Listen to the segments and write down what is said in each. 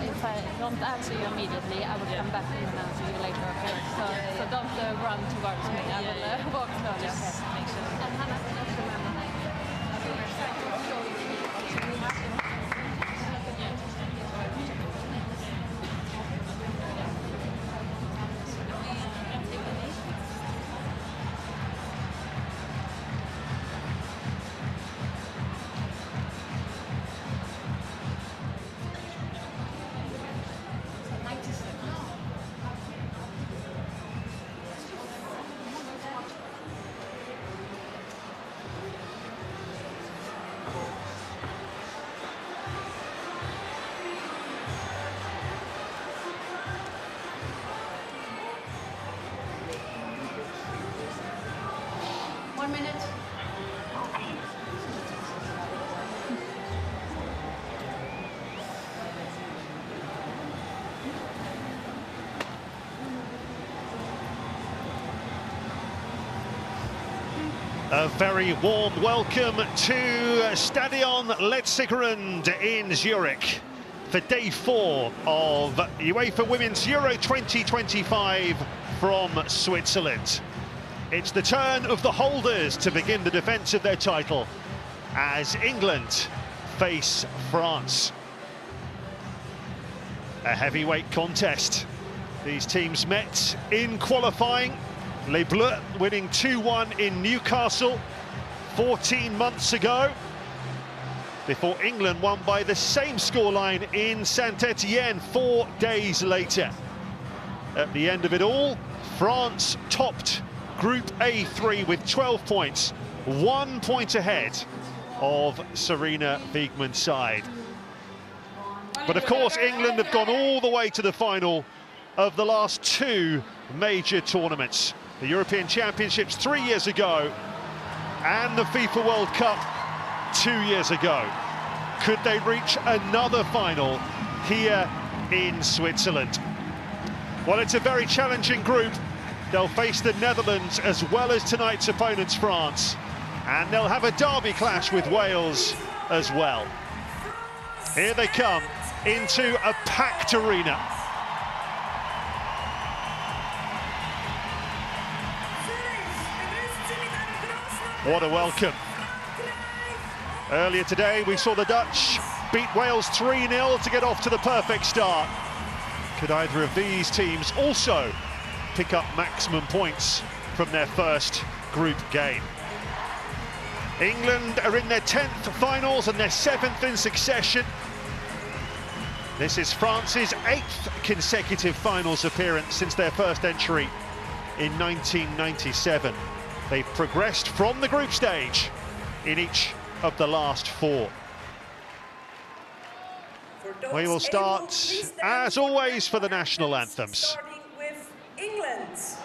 If I don't answer you immediately, I will come back and answer you later, okay? So don't run towards me. I will walk slowly, okay? Make sure. And Hannah, just remember. A very warm welcome to Stadion Letzigrund in Zurich for day 4 of UEFA Women's Euro 2025 from Switzerland. It's the turn of the holders to begin the defence of their title as England face France. A heavyweight contest. These teams met in qualifying. Les Bleus winning 2-1 in Newcastle 14 months ago, before England won by the same scoreline in Saint-Etienne 4 days later. At the end of it all, France topped Group A3 with 12 points, 1 point ahead of Serena Wiegmann's side. But of course, England have gone all the way to the final of the last 2 major tournaments. The European Championships 3 years ago and the FIFA World Cup 2 years ago. Could they reach another final here in Switzerland? Well, it's a very challenging group. They'll face the Netherlands as well as tonight's opponents, France. And they'll have a derby clash with Wales as well. Here they come into a packed arena. What a welcome. Earlier today, we saw the Dutch beat Wales 3-0 to get off to the perfect start. Could either of these teams also pick up maximum points from their first group game? England are in their 10th finals and their 7th in succession. This is France's 8th consecutive finals appearance since their first entry in 1997. They've progressed from the group stage in each of the last 4. We will start, as always, for the national anthems. Starting with England.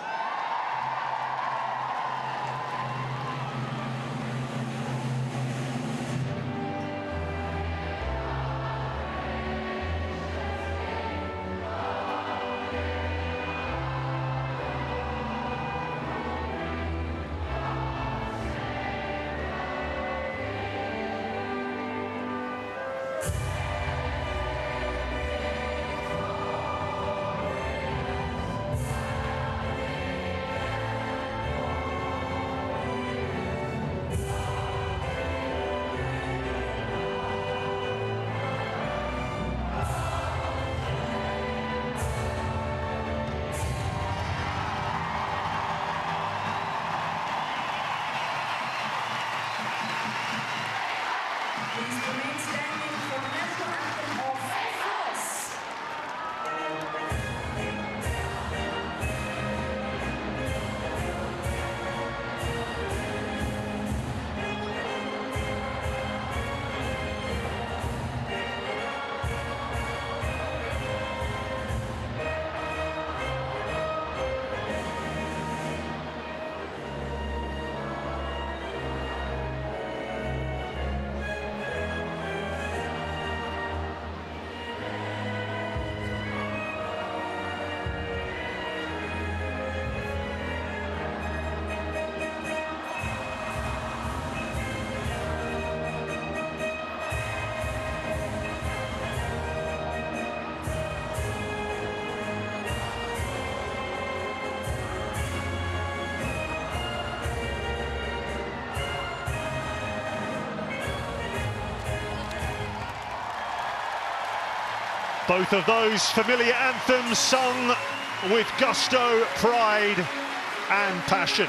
Both of those familiar anthems sung with gusto, pride and passion.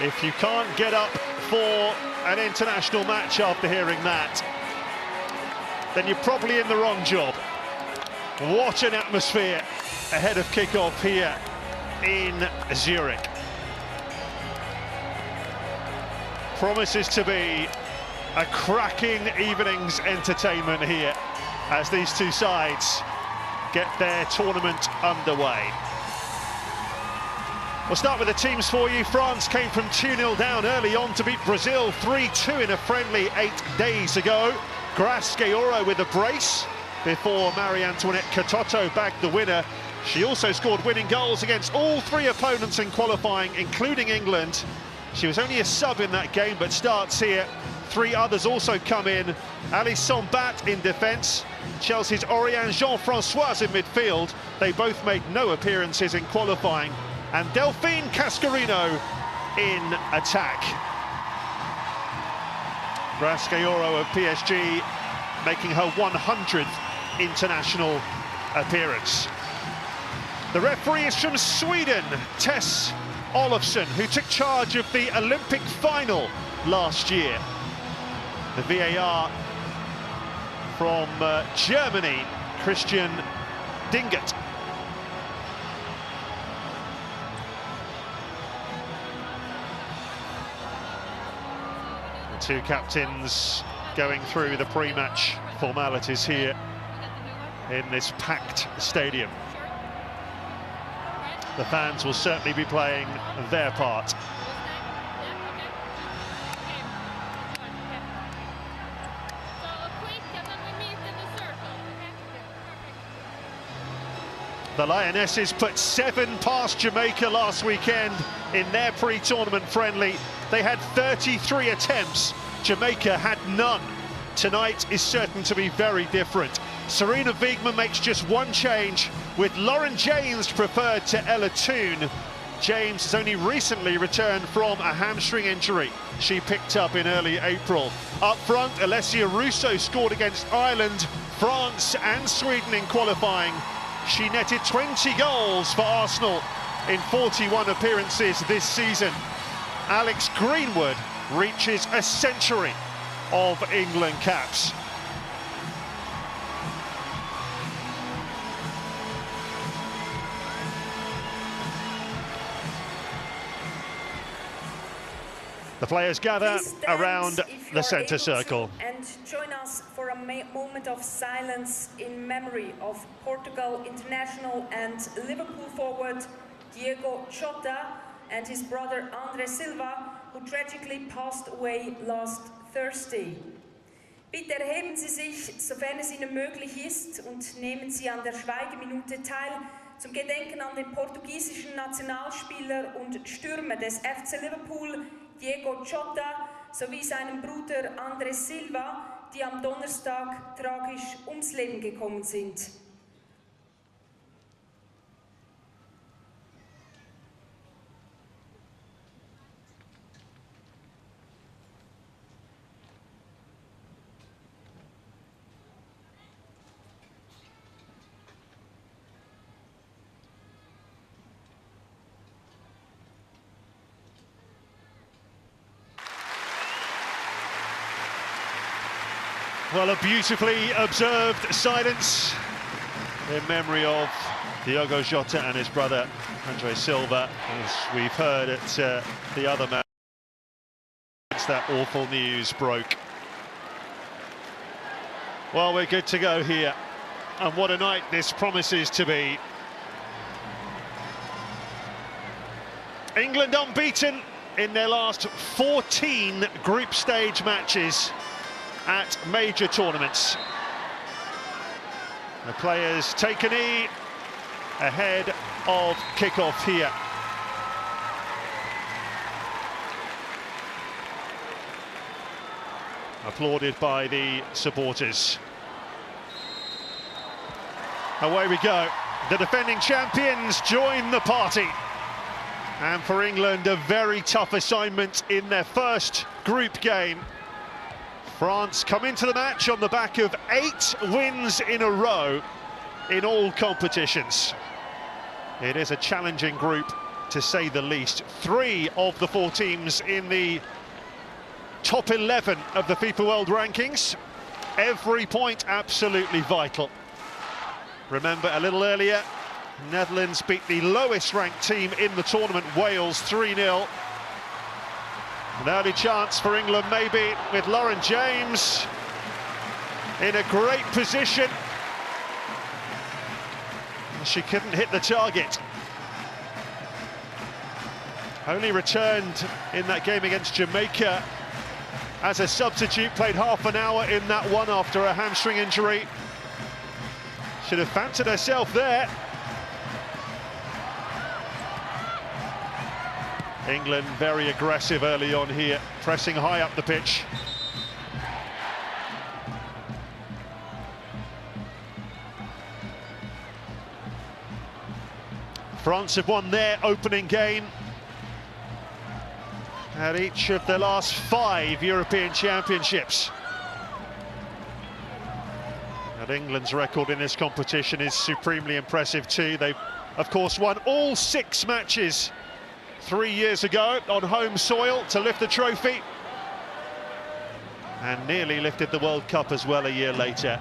If you can't get up for an international match after hearing that, then you're probably in the wrong job. What an atmosphere ahead of kickoff here in Zurich. Promises to be a cracking evening's entertainment here as these two sides get their tournament underway. We'll start with the teams for you. France came from 2-0 down early on to beat Brazil 3-2 in a friendly 8 days ago. Grasqueoro with a brace before Marie-Antoinette Cototto bagged the winner. She also scored winning goals against all three opponents in qualifying, including England. She was only a sub in that game, but starts here. Three others also come in. Alisson Bat in defence, Chelsea's Oriane Jean-Françoise in midfield. They both made no appearances in qualifying. And Delphine Cascarino in attack. Grasqueoro of PSG making her 100th international appearance. The referee is from Sweden, Tess Olofsson, who took charge of the Olympic final last year. The VAR from Germany, Christian Dingert. The two captains going through the pre-match formalities here in this packed stadium. The fans will certainly be playing their part. The Lionesses put 7 past Jamaica last weekend in their pre-tournament friendly. They had 33 attempts. Jamaica had none. Tonight is certain to be very different. Serena Wiegmann makes just one change, with Lauren James preferred to Ella Toone. James has only recently returned from a hamstring injury she picked up in early April. Up front, Alessia Russo scored against Ireland, France and Sweden in qualifying. She netted 20 goals for Arsenal in 41 appearances this season. Alex Greenwood reaches a century of England caps. The players gather around the centre circle. And join us for a moment of silence in memory of Portugal international and Liverpool forward Diego Jota and his brother André Silva, who tragically passed away last Thursday. Bitte erheben Sie sich, sofern es Ihnen möglich ist, und nehmen Sie an der Schweigeminute teil zum Gedenken an den portugiesischen Nationalspieler und Stürmer des FC Liverpool, Diego Jota, sowie seinem Bruder André Silva, die am Donnerstag tragisch ums Leben gekommen sind. Well, a beautifully observed silence in memory of Diogo Jota and his brother André Silva, as we've heard at the other match. That awful news broke. Well, we're good to go here, and what a night this promises to be. England unbeaten in their last 14 group stage matches at major tournaments. The players take a knee ahead of kickoff here. Applauded by the supporters. Away we go. The defending champions join the party. And for England, a very tough assignment in their first group game. France come into the match on the back of 8 wins in a row in all competitions. It is a challenging group, to say the least. 3 of the 4 teams in the top 11 of the FIFA World Rankings. Every point absolutely vital. Remember, a little earlier, Netherlands beat the lowest ranked team in the tournament, Wales, 3-0. An early chance for England, maybe, with Lauren James in a great position. She couldn't hit the target. Only returned in that game against Jamaica as a substitute, played half an hour in that one after a hamstring injury. Should have fancied herself there. England very aggressive early on here, pressing high up the pitch. France have won their opening game at each of the last 5 European Championships. And England's record in this competition is supremely impressive too. They've, of course, won all 6 matches 3 years ago on home soil to lift the trophy, and nearly lifted the World Cup as well a year later.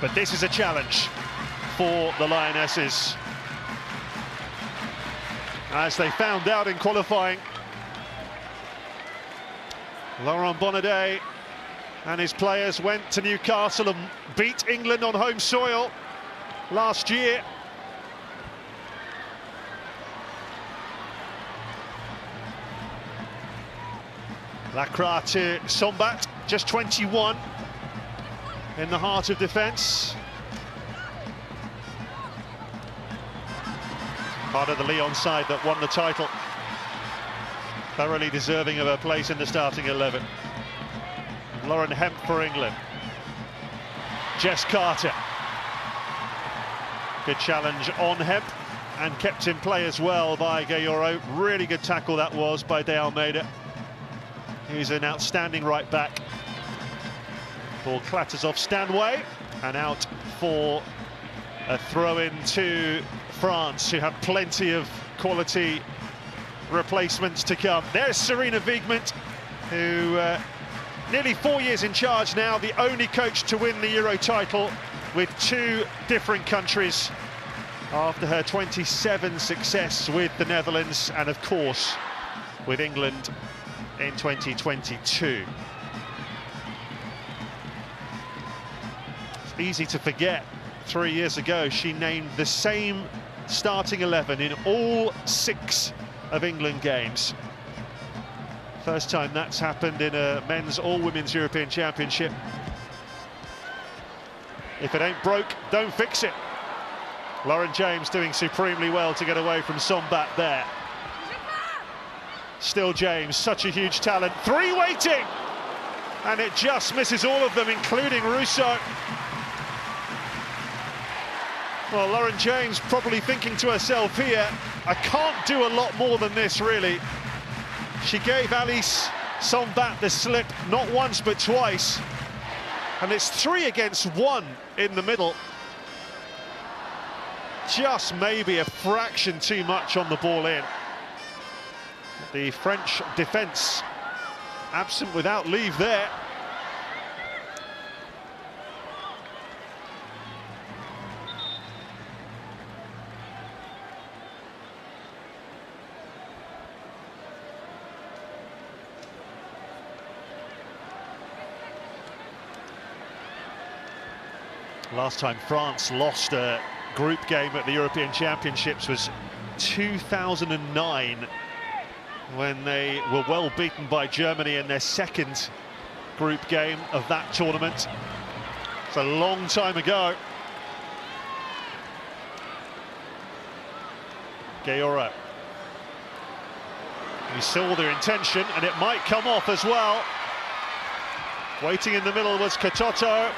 But this is a challenge for the Lionesses, as they found out in qualifying. Laurent Bonnet and his players went to Newcastle and beat England on home soil last year. Lacroix to Sombat, just 21, in the heart of defence. Part of the Lyon side that won the title. Thoroughly deserving of a place in the starting 11. Lauren Hemp for England. Jess Carter. Good challenge on Hemp, and kept in play as well by Gayoro. Really good tackle that was by De Almeida. He's an outstanding right back. Ball clatters off Stanway, and out for a throw-in to France, who have plenty of quality replacements to come. There's Serena Wiegmann, who nearly 4 years in charge now, the only coach to win the Euro title with 2 different countries after her 27 success with the Netherlands, and of course with England in 2022. It's easy to forget, 3 years ago she named the same starting 11 in all 6 of England games. First time that's happened in a men's or women's European Championship. If it ain't broke, don't fix it. Lauren James doing supremely well to get away from Sombat there. Still James, such a huge talent. 3 waiting! And it just misses all of them, including Russo. Well, Lauren James probably thinking to herself here, I can't do a lot more than this, really. She gave Alice Sombat the slip, not once but twice. And it's 3 against 1 in the middle. Just maybe a fraction too much on the ball in. The French defence absent without leave there. Last time France lost a group game at the European Championships was 2009, when they were well beaten by Germany in their second group game of that tournament. It's a long time ago. Gayoro. We saw their intention, and it might come off as well. Waiting in the middle was Katoto,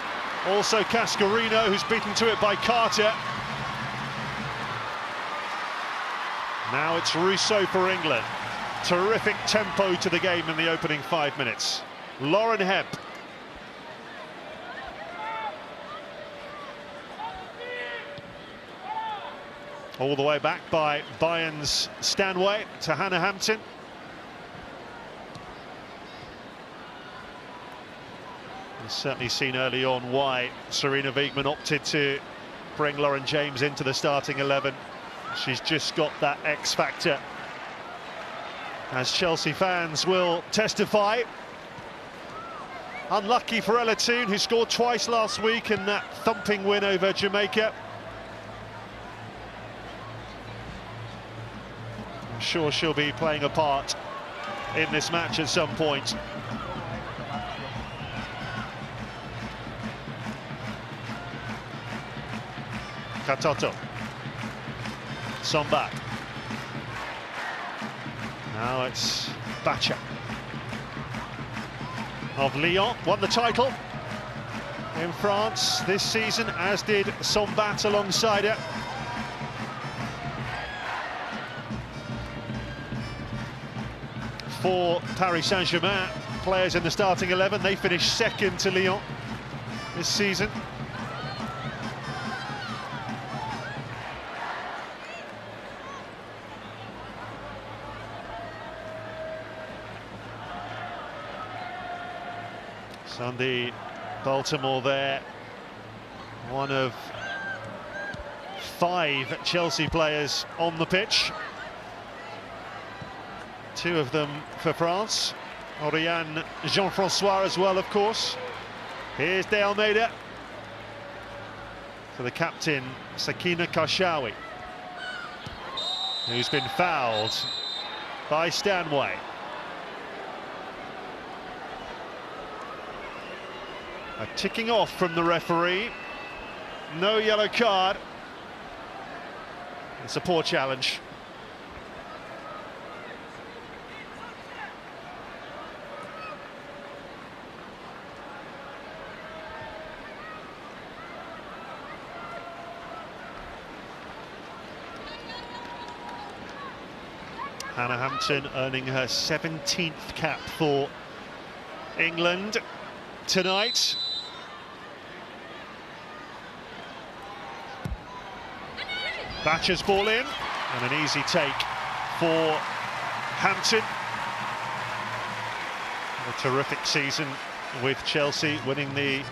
also Cascarino, who's beaten to it by Carter. Now it's Russo for England. Terrific tempo to the game in the opening 5 minutes. Lauren Hemp. All the way back by Bayern's Stanway to Hannah Hampton. You've certainly seen early on why Serena Wiegmann opted to bring Lauren James into the starting 11. She's just got that X factor, as Chelsea fans will testify. Unlucky for Ella Toone, who scored twice last week in that thumping win over Jamaica. I'm sure she'll be playing a part in this match at some point. Katoto. Somba. Now it's Bacha of Lyon, won the title in France this season, as did Sombat alongside her. For Paris Saint-Germain players in the starting 11, they finished second to Lyon this season. Sunday, Baltimore there, one of 5 Chelsea players on the pitch. 2 of them for France. Oriane Jean-Francois as well, of course. Here's De Almeida for the captain, Sakina Karshawi, who's been fouled by Stanway. A ticking off from the referee. No yellow card. It's a poor challenge. Hannah Hampton earning her 17th cap for England tonight. Thatcher's ball in, and an easy take for Hampton. A terrific season with Chelsea, winning the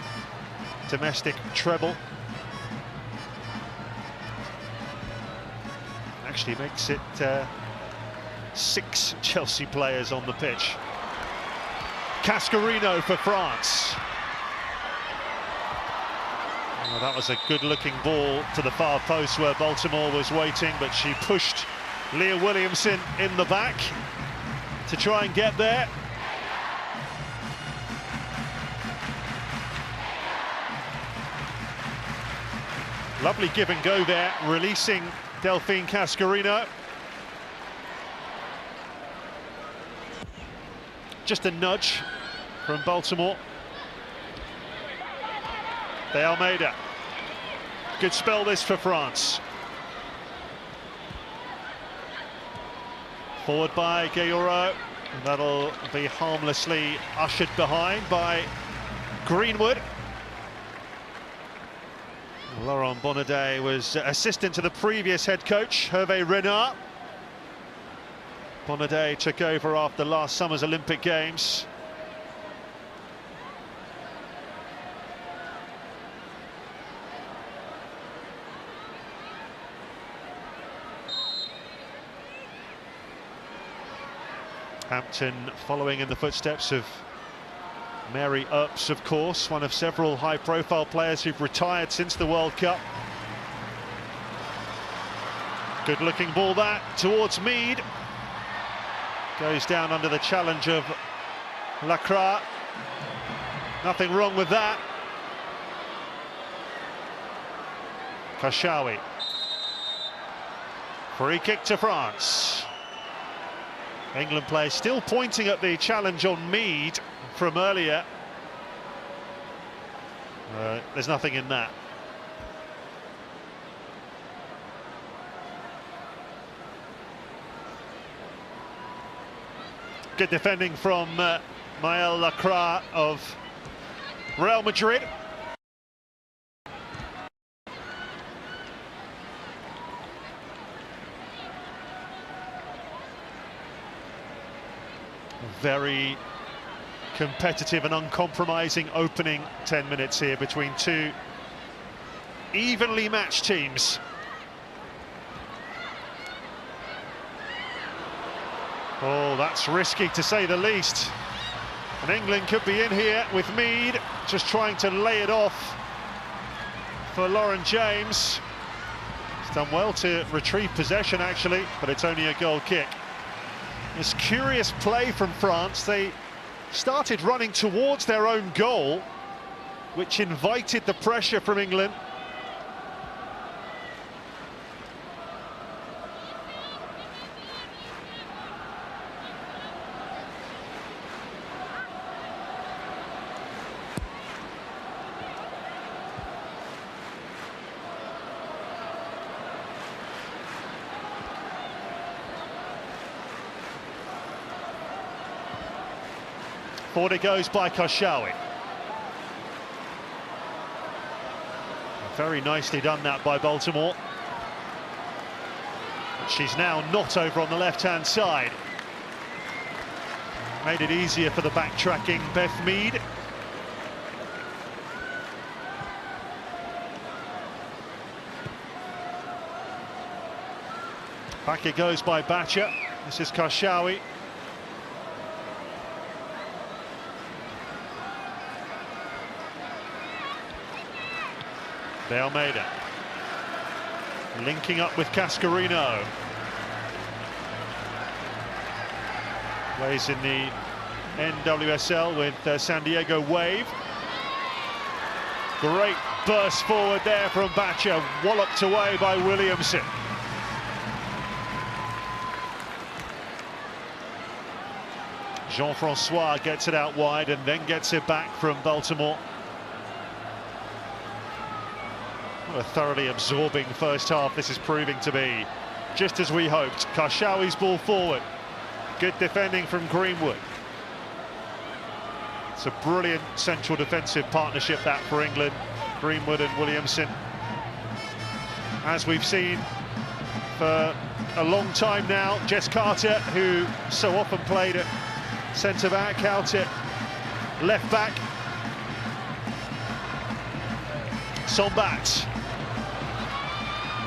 domestic treble. Actually makes it 6 Chelsea players on the pitch. Cascarino for France. Well, that was a good-looking ball to the far post where Baltimore was waiting, but she pushed Leah Williamson in the back to try and get there. Lovely give and go there, releasing Delphine Cascarino. Just a nudge from Baltimore. De Almeida. Good spell this for France. Forward by Gayoro. That'll be harmlessly ushered behind by Greenwood. Laurent Bonnadet was assistant to the previous head coach, Hervé Renard. Bonnadet took over after last summer's Olympic Games. Hampton following in the footsteps of Mary Earps, of course, one of several high-profile players who've retired since the World Cup. Good-looking ball that towards Mead. Goes down under the challenge of Lacroix. Nothing wrong with that. Karshawi. Free kick to France. England players still pointing at the challenge on Mead from earlier. There's nothing in that. Good defending from Mael Lacroix of Real Madrid. Very competitive and uncompromising opening 10 minutes here between two evenly matched teams. Oh, that's risky to say the least. And England could be in here with Mead, just trying to lay it off for Lauren James. He's done well to retrieve possession, actually, but it's only a goal kick. It's curious play from France. They started running towards their own goal, which invited the pressure from England. Forward it goes by Karshawi. Very nicely done that by Baltimore. She's now not over on the left-hand side. Made it easier for the backtracking Beth Mead. Back it goes by Batcher. This is Karshawi. De Almeida linking up with Cascarino. Plays in the NWSL with San Diego Wave. Great burst forward there from Batcher, walloped away by Williamson. Jean-Francois gets it out wide and then gets it back from Baltimore. What a thoroughly absorbing first half this is proving to be, just as we hoped. Karshawi's ball forward. Good defending from Greenwood. It's a brilliant central defensive partnership that for England, Greenwood and Williamson. As we've seen for a long time now, Jess Carter, who so often played at centre-back, out at left-back. Sombat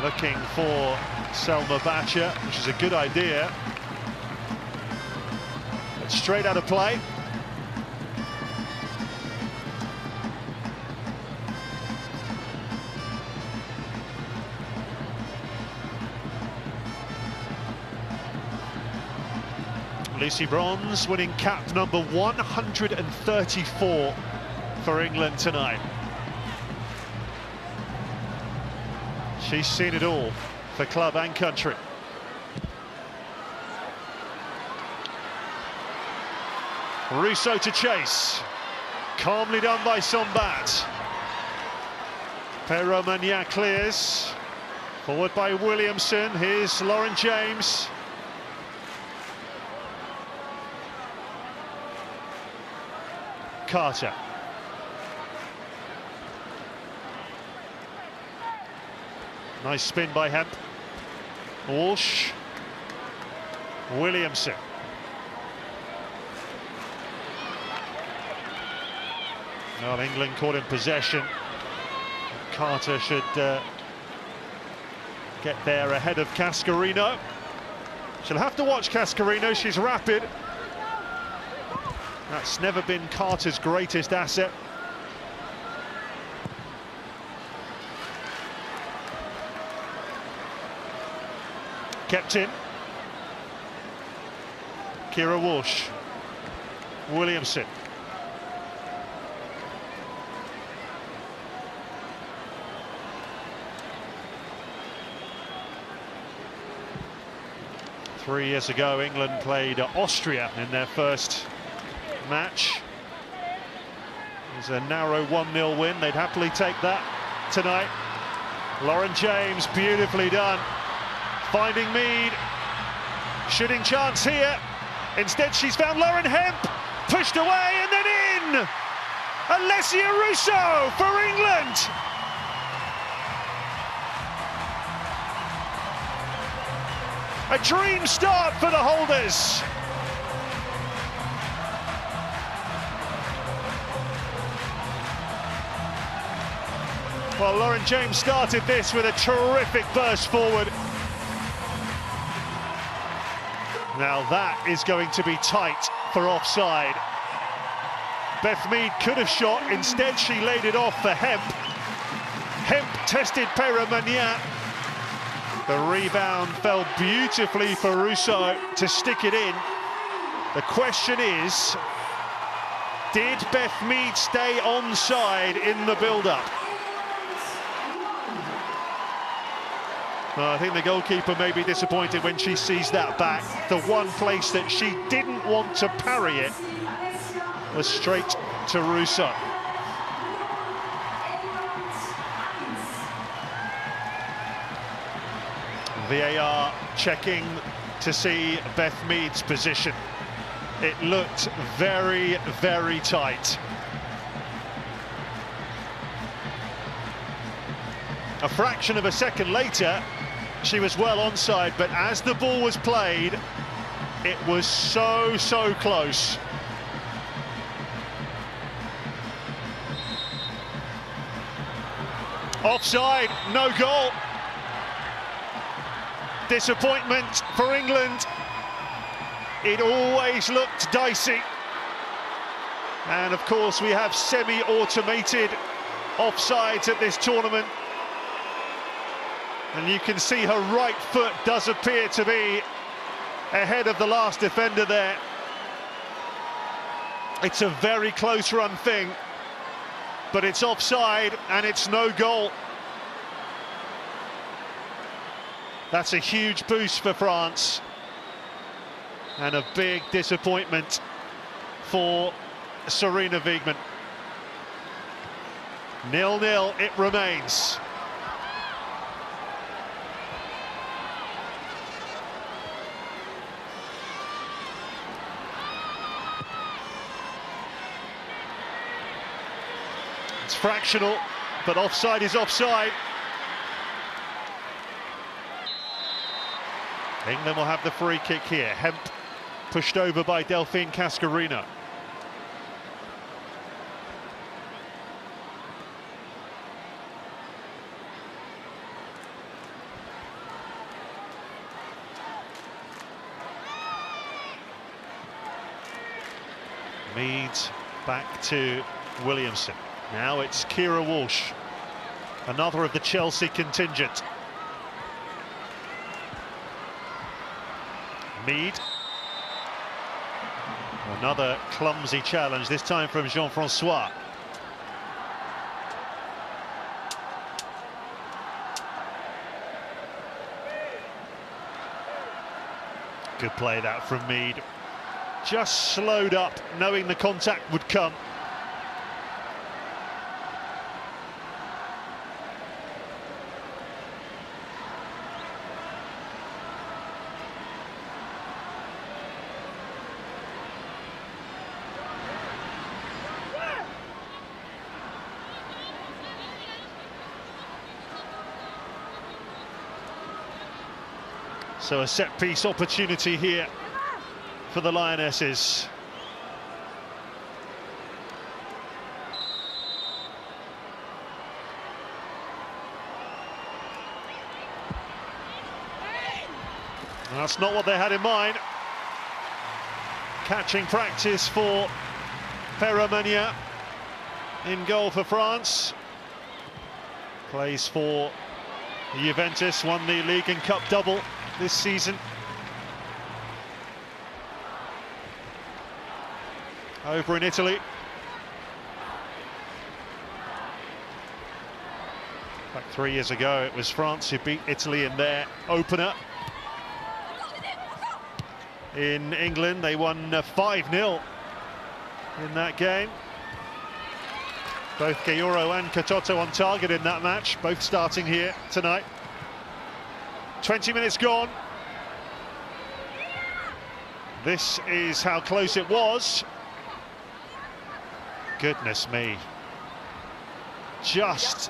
looking for Selma Batcher, which is a good idea. But straight out of play. Lucy Bronze winning cap number 134 for England tonight. She's seen it all for club and country. Russo to chase. Calmly done by Sombat. Perromania clears. Forward by Williamson. Here's Lauren James. Carter. Nice spin by Hampton. Walsh. Williamson. Well, England caught in possession. Carter should get there ahead of Cascarino. She'll have to watch Cascarino, she's rapid. That's never been Carter's greatest asset. Kept in. Kira Walsh. Williamson. Three years ago, England played Austria in their first match. It was a narrow 1-0 win. They'd happily take that tonight. Lauren James, beautifully done. Finding Mead. Shooting chance here. Instead, she's found Lauren Hemp, pushed away and then in! Alessia Russo for England! A dream start for the holders. Well, Lauren James started this with a terrific burst forward. Now that is going to be tight for offside. Beth Mead could have shot, instead she laid it off for Hemp. Hemp tested Peramania. The rebound fell beautifully for Russo to stick it in. The question is, did Beth Mead stay onside in the build-up? Well, I think the goalkeeper may be disappointed when she sees that back. The one place that she didn't want to parry it was straight to Russo. VAR checking to see Beth Mead's position. It looked very, very tight. A fraction of a second later, she was well onside, but as the ball was played, it was so close. Offside, no goal. Disappointment for England. It always looked dicey. And of course, we have semi-automated offsides at this tournament. And you can see her right foot does appear to be ahead of the last defender there. It's a very close run thing, but it's offside and it's no goal. That's a huge boost for France and a big disappointment for Sarina Wiegman. 0-0 it remains. It's fractional, but offside is offside. England will have the free kick here. Hemp pushed over by Delphine Cascarino. Mead back to Williamson. Now it's Kira Walsh, another of the Chelsea contingent. Mead. Another clumsy challenge, this time from Jean-Francois. Good play that from Mead. Just slowed up, knowing the contact would come. So a set-piece opportunity here for the Lionesses. That's not what they had in mind. Catching practice for Peramania in goal for France. Plays for Juventus, won the league and cup double this season. Over in Italy. Back 3 years ago, it was France who beat Italy in their opener. In England, they won 5-0 in that game. Both Gayoro and Katoto on target in that match, both starting here tonight. 20 minutes gone. This is how close it was. Goodness me. Just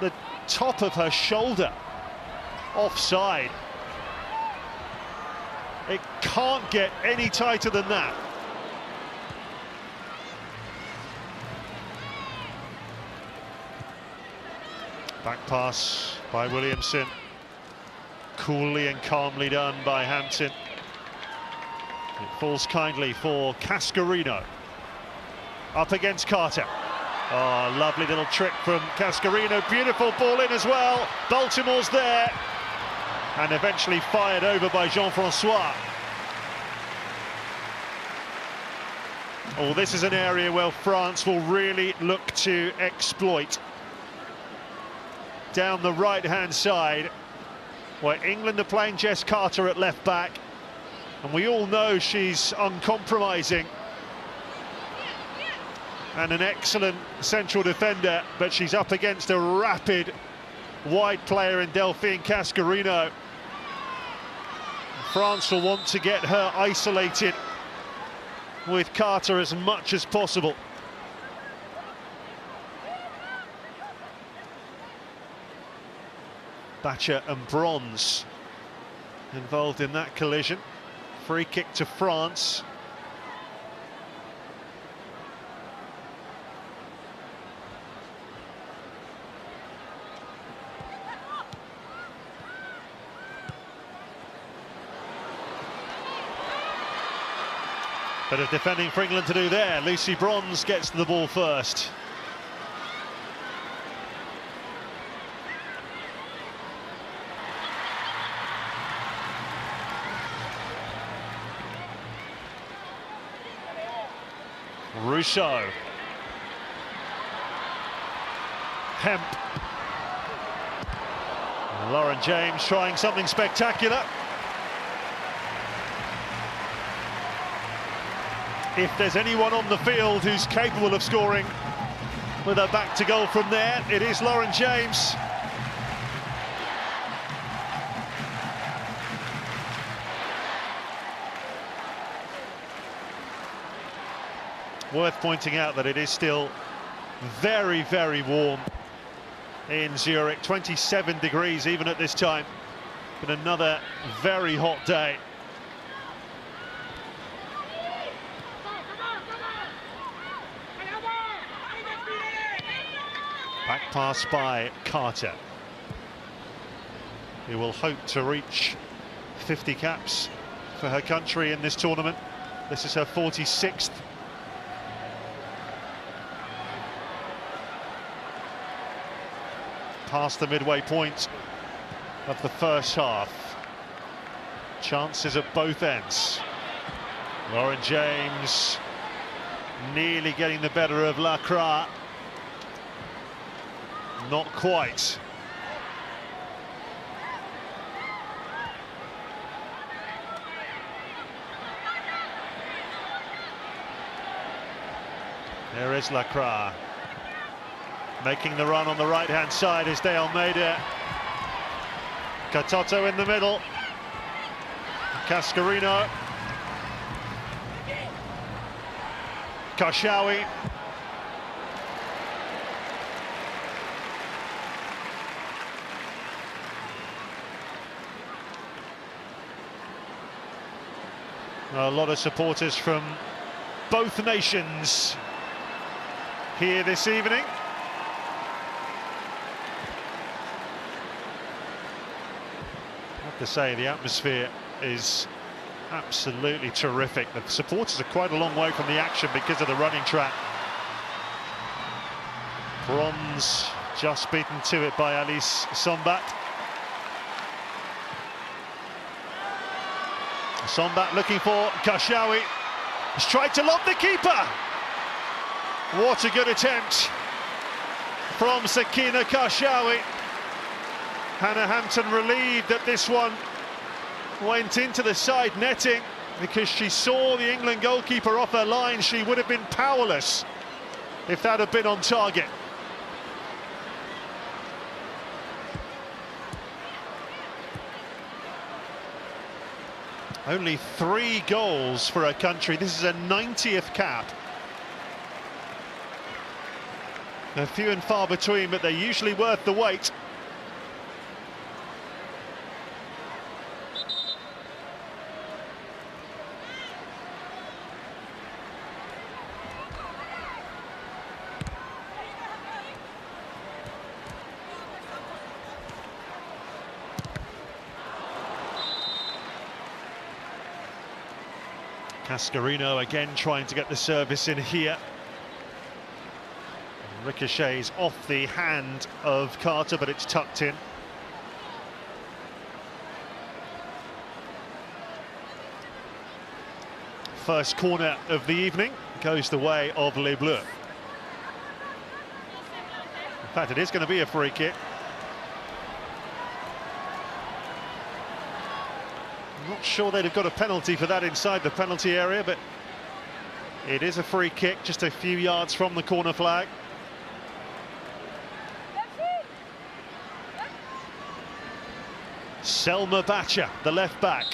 the top of her shoulder offside. It can't get any tighter than that. Back pass by Williamson. Coolly and calmly done by Hampton. It falls kindly for Cascarino. Up against Carter. Oh, lovely little trick from Cascarino. Beautiful ball in as well. Baltimore's there. And eventually fired over by Jean-Francois. Oh, this is an area where France will really look to exploit. Down the right-hand side, where England are playing Jess Carter at left-back. And we all know she's uncompromising. And an excellent central defender, but she's up against a rapid wide player in Delphine Cascarino. France will want to get her isolated with Carter as much as possible. Batcher and Bronze involved in that collision. Free kick to France. Bit of defending for England to do there. Lucy Bronze gets to the ball first. Russo. Hemp. Lauren James trying something spectacular. If there's anyone on the field who's capable of scoring with her back to goal from there, it is Lauren James. Worth pointing out that it is still very, very warm in Zurich, 27 degrees even at this time. But another very hot day. Back pass by Carter, who will hope to reach 50 caps for her country in this tournament. This is her 46th. Past the midway point of the first half. Chances at both ends. Lauren James nearly getting the better of Lacroix. Not quite. There is Lacroix. Making the run on the right-hand side is De Almeida. Catoto in the middle. Cascarino. Kashawi. A lot of supporters from both nations here this evening. I have to say, the atmosphere is absolutely terrific. The supporters are quite a long way from the action because of the running track. Bronze just beaten to it by Alice Sombat. Sombat looking for Kashawi. He's tried to lob the keeper. What a good attempt from Sakina Kashawi. Hannah Hampton relieved that this one went into the side netting because she saw the England goalkeeper off her line. She would have been powerless if that had been on target. Only 3 goals for a country. This is a 90th cap. They're few and far between, but they're usually worth the wait. Cascarino again trying to get the service in here. Ricochets off the hand of Carter, but it's tucked in. First corner of the evening goes the way of Les Bleus. In fact, it is going to be a free kick. I'm not sure they'd have got a penalty for that inside the penalty area, but it is a free kick just a few yards from the corner flag. Selma Bacha, the left back,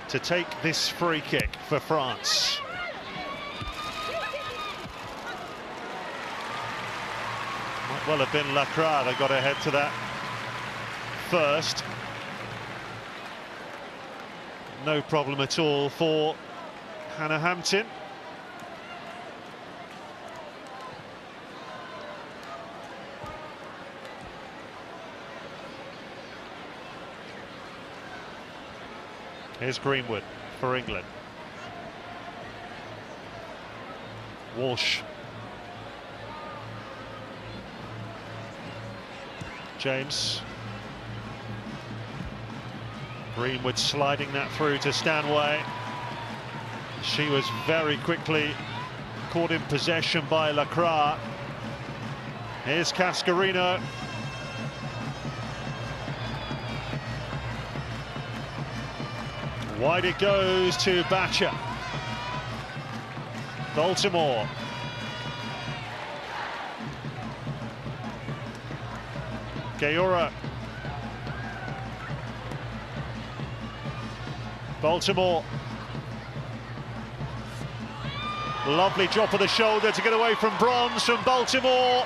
to take this free kick for France. Might well have been Lacroix that got ahead to that first. No problem at all for Hannah Hampton. Here's Greenwood for England. Walsh. James. Greenwood sliding that through to Stanway. She was very quickly caught in possession by Lacroix. Here's Cascarino. Wide it goes to Bacha. Baltimore. Gayura. Baltimore. Lovely drop of the shoulder to get away from Bronze from Baltimore.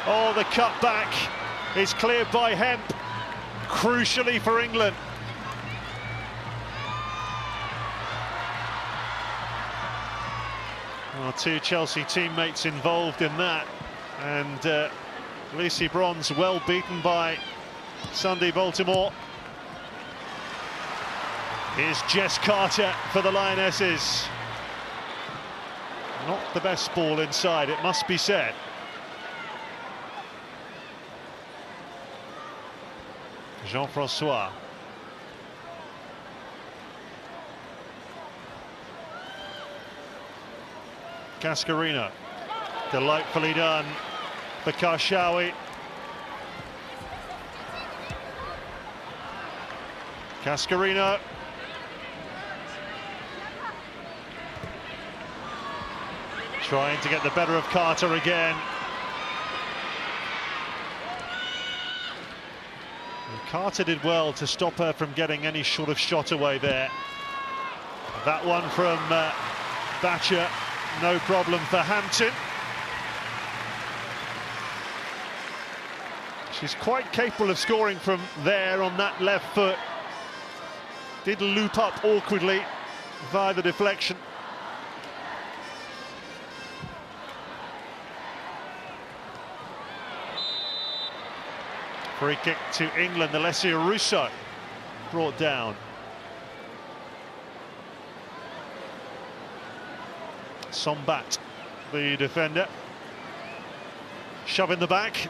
Oh, the cutback is cleared by Hemp, crucially for England. Our 2 Chelsea teammates involved in that, and Lucy Bronze well beaten by Sunday Baltimore. Here's Jess Carter for the Lionesses. Not the best ball inside, it must be said. Jean-François. Cascarino. Delightfully done for Karshawi. Cascarino. Trying to get the better of Carter again. And Carter did well to stop her from getting any sort of shot away there. That one from Bacha, no problem for Hampton. She's quite capable of scoring from there on that left foot. Did loop up awkwardly via the deflection. Free kick to England, Alessia Russo brought down. Sombat, the defender, shoving the back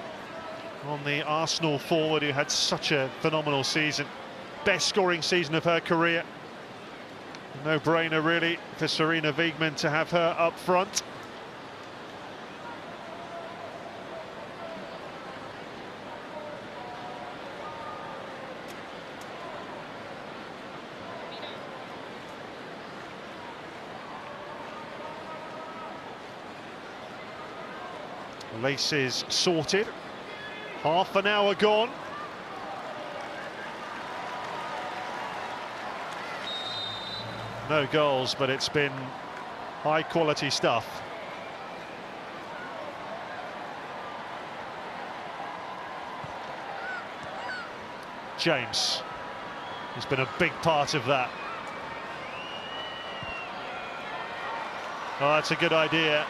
on the Arsenal forward who had such a phenomenal season. Best scoring season of her career. No-brainer really for Serena Wiegmann to have her up front. Laces sorted. Half an hour gone. No goals, but it's been high-quality stuff. James has been a big part of that. Oh, that's a good idea.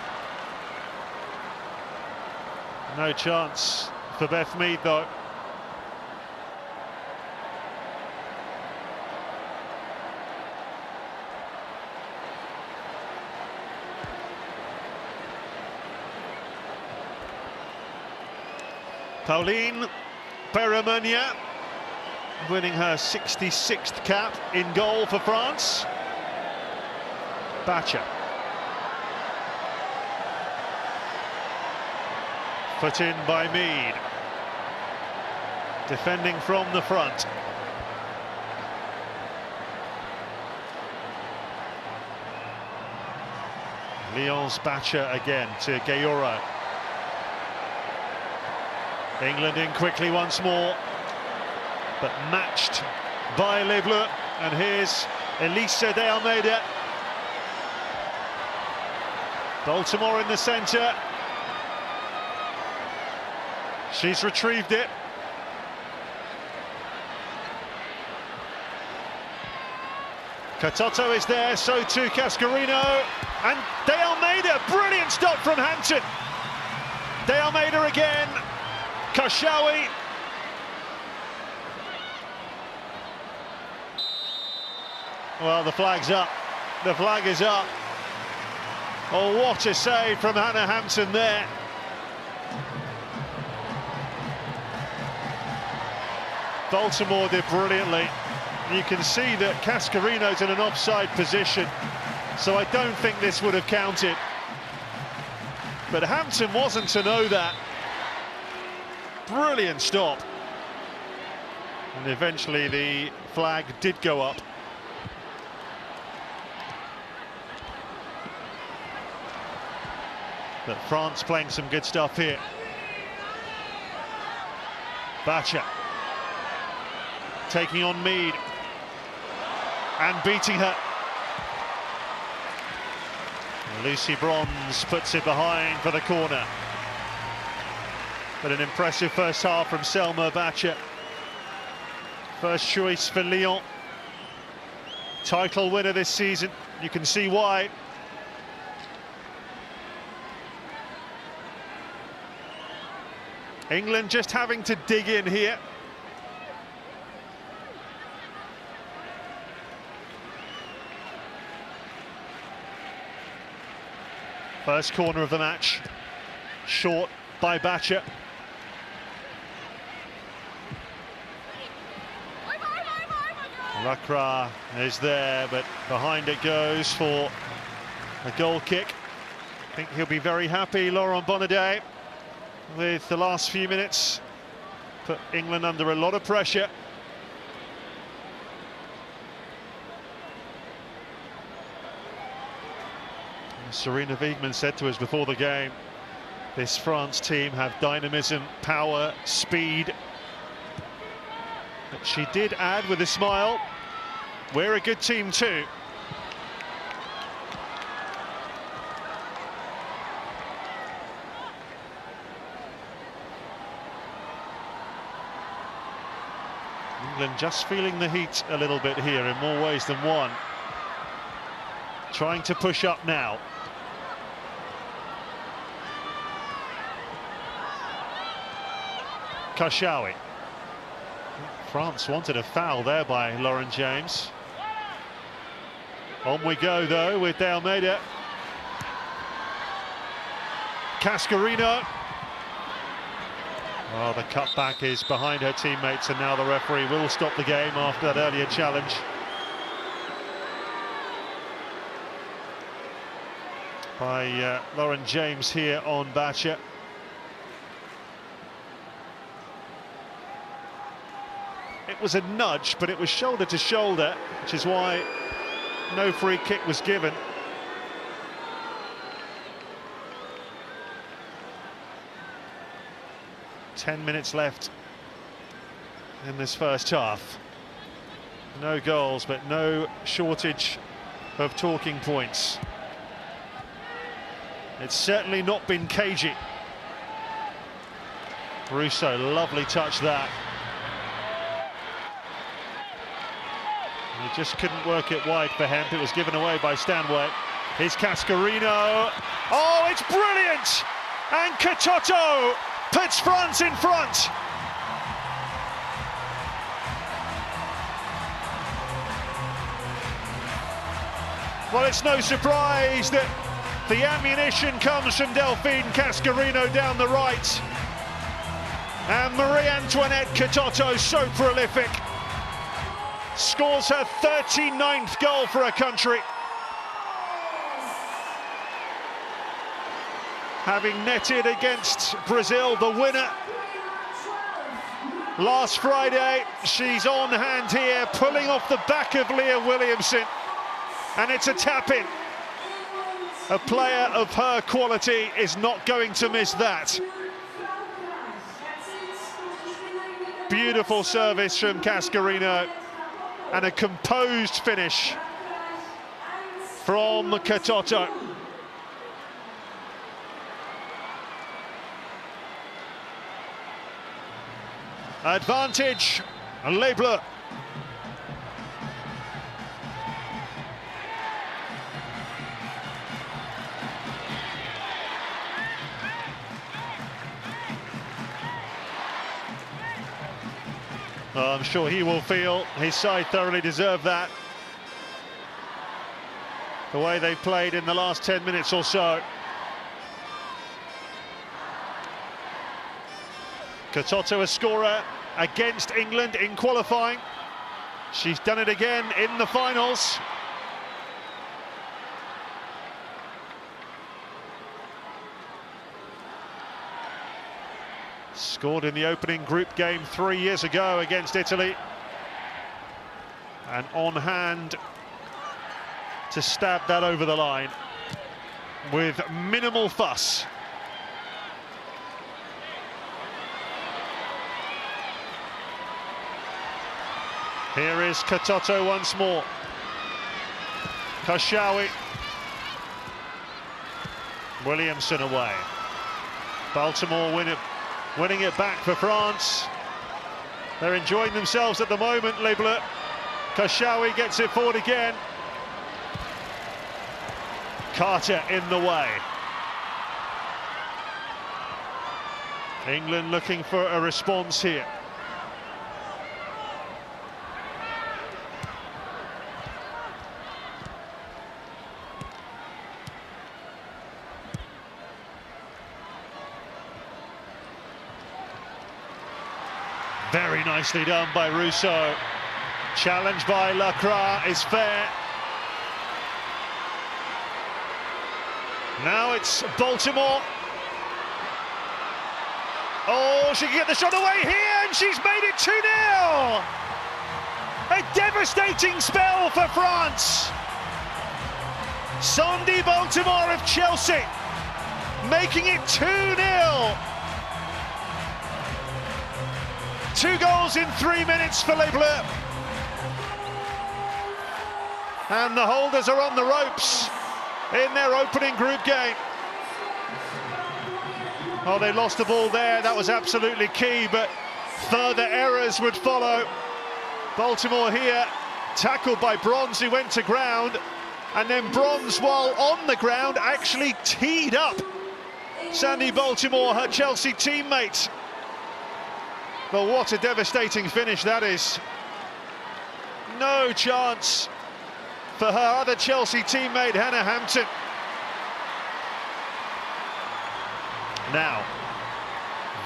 No chance for Beth Mead, though. Pauline Peramania winning her 66th cap in goal for France. Bacha. Put in by Mead. Defending from the front. Lyon's Bacha again to Gayoro. England in quickly once more, but matched by Les Bleus. And here's Elisa de Almeida. Baltimore in the centre. She's retrieved it. Katoto is there, so too Cascarino. And de Almeida, brilliant stop from Hampton. De Almeida again. Kashawi. Well, the flag's up. The flag is up. Oh, what a save from Hannah Hampton there. Baltimore did brilliantly. You can see that Cascarino's in an offside position, so I don't think this would have counted. But Hampton wasn't to know that. Brilliant stop. And eventually the flag did go up. But France playing some good stuff here. Bacha taking on Mead and beating her. Lucy Bronze puts it behind for the corner. But an impressive first half from Selma Bacha. First choice for Lyon. Title winner this season. You can see why. England just having to dig in here. First corner of the match. Short by Bacha. Lacra is there, but behind it goes for a goal kick. I think he'll be very happy, Laurent Bonnaday, with the last few minutes. Put England under a lot of pressure. Serena Wiegmann said to us before the game, this France team have dynamism, power, speed. But she did add with a smile, we're a good team too. England just feeling the heat a little bit here in more ways than one. Trying to push up now. Kashawi. France wanted a foul there by Lauren James. On we go though with de Almeida. Cascarino. Oh, the cutback is behind her teammates, and now the referee will stop the game after that earlier challenge. By Lauren James here on Bacha. It was a nudge, but it was shoulder to shoulder, which is why no free kick was given. Ten minutes left in this first half. No goals, but no shortage of talking points. It's certainly not been cagey. Russo, lovely touch that. He just couldn't work it wide for Hemp. It was given away by Stanway. Here's Cascarino. Oh, it's brilliant! And Katoto puts France in front. Well, it's no surprise that the ammunition comes from Delphine Cascarino down the right. And Marie-Antoinette Katoto, so prolific, scores her 39th goal for her country. Having netted against Brazil, the winner last Friday. She's on hand here, pulling off the back of Leah Williamson. And it's a tap-in. A player of her quality is not going to miss that. Beautiful service from Cascarino and a composed finish from Katoto. Advantage, Les Bleus. I'm sure he will feel his side thoroughly deserved that. The way they played in the last 10 minutes or so. Katoto, a scorer against England in qualifying. She's done it again in the finals. Scored in the opening group game 3 years ago against Italy. And on hand to stab that over the line with minimal fuss. Here is Katoto once more. Kashawi. Williamson away. Baltimore winning it back for France. They're enjoying themselves at the moment, Les Bleus. Kashawi gets it forward again. Carter in the way. England looking for a response here. Very nicely done by Russo. Challenge by Lacroix is fair. Now it's Baltimore. Oh, she can get the shot away here, and she's made it 2-0. A devastating spell for France. Sandy Baltimore of Chelsea making it 2-0. 2 goals in 3 minutes for Les Bleus. And the holders are on the ropes in their opening group game. Oh, they lost the ball there. That was absolutely key, but further errors would follow. Baltimore here, tackled by Bronze, who went to ground. And then Bronze, while on the ground, actually teed up Sandy Baltimore, her Chelsea teammate. But what a devastating finish that is. No chance for her other Chelsea teammate, Hannah Hampton. Now,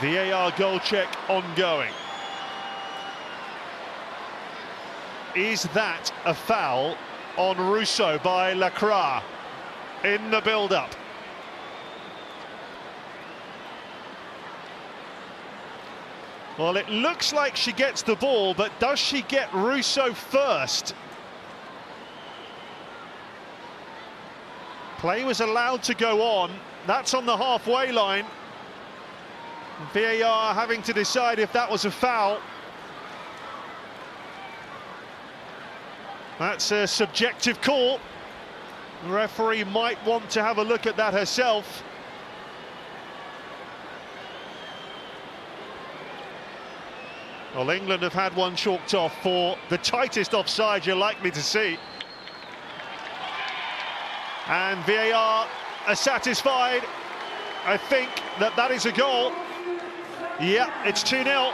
VAR goal check ongoing. Is that a foul on Russo by Lacroix in the build-up? Well, it looks like she gets the ball, but does she get Russo first? Play was allowed to go on. That's on the halfway line. VAR having to decide if that was a foul. That's a subjective call. The referee might want to have a look at that herself. Well, England have had one chalked off for the tightest offside you're likely to see. And VAR are satisfied. I think that is a goal. Yeah, it's 2-0.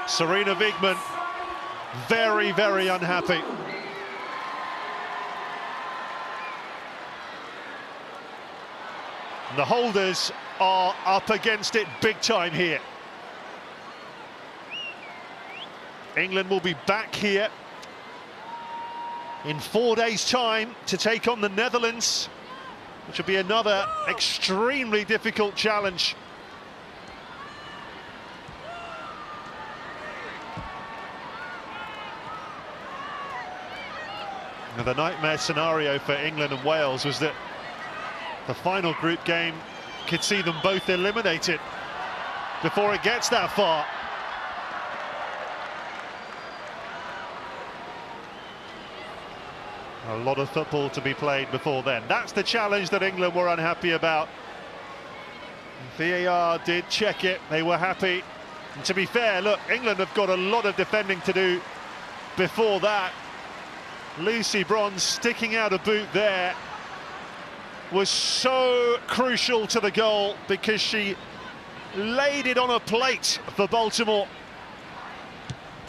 Serena Wigman, very, very unhappy. The holders are up against it big time here. England will be back here in 4 days' time to take on the Netherlands, which will be another extremely difficult challenge. Now, the nightmare scenario for England and Wales was that the final group game could see them both eliminated before it gets that far. A lot of football to be played before then. That's the challenge that England were unhappy about. VAR did check it, they were happy. And to be fair, look, England have got a lot of defending to do before that. Lucy Bronze sticking out a boot there was so crucial to the goal because she laid it on a plate for Baltimore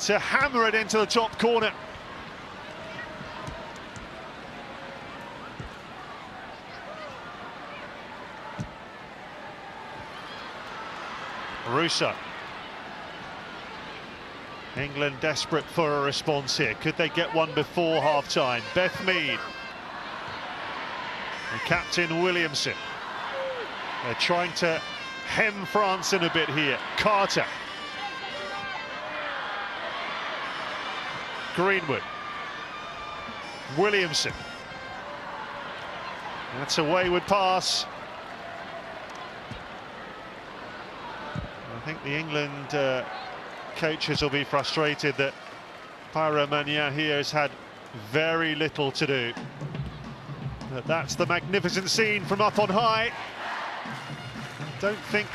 to hammer it into the top corner. Russo. England desperate for a response here. Could they get one before half-time? Beth Mead. And Captain Williamson. They're trying to hem France in a bit here. Carter. Greenwood. Williamson. That's a wayward pass. I think the England coaches will be frustrated that Pajor Hegerberg here has had very little to do. But that's the magnificent scene from up on high. Don't think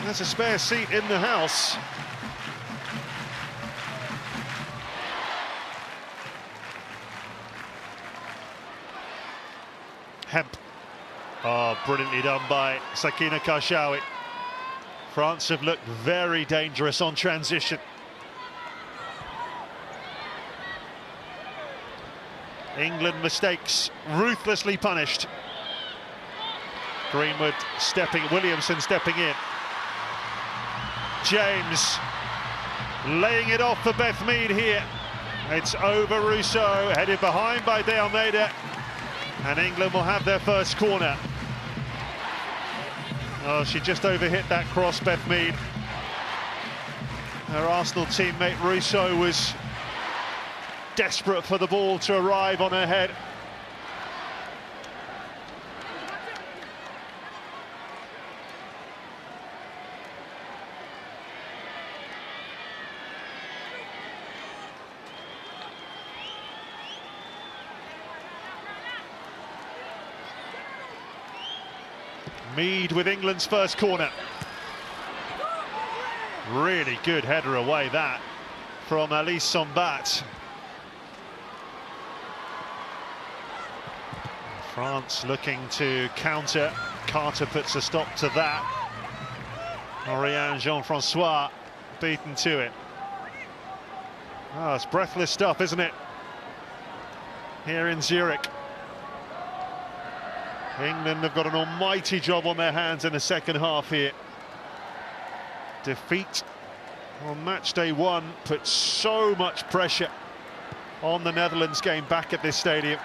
there's a spare seat in the house. Hemp. Oh, brilliantly done by Sakina Karshawi. France have looked very dangerous on transition. England mistakes ruthlessly punished. Greenwood stepping, Williamson stepping in. James laying it off for Beth Mead here. It's over Russo, headed behind by De Almeida, and England will have their first corner. Oh, she just overhit that cross, Beth Mead. Her Arsenal teammate Russo was desperate for the ball to arrive on her head. Mead with England's first corner. Really good header away, that, from Alice Sombat. France looking to counter. Carter puts a stop to that. Oriane Jean-Francois beaten to it. Oh, it's breathless stuff, isn't it? Here in Zurich. England have got an almighty job on their hands in the second half here. Defeat on match day one put so much pressure on the Netherlands game back at this stadium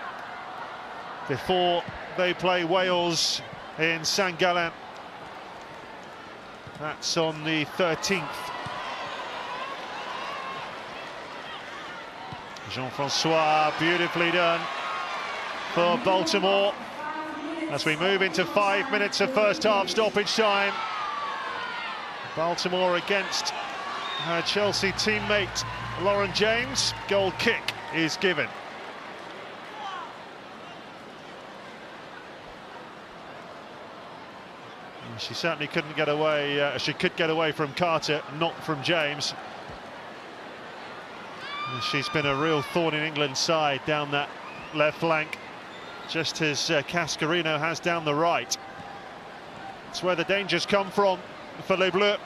before they play Wales in St Gallen. That's on the 13th. Jean-Francois, beautifully done for Baltimore. As we move into 5 minutes of first half stoppage time. Baltimore against her Chelsea teammate Lauren James. Goal kick is given. She certainly couldn't get away. She could get away from Carter, not from James. And she's been a real thorn in England's side down that left flank, just as Cascarino has down the right. It's where the dangers come from for Les Bleus.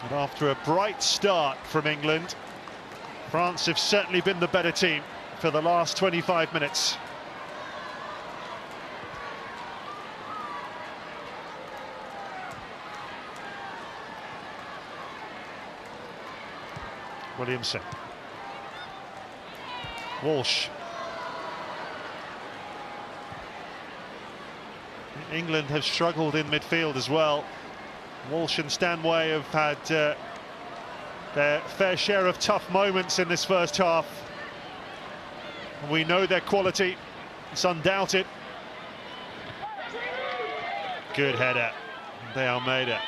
And after a bright start from England, France have certainly been the better team for the last 25 minutes. Williamson. Walsh. England have struggled in midfield as well. Walsh and Stanway have had their fair share of tough moments in this first half. We know their quality, it's undoubted. Good header, de Almeida.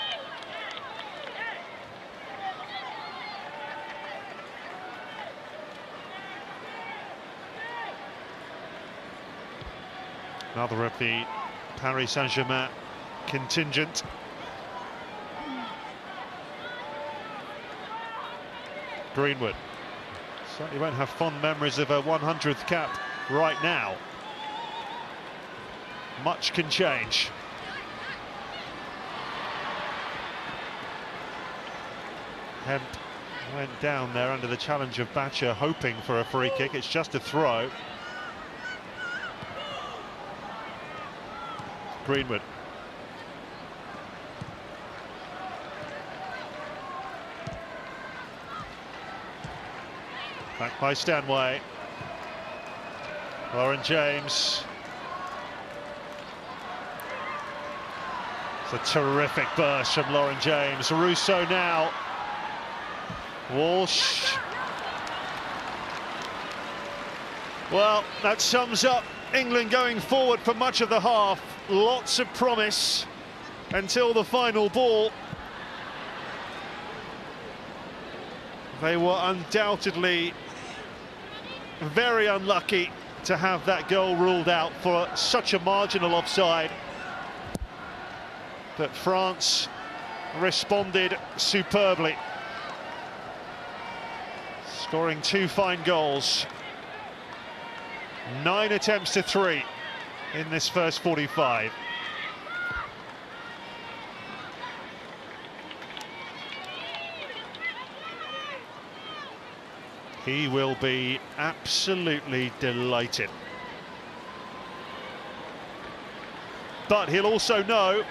Another of the Paris Saint-Germain contingent. Greenwood certainly won't have fond memories of a 100th cap right now. Much can change. Hemp went down there under the challenge of Batcher, hoping for a free kick. It's just a throw. Greenwood. Back by Stanway. Lauren James. It's a terrific burst from Lauren James. Russo now. Walsh. Well, that sums up England going forward for much of the half. Lots of promise until the final ball. They were undoubtedly very unlucky to have that goal ruled out for such a marginal offside. But France responded superbly, scoring 2 fine goals. 9 attempts to 3 in this first 45. He will be absolutely delighted. But he'll also know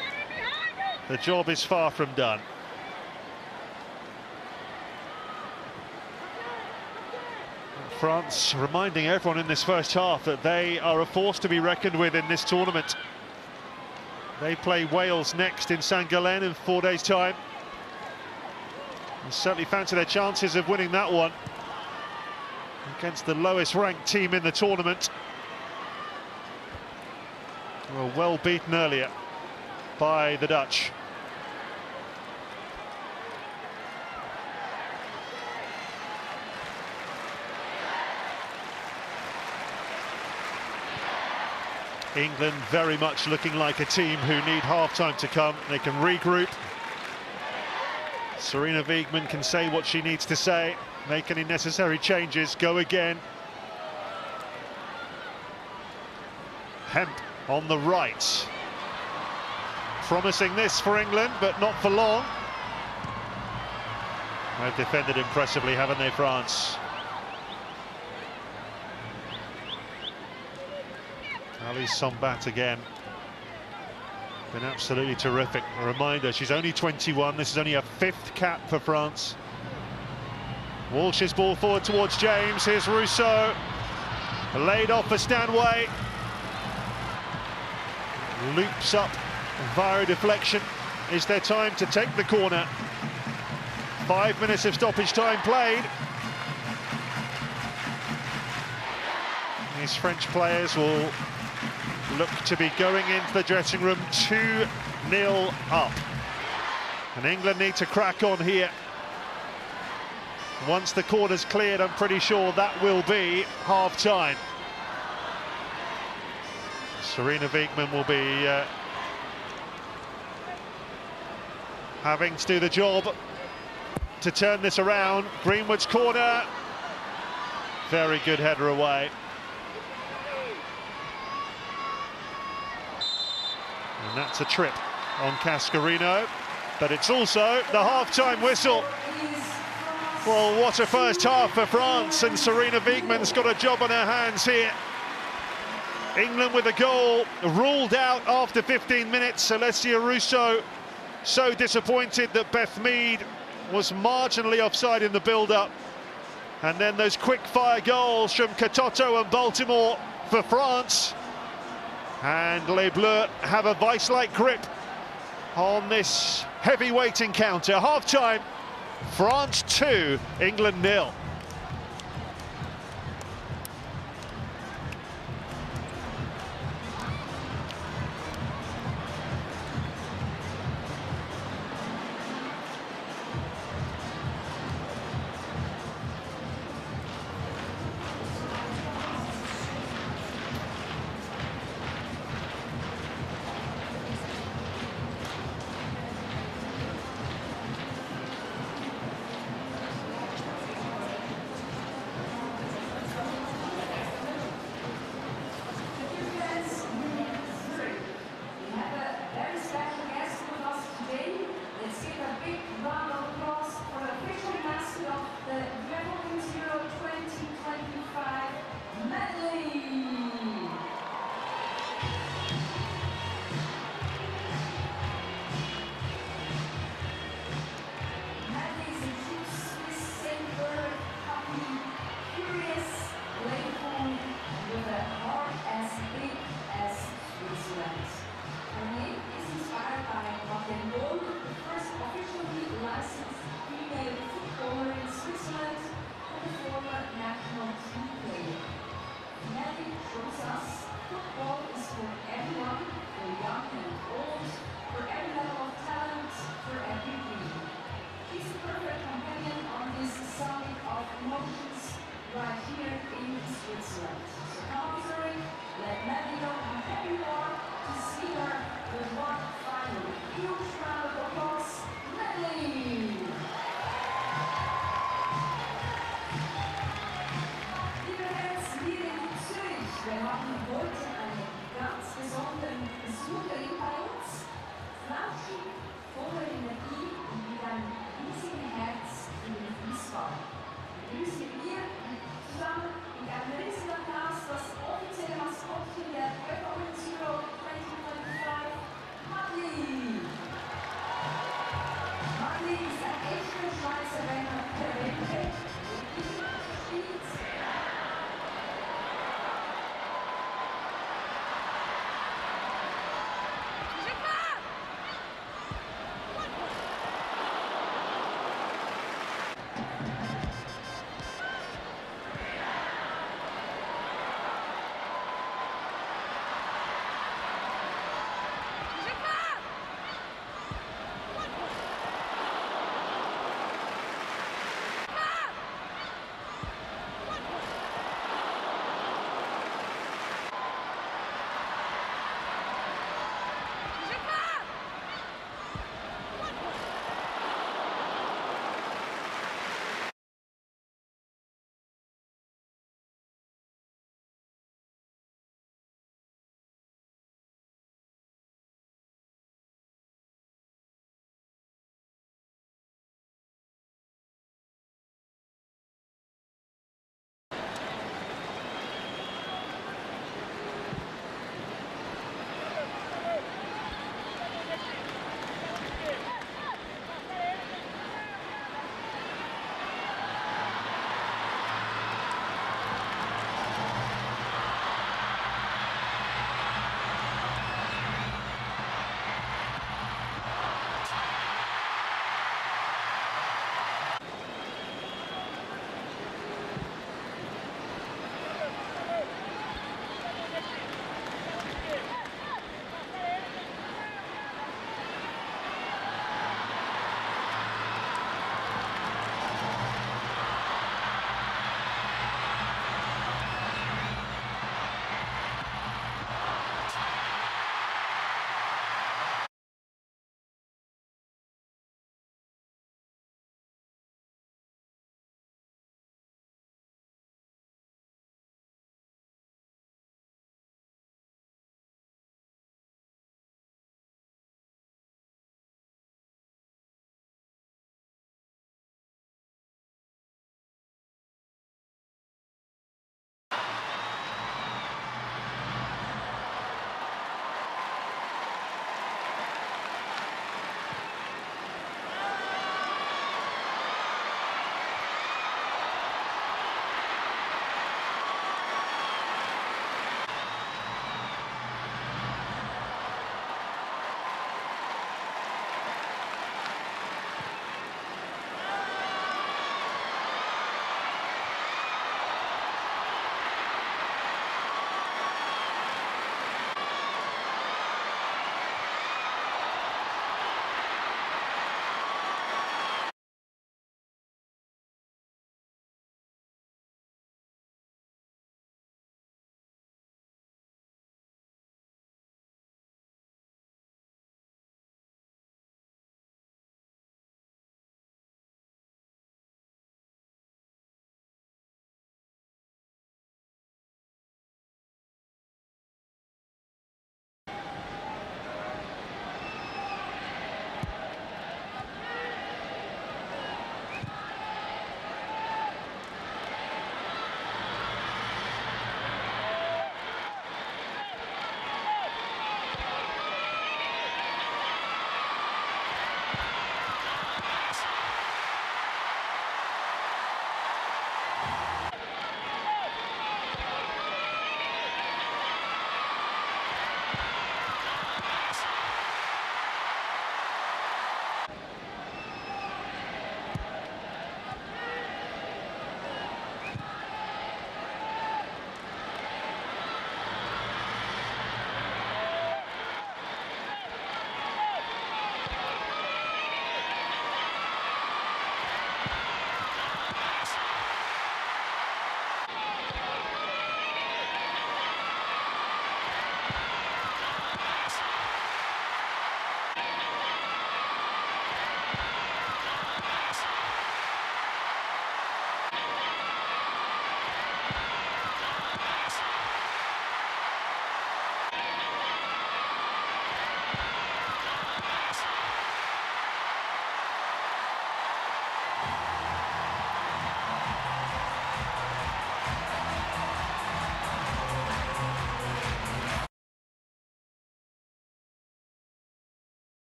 the job is far from done. France reminding everyone in this first half that they are a force to be reckoned with in this tournament. They play Wales next in St Gallen in 4 days' time. They certainly fancy their chances of winning that one against the lowest ranked team in the tournament. Well beaten earlier by the Dutch. England very much looking like a team who need half-time to come. They can regroup. Sarina Wiegman can say what she needs to say, make any necessary changes, go again. Hemp on the right. Promising this for England, but not for long. They've defended impressively, haven't they, France? Alice Sombat again. Been absolutely terrific. A reminder, she's only 21. This is only her 5th cap for France. Walsh's ball forward towards James. Here's Russo. Laid off for Stanway. Loops up via deflection. Is there time to take the corner? 5 minutes of stoppage time played. These French players will look to be going into the dressing room 2-0 up. And England need to crack on here. Once the corner's cleared, I'm pretty sure that will be half-time. Sarina Wiegman will be having to do the job to turn this around. Greenwood's corner. Very good header away. And that's a trip on Cascarino. But it's also the half-time whistle. Well, what a first half for France, and Sarina Wiegman's got a job on her hands here. England with a goal ruled out after 15 minutes. Alessia Russo so disappointed that Beth Mead was marginally offside in the build-up. And then those quick-fire goals from Katoto and Baltimore for France. And Les Bleus have a vice-like grip on this heavyweight encounter. Half-time, France 2, England 0.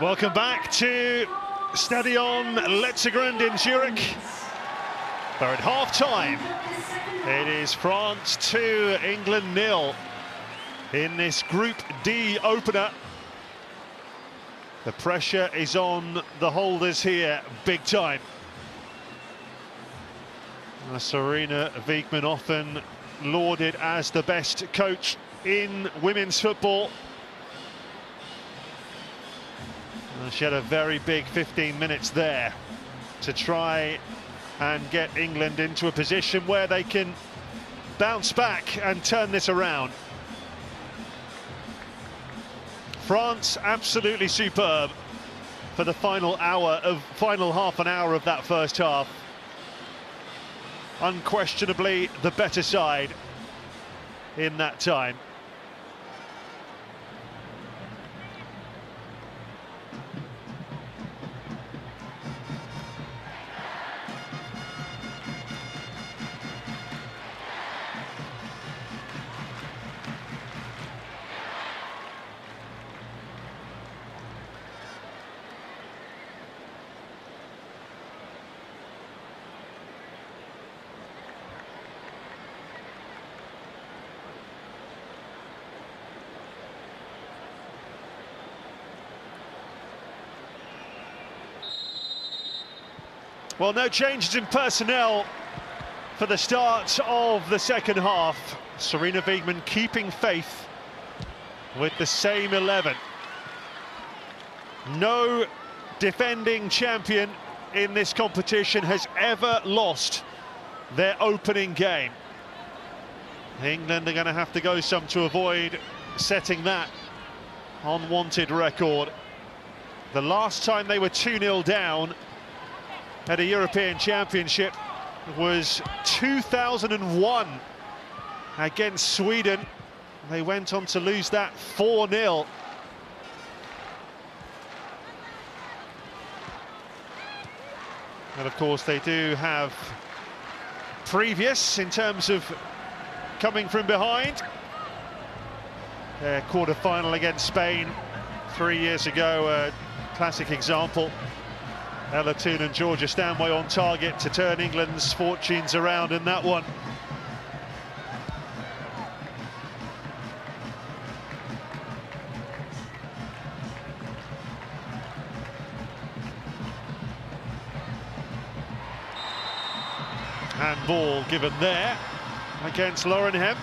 Welcome back to Stadion Letzigrund in Zurich. We're at half-time. It is France 2, England 0 in this Group D opener. The pressure is on the holders here, big time. Sarina Wiegman, often lauded as the best coach in women's football. She had a very big 15 minutes there to try and get England into a position where they can bounce back and turn this around. France absolutely superb for the final half an hour of that first half. Unquestionably the better side in that time. Well, no changes in personnel for the start of the second half. Sarina Wiegman keeping faith with the same 11. No defending champion in this competition has ever lost their opening game. England are going to have to go some to avoid setting that unwanted record. The last time they were 2-0 down at a European Championship was 2001 against Sweden. They went on to lose that 4-0. And of course they do have previous in terms of coming from behind. Their quarter-final against Spain 3 years ago, a classic example. Ella Toone and Georgia Stanway on target to turn England's fortunes around in that one. Handball given there against Lauren Hemp.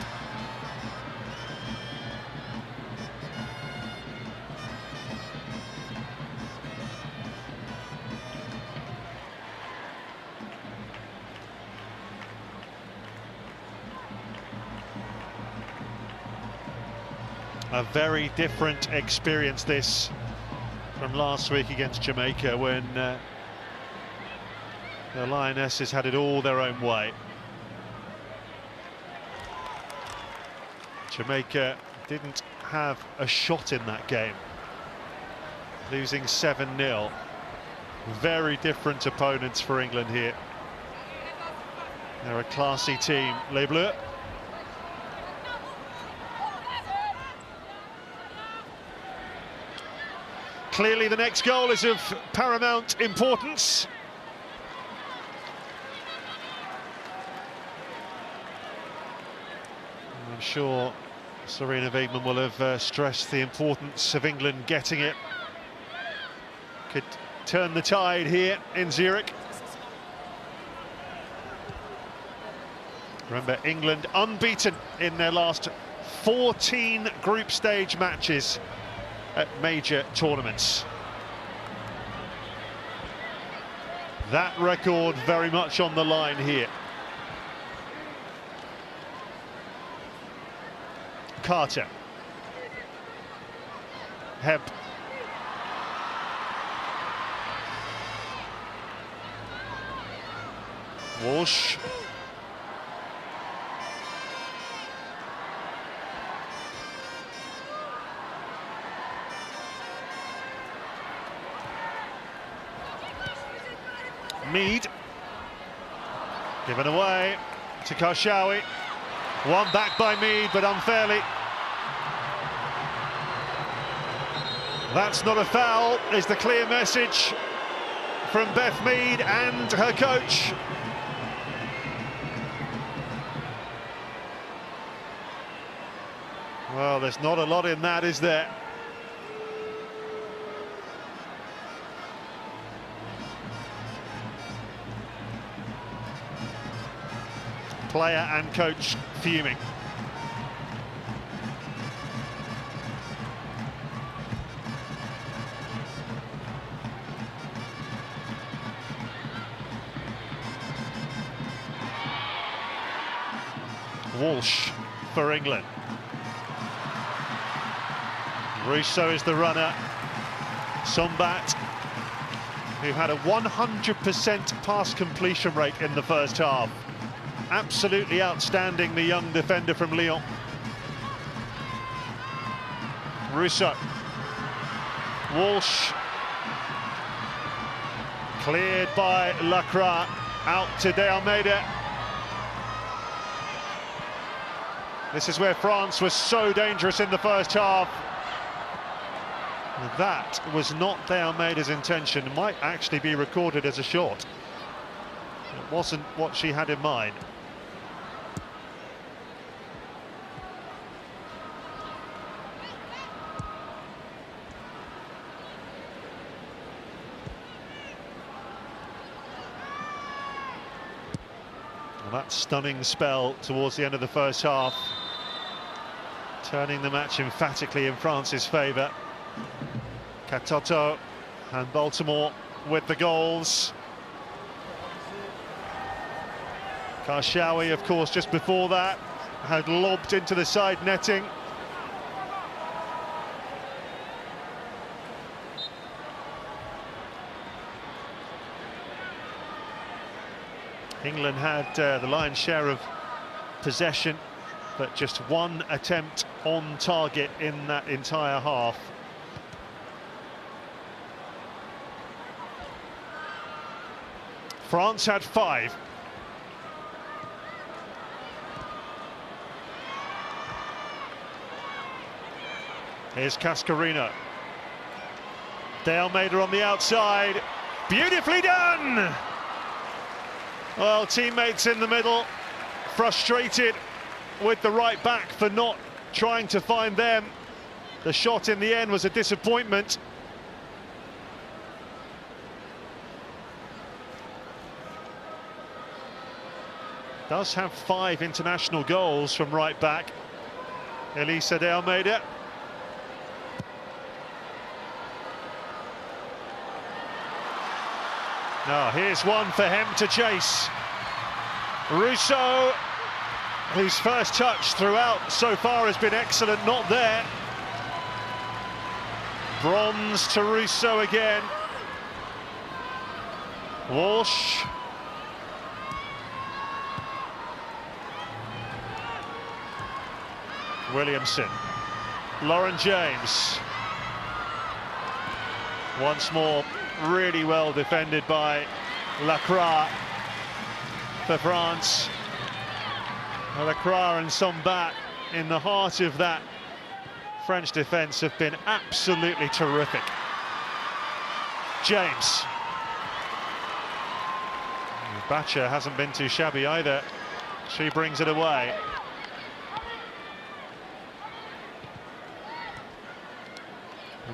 A very different experience this from last week against Jamaica, when the Lionesses had it all their own way. Jamaica didn't have a shot in that game, losing 7-0. Very different opponents for England here. They're a classy team, Les Bleus. Clearly the next goal is of paramount importance. I'm sure Sarina Wiegman will have stressed the importance of England getting it. Could turn the tide here in Zurich. Remember, England unbeaten in their last 14 group stage matches at major tournaments. That record very much on the line here. Carter. Hemp. Walsh. Mead, given away to Karshawi. One back by Mead, but unfairly. That's not a foul, is the clear message from Beth Mead and her coach. Well, there's not a lot in that, is there? Player and coach fuming. Walsh for England. Russo is the runner. Sombat, who had a 100% pass completion rate in the first half. Absolutely outstanding, the young defender from Lyon. Russo. Walsh. Cleared by Lacroix. Out to De Almeida. This is where France was so dangerous in the first half. That was not De Almeida's intention. It might actually be recorded as a shot. It wasn't what she had in mind. Well, that stunning spell towards the end of the first half, turning the match emphatically in France's favour. Katoto and Baltimore with the goals. Karshawi, of course, just before that, had lobbed into the side netting. England had the lion's share of possession, but just one attempt on target in that entire half. France had 5. Here's Cascarino. De Almeida on the outside. Beautifully done! Well, teammates in the middle, frustrated with the right back for not trying to find them. The shot in the end was a disappointment. Does have 5 international goals from right back, Elisa De Almeida. Now here's one for Hem to chase. Russo, whose first touch throughout so far has been excellent, not there. Bronze to Russo again. Walsh. Williamson. Lauren James. Once more, really well defended by Lacroix for France. Lacroix and Sombat in the heart of that French defence have been absolutely terrific. James. Batcher hasn't been too shabby either. She brings it away.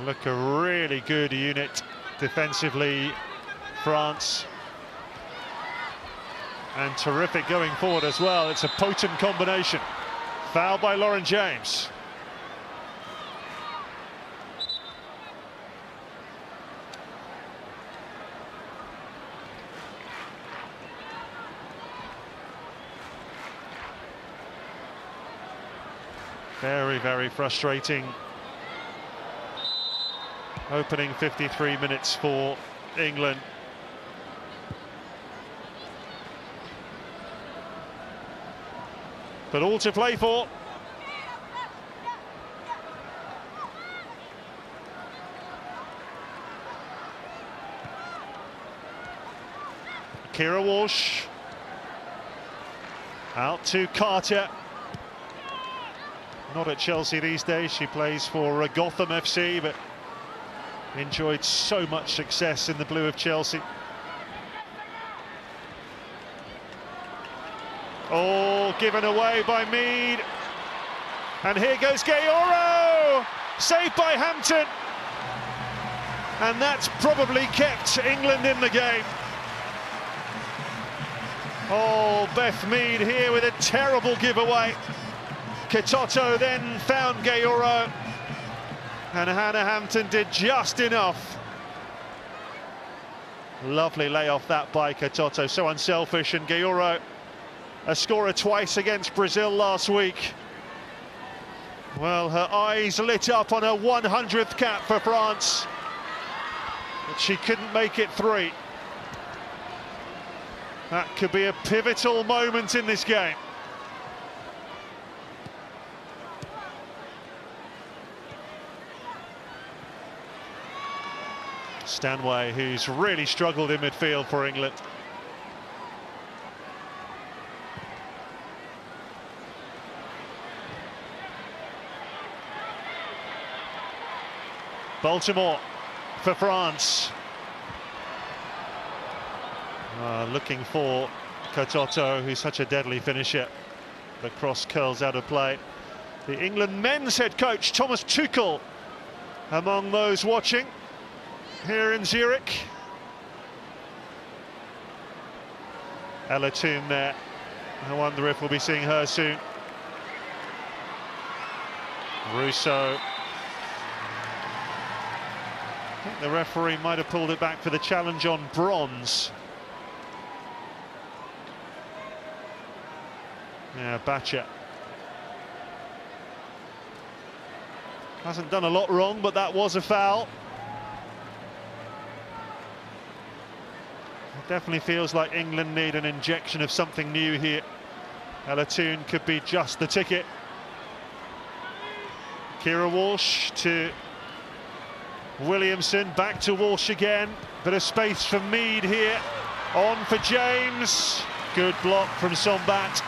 Look, a really good unit defensively, France. And terrific going forward as well. It's a potent combination. Foul by Lauren James. Very, very frustrating opening 53 minutes for England. But all to play for. Kira Walsh. Out to Carter. Not at Chelsea these days, she plays for Gotham FC, but enjoyed so much success in the blue of Chelsea. Oh, given away by Mead. And here goes Gayoro! Saved by Hampton. And that's probably kept England in the game. Oh, Beth Mead here with a terrible giveaway. Kitotto then found Gayoro. And Hannah Hampton did just enough. Lovely layoff that by Kitotto, so unselfish. And Gayoro, a scorer twice against Brazil last week. Well, her eyes lit up on her 100th cap for France, but she couldn't make it 3. That could be a pivotal moment in this game. Stanway, who's really struggled in midfield for England. Baltimore for France. Looking for Kitotto, who's such a deadly finisher. The cross curls out of play. The England men's head coach, Thomas Tuchel, among those watching here in Zurich. Ella Toon there. I wonder if we'll be seeing her soon. Russo. I think the referee might have pulled it back for the challenge on bronze. Yeah, Batcher. Hasn't done a lot wrong, but that was a foul. It definitely feels like England need an injection of something new here. Ella Toon could be just the ticket. Kira Walsh to Williamson, back to Walsh again. Bit of space for Mead here. On for James. Good block from Sombat.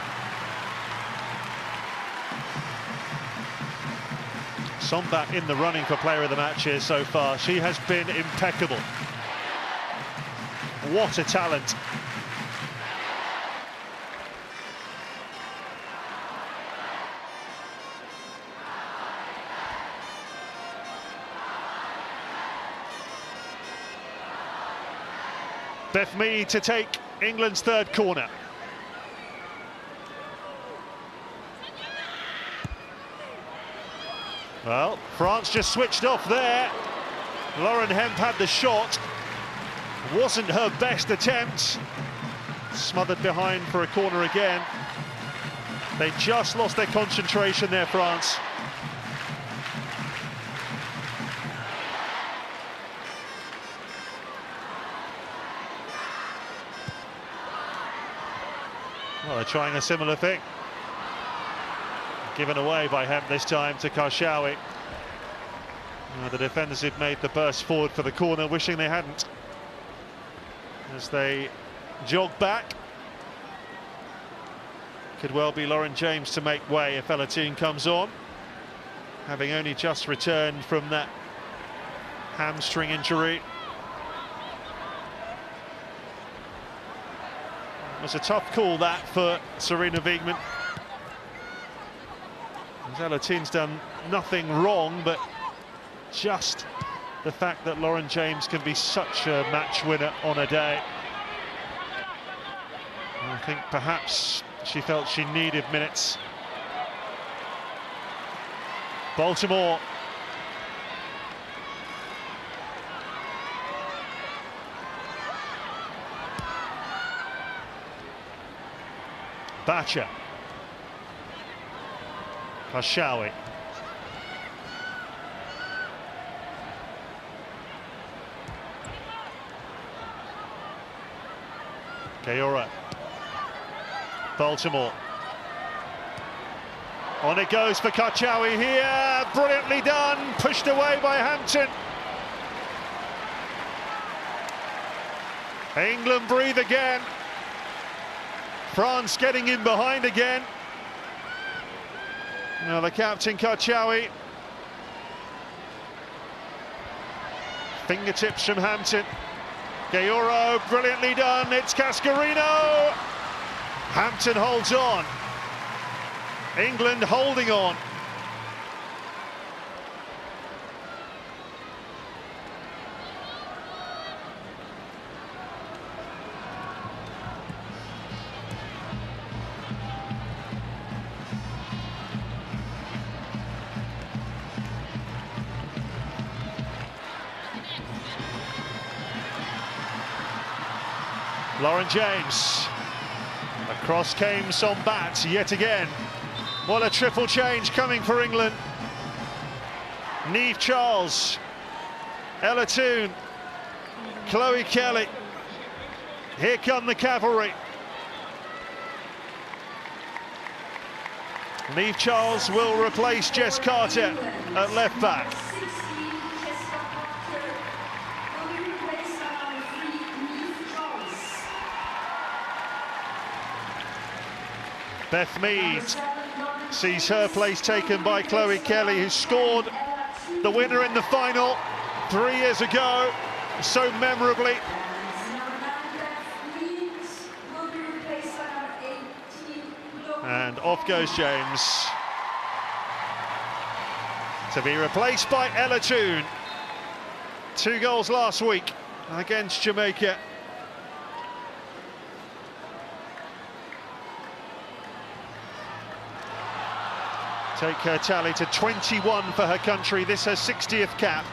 Sombat in the running for player of the match here so far. She has been impeccable. What a talent. Beth Mead to take England's third corner. Well, France just switched off there. Lauren Hemp had the shot. Wasn't her best attempt. Smothered behind for a corner again. They just lost their concentration there, France. Well, they're trying a similar thing. Given away by Hemp this time to Karshawi. The defenders had made the burst forward for the corner, wishing they hadn't. As they jog back. Could well be Lauren James to make way if Ella Toon comes on. Having only just returned from that hamstring injury. It was a tough call that for Serena Wiegmann. Ella Toon's done nothing wrong, but just the fact that Lauren James can be such a match winner on a day. I think perhaps she felt she needed minutes. Baltimore. Batcher. Karshawi. Gayoro. Baltimore. On it goes for Karshawi here. Brilliantly done. Pushed away by Hampton. England breathe again. France getting in behind again. Now the captain, Karshawi, Fingertips from Hampton. Gayoro, brilliantly done. It's Cascarino. Hampton holds on. England holding on. Lauren James. Across came Sombat yet again. What a triple change coming for England. Niamh Charles, Ella Toone, Chloe Kelly. Here come the cavalry. Niamh Charles will replace Jess Carter at left back. Beth Mead sees her place taken by Chloe Kelly, who scored the winner in the final 3 years ago, so memorably. And off goes James to be replaced by Ella Toone. 2 goals last week against Jamaica. Take her tally to 21 for her country. This her 60th cap.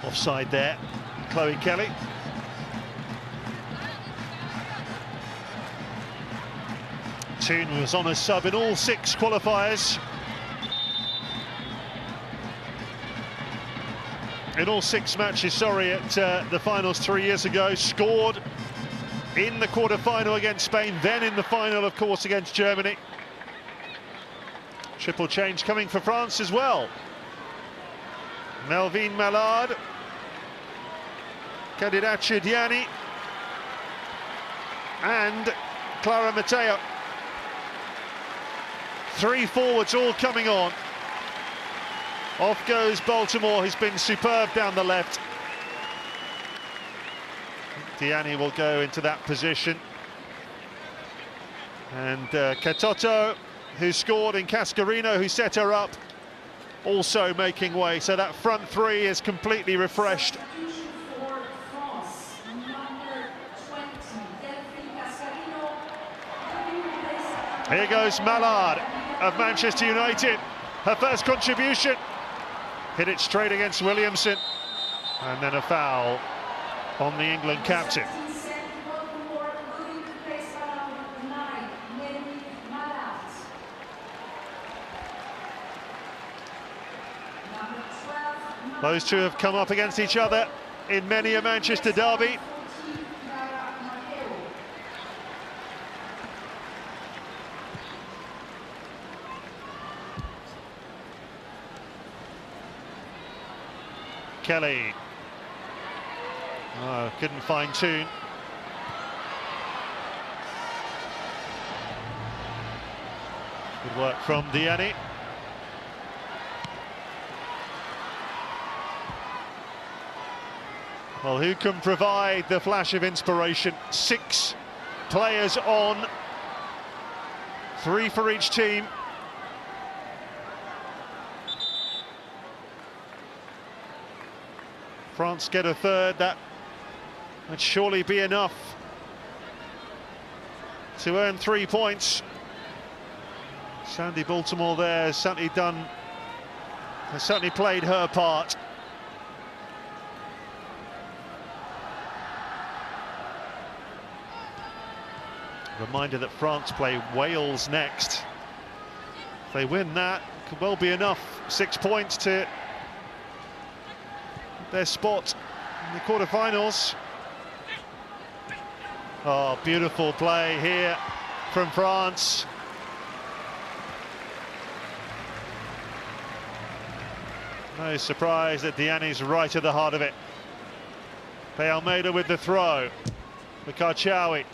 Offside there, Chloe Kelly. Toone was on a sub in all 6 qualifiers. In all 6 matches, sorry, at the finals 3 years ago. Scored in the quarter-final against Spain, then in the final, of course, against Germany. Triple change coming for France as well. Melvine Mallard, Candidacia Diani, and Clara Matteo. 3 forwards all coming on. Off goes Baltimore, who's been superb down the left. Diani will go into that position. And Katoto, who scored, in Cascarino, who set her up, also making way. So that front 3 is completely refreshed. Here goes Mallard of Manchester United. Her first contribution. Hit it straight against Williamson. And then a foul on the England captain. Those two have come up against each other in many a Manchester derby. Kelly. Oh, couldn't find Toone. Good work from Diani. Well, who can provide the flash of inspiration? 6 players on, 3 for each team. France get a third. That would surely be enough to earn 3 points. Sandy Baltimore there has certainly played her part. Reminder that France play Wales next. If they win that, it could well be enough. 6 points to their spot in the quarterfinals. Oh, beautiful play here from France. No surprise that Diani's right at the heart of it. De Almeida with the throw for Karchaoui.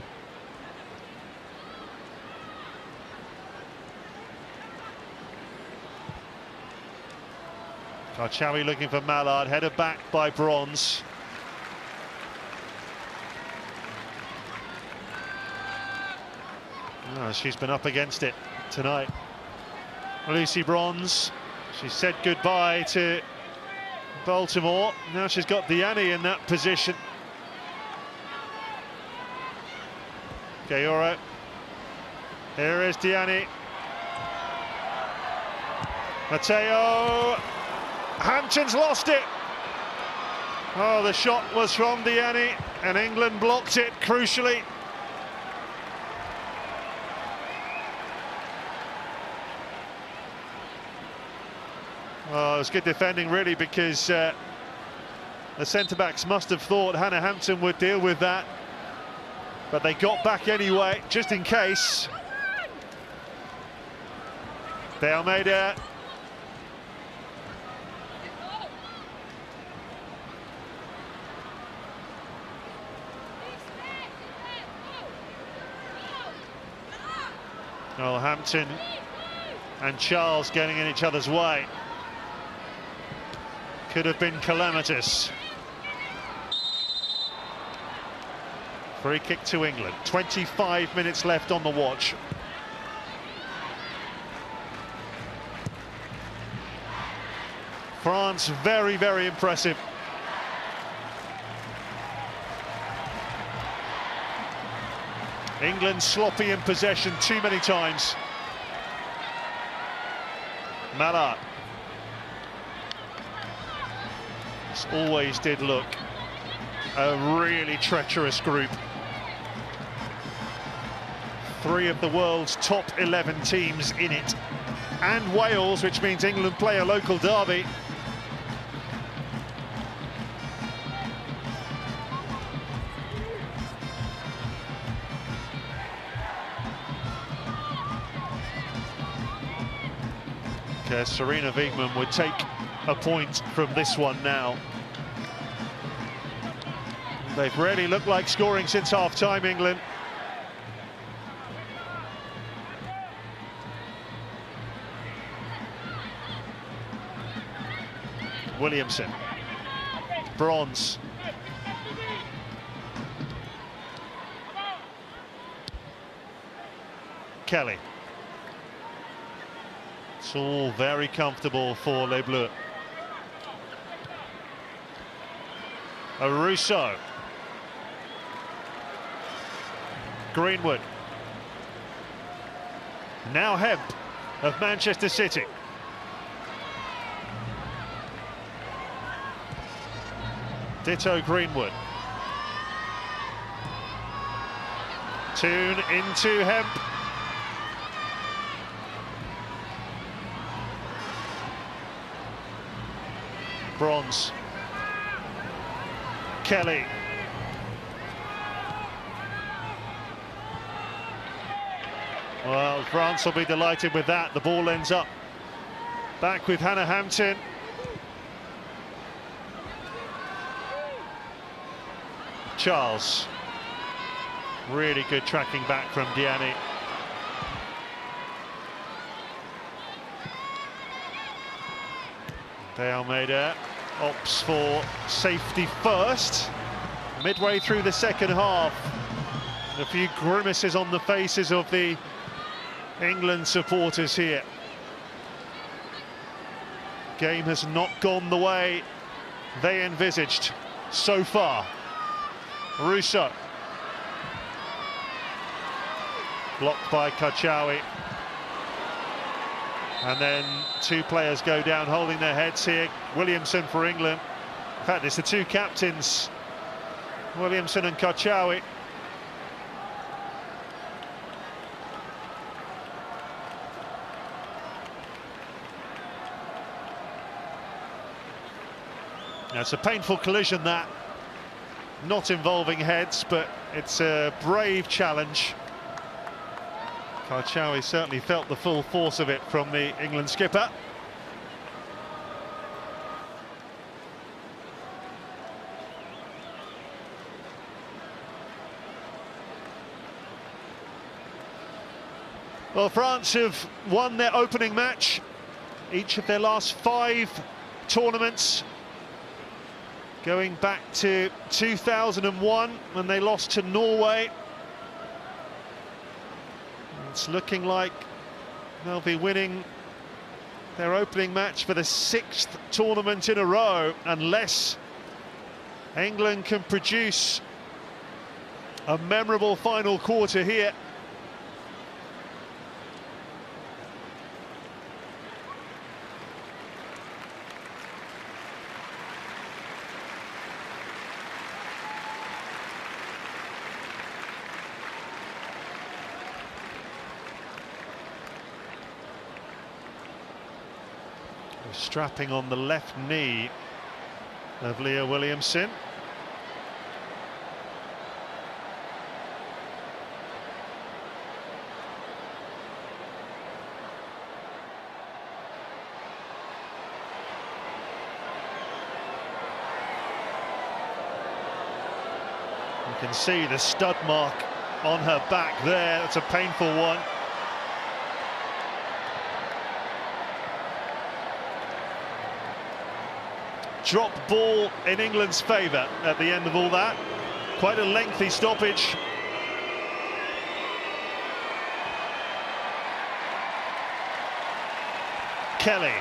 Karchaoui looking for Mallard, headed back by Bronze. Oh, she's been up against it tonight. Lucy Bronze, she said goodbye to Baltimore. Now she's got Diani in that position. Gayoro. Here is Diani. Matteo. Hampton's lost it. Oh, the shot was from Diani, and England blocked it crucially. Oh, it was good defending, really, because the centre-backs must have thought Hannah Hampton would deal with that. But they got back anyway, just in case. De Almeida. Oh, Hampton and Charles getting in each other's way. Could have been calamitous. Free kick to England. 25 minutes left on the watch. France very, very impressive. England sloppy in possession too many times. Mallard. This always did look a really treacherous group. 3 of the world's top 11 teams in it, and Wales, which means England play a local derby. Serena Wiegman would take a point from this one now. They've really looked like scoring since half-time, England. Williamson. Bronze. Kelly. It's all very comfortable for Les Bleus. A Russo. Greenwood. Now Hemp of Manchester City. Ditto Greenwood. Toon into Hemp. Bronze. Kelly. Well, France will be delighted with that. The ball ends up back with Hannah Hampton. Charles. Really good tracking back from Diani. De Almeida opts for safety first. Midway through the second half. A few grimaces on the faces of the England supporters here. Game has not gone the way they envisaged so far. Russo. Blocked by Karchaoui. And then 2 players go down holding their heads here. Williamson for England. In fact, it's the 2 captains, Williamson and Karchaoui. Now, it's a painful collision, that. Not involving heads, but it's a brave challenge. Karchaoui certainly felt the full force of it from the England skipper. Well, France have won their opening match, each of their last 5 tournaments, going back to 2001 when they lost to Norway. It's looking like they'll be winning their opening match for the 6th tournament in a row, unless England can produce a memorable final quarter here. Strapping on the left knee of Leah Williamson. You can see the stud mark on her back there. That's a painful one. Drop ball in England's favour at the end of all that. Quite a lengthy stoppage. Kelly.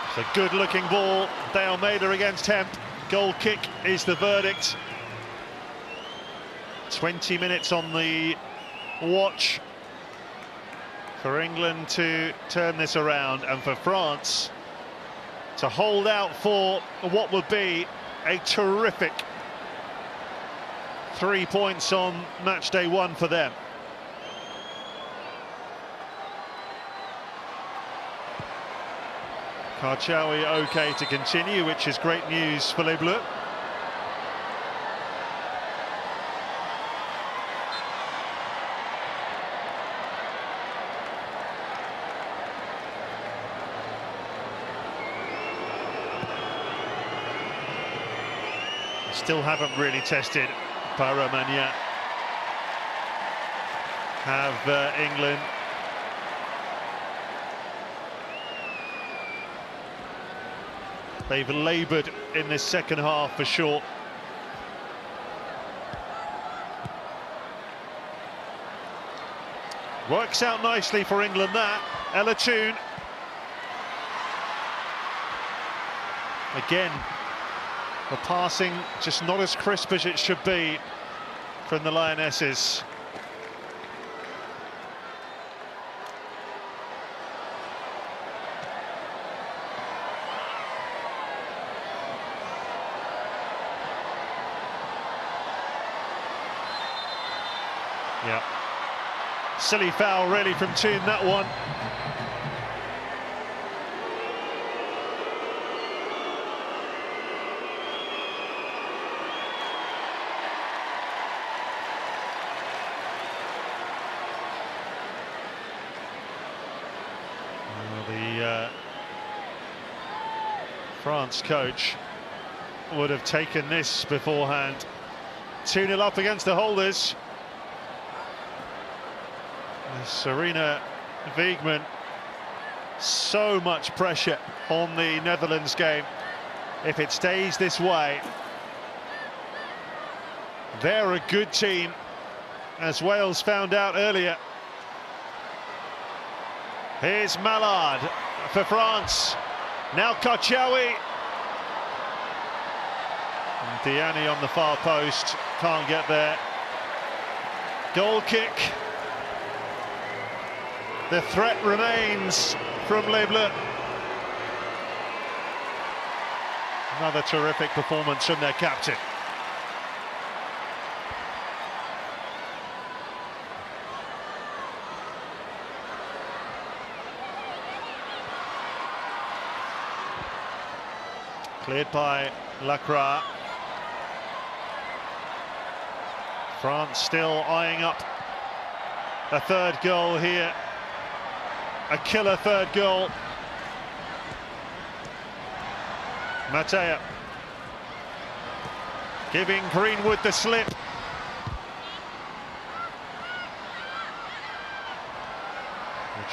It's a good-looking ball. De Almeida against Hemp. Goal kick is the verdict. 20 minutes on the watch for England to turn this around, and for France to hold out for what would be a terrific 3 points on match day 1 for them. Karchaoui okay to continue, which is great news for Les Bleus. Still haven't really tested Paraman yet. Have England. They've laboured in this second half for sure. Works out nicely for England, that. Ella Toone. Again, the passing just not as crisp as it should be from the Lionesses. Yeah. Silly foul really from Toone, that one. France coach would have taken this beforehand. 2-0 up against the holders. Serena Wiegman, so much pressure on the Netherlands game. If it stays this way, they're a good team, as Wales found out earlier. Here's Mallard for France. Now Karchaoui. Diani on the far post, can't get there. Goal kick. The threat remains from Les Bleus. Another terrific performance from their captain. Cleared by Lacroix. France still eyeing up a third goal here. A killer third goal. Matea giving Greenwood the slip.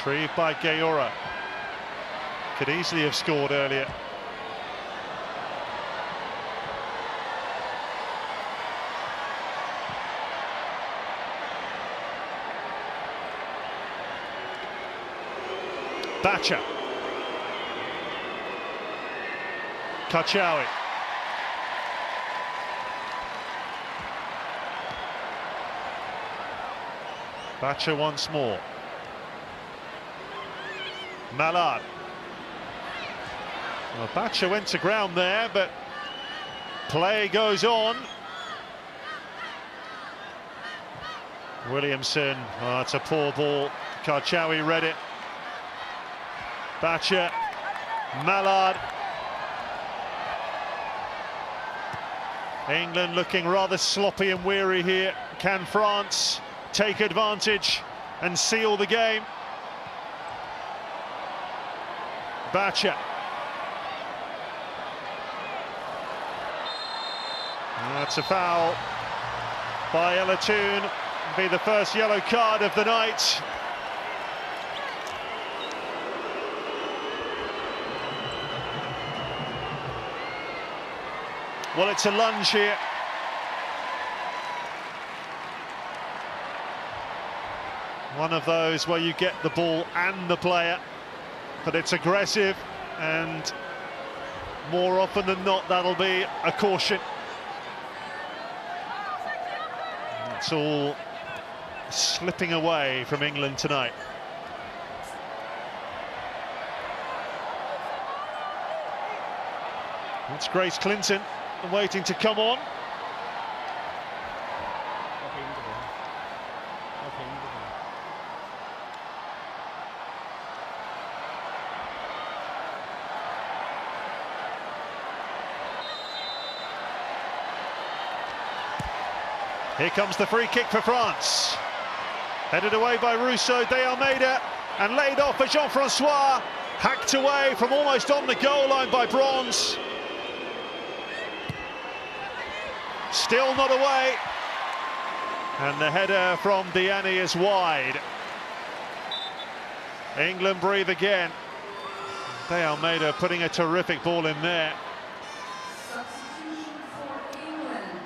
Retrieved by Gayora. Could easily have scored earlier. Bacha. Kachawi. Bacha once more. Mallard. Well, Bacha went to ground there, but play goes on. Williamson, oh, it's a poor ball. Karchawi read it. Bacha, Mallard. England looking rather sloppy and weary here. Can France take advantage and seal the game? Bacha. That's a foul by Elatoon. Be the first yellow card of the night. Well, it's a lunge here. One of those where you get the ball and the player, but it's aggressive, and more often than not that'll be a caution. It's all slipping away from England tonight. That's Grace Clinton waiting to come on. Here comes the free kick for France. Headed away by Russo, De Almeida, and laid off for Jean-Francois. Hacked away from almost on the goal line by Bronze. Still not away. And the header from Diani is wide. England breathe again. De Almeida putting a terrific ball in there.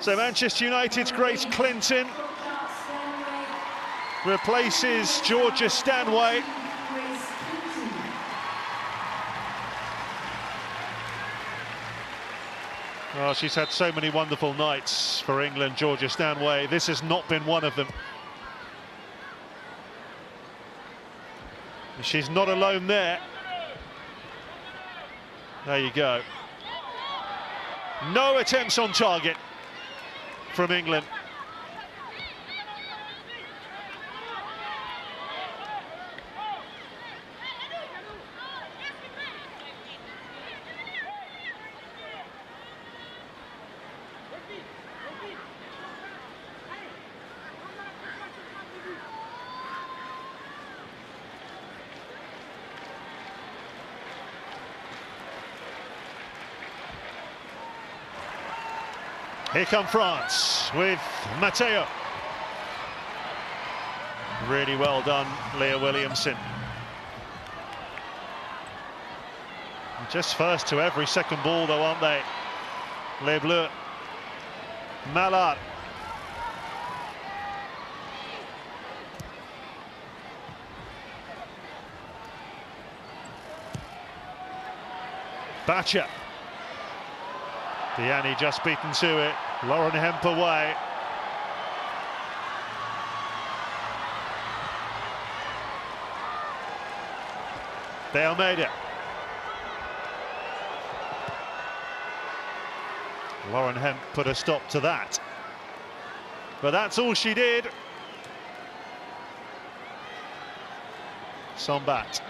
So Manchester United's Grace Clinton replaces Georgia Stanway. Oh, she's had so many wonderful nights for England, Georgia Stanway. This has not been one of them. She's not alone there. There you go. No attempts on target from England. Here come France with Matteo. Really well done, Leah Williamson. Just first to every second ball though, aren't they? Les Bleus. Mallard. Bacha. Diani just beaten to it. Lauren Hemp away. De Almeida. Lauren Hemp put a stop to that. But that's all she did. Sombat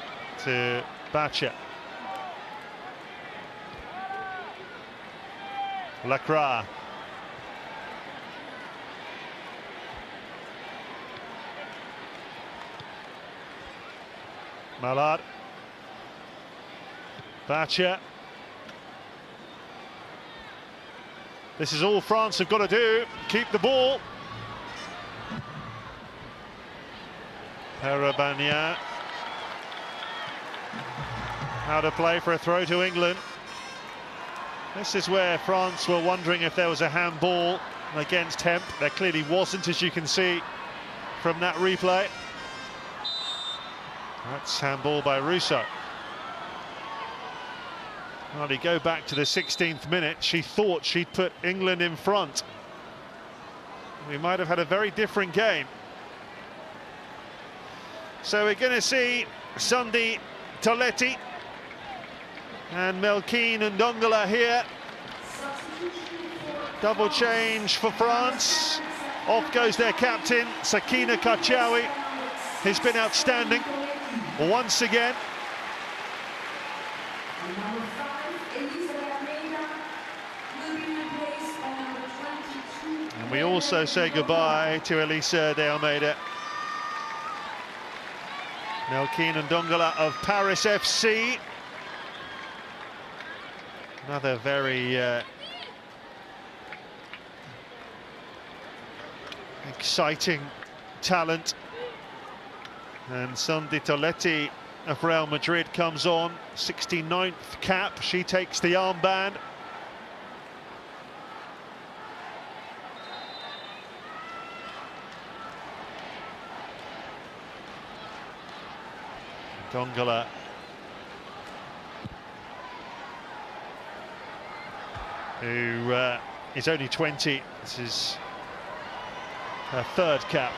to Bacha. Lacroix. Mallard. Bacha. This is all France have got to do. Keep the ball. Perabania. Out of play for a throw to England. This is where France were wondering if there was a handball against Hemp. There clearly wasn't, as you can see from that replay. That's handball by Russo. Well, you go back to the 16th minute, she thought she'd put England in front. We might have had a very different game. So we're going to see Sundi Toletti and Melkin and Dongala here. Double change for France. Off goes their captain, Sakina Kachawi. He's been outstanding once again. And we also say goodbye to Elisa de Almeida. Melkin and Dongala of Paris FC. Another very exciting talent. And Sundi Toletti of Real Madrid comes on, 69th cap, she takes the armband. Dongala who is only 20, this is her third cap.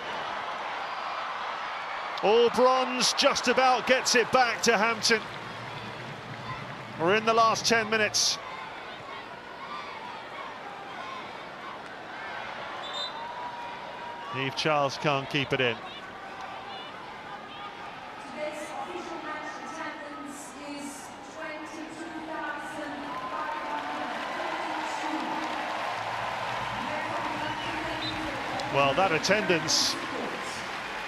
All bronze, just about gets it back to Hampton. We're in the last 10 minutes. Eve Charles can't keep it in. Today's official match attendance is 22,532. Well, that attendance,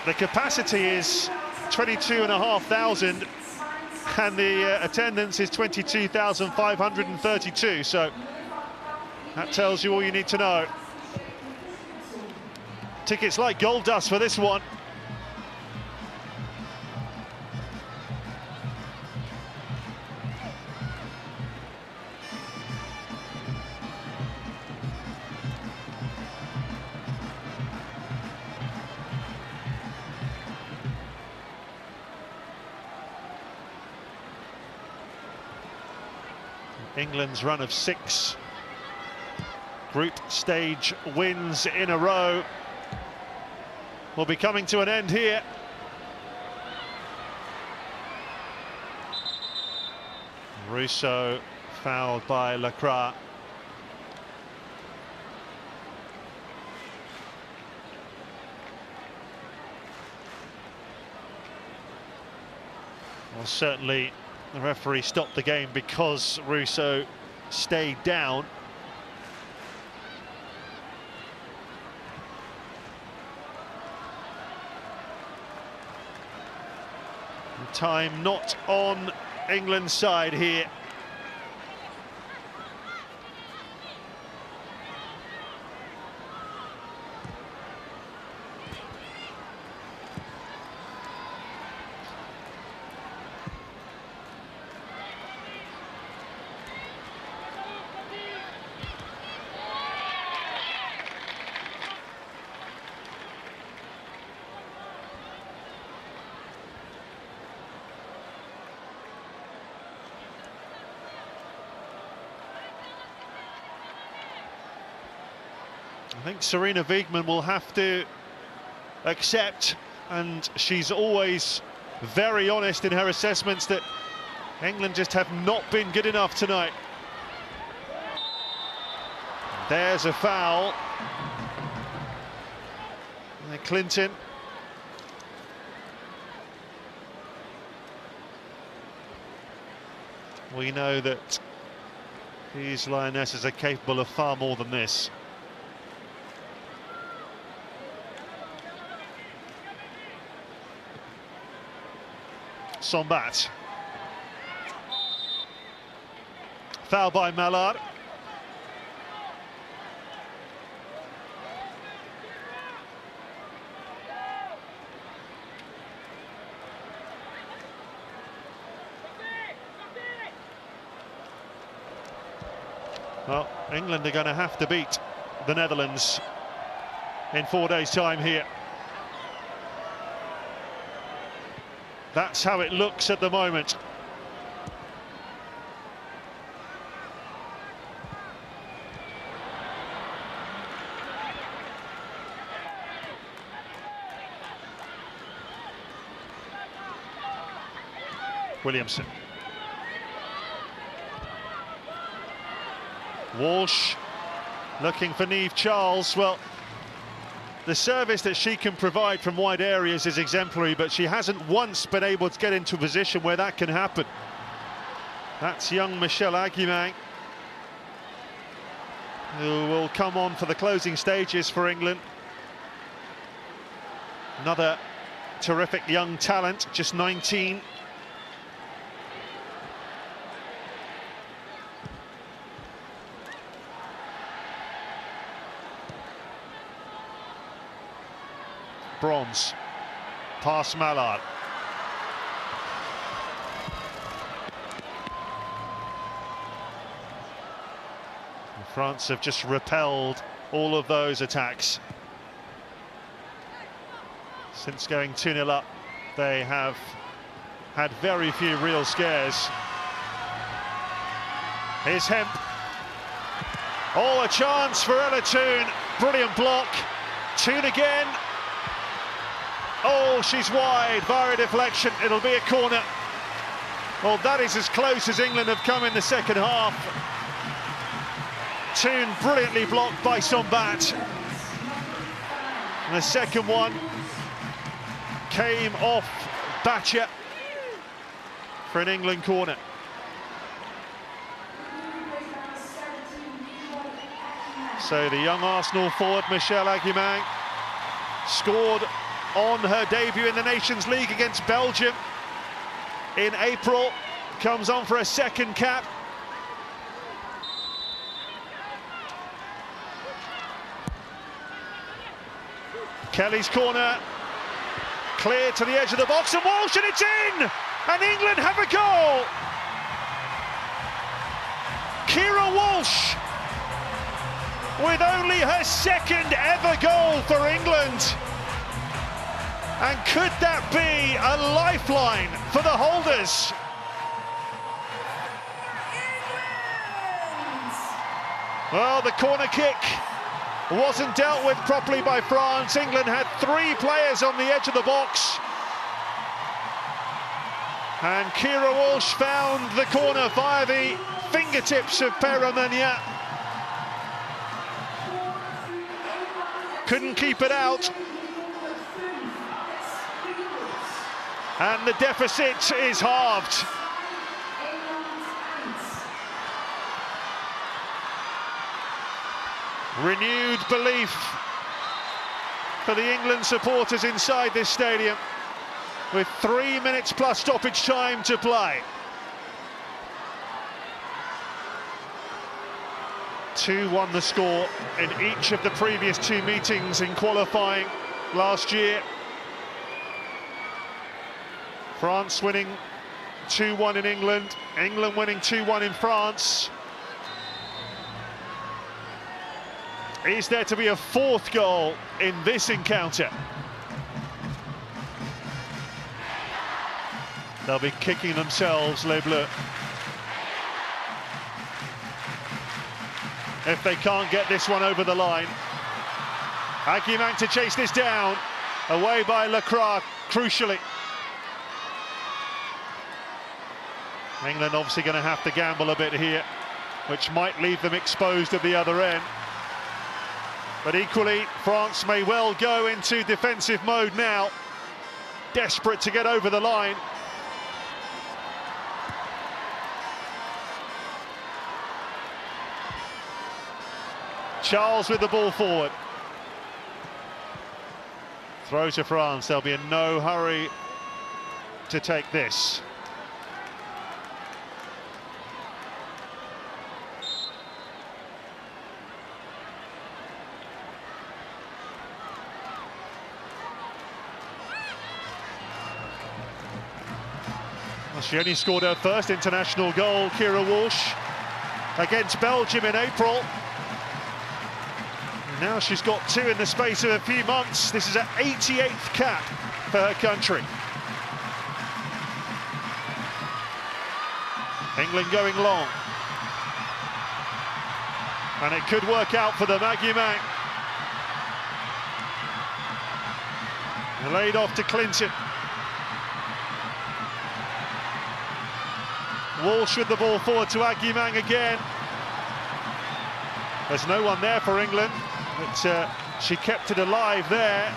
the capacity is 22,500 and the attendance is 22,532, so that tells you all you need to know. Tickets like gold dust for this one. England's run of 6 group stage wins in a row will be coming to an end here. Russo fouled by Lacroix. Well, certainly the referee stopped the game because Russo stayed down. Time not on England's side here. I think Serena Wiegmann will have to accept, and she's always very honest in her assessments, that England just have not been good enough tonight. There's a foul. And Clinton. We know that these lionesses are capable of far more than this. Sombat. Foul by Mallard. Well, England are going to have to beat the Netherlands in 4 days' time here. That's how it looks at the moment. Williamson. Walsh looking for Niamh Charles. Well, the service that she can provide from wide areas is exemplary, but she hasn't once been able to get into a position where that can happen. That's young Michelle Aguimang, who will come on for the closing stages for England. Another terrific young talent, just 19. Bronze, past Mallard. France have just repelled all of those attacks. Since going 2-0 up, they have had very few real scares. Here's Hemp. Oh, a chance for Ella Toone. Brilliant block. Toone again. Oh, she's wide, via a deflection, it'll be a corner. Well, that is as close as England have come in the second half. Toone brilliantly blocked by Sombat. And the second one came off Batcher for an England corner. So the young Arsenal forward, Michelle Aguimang, scored on her debut in the Nations League against Belgium in April, comes on for a second cap. Kelly's corner, clear to the edge of the box, and Walsh, and it's in! And England have a goal! Keira Walsh, with only her second ever goal for England. And could that be a lifeline for the holders? Well, the corner kick wasn't dealt with properly by France. England had 3 players on the edge of the box. And Keira Walsh found the corner via the fingertips of Peramania. Couldn't keep it out. And the deficit is halved. Renewed belief for the England supporters inside this stadium, with 3 minutes plus stoppage time to play. 2-1 the score in each of the previous 2 meetings in qualifying last year. France winning 2-1 in England, England winning 2-1 in France. Is there to be a 4th goal in this encounter? They'll be kicking themselves, Les Bleus, if they can't get this one over the line. Aguimang to chase this down, away by Lacroix, crucially. England obviously going to have to gamble a bit here, which might leave them exposed at the other end. But equally, France may well go into defensive mode now, desperate to get over the line. Charles with the ball forward. Throw to France, there'll be in no hurry to take this. Well, she only scored her first international goal, Keira Walsh. against Belgium in April. Now she's got 2 in the space of a few months. This is her 88th cap for her country. England going long. And it could work out for them. Aguimang. Laid off to Clinton. Walsh with the ball forward to Aguimang again. There's no one there for England, but she kept it alive there.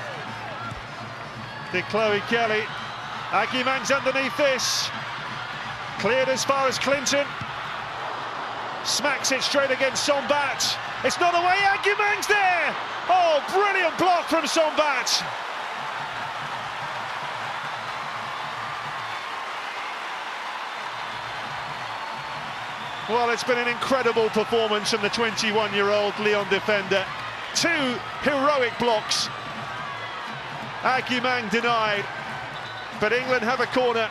Did Chloe Kelly. Aguimang's underneath this. Cleared as far as Clinton. Smacks it straight against Sombat. It's not away, Aguimang's there! Oh, brilliant block from Sombat. Well, it's been an incredible performance from the 21-year-old Lyon defender. 2 heroic blocks. Aguimang denied, but England have a corner.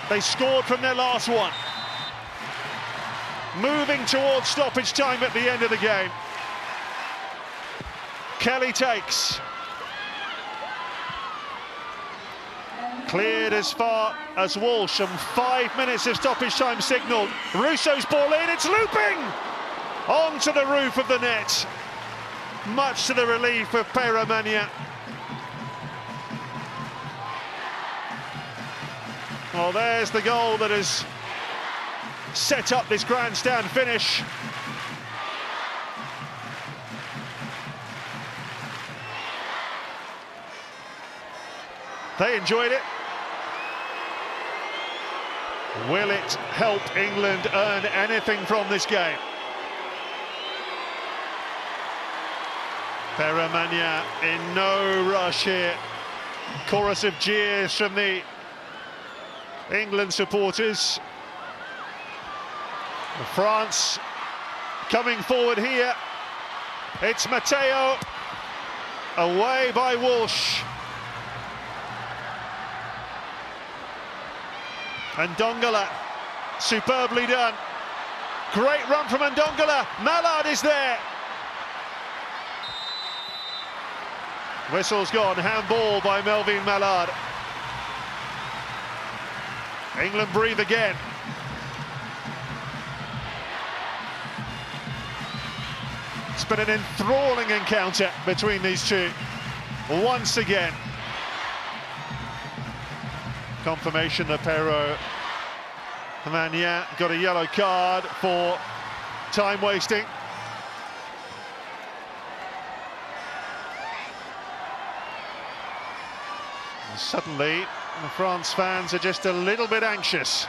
They scored from their last one. Moving towards stoppage time at the end of the game. Kelly takes. Cleared as far as Walsh, and 5 minutes of stoppage time signalled. Russo's ball in, it's looping! Onto the roof of the net. Much to the relief of Peramania. Well, there's the goal that has set up this grandstand finish. They enjoyed it. Will it help England earn anything from this game? Peramania in no rush here. Chorus of jeers from the England supporters. France coming forward here. It's Matteo. Away by Walsh. And Ndongala, superbly done. Great run from Ndongala. Mallard is there. Whistle's gone. Handball by Melvin Mallard. England breathe again. It's been an enthralling encounter between these two. Once again. Confirmation that Peramania got a yellow card for time wasting. And suddenly, the France fans are just a little bit anxious.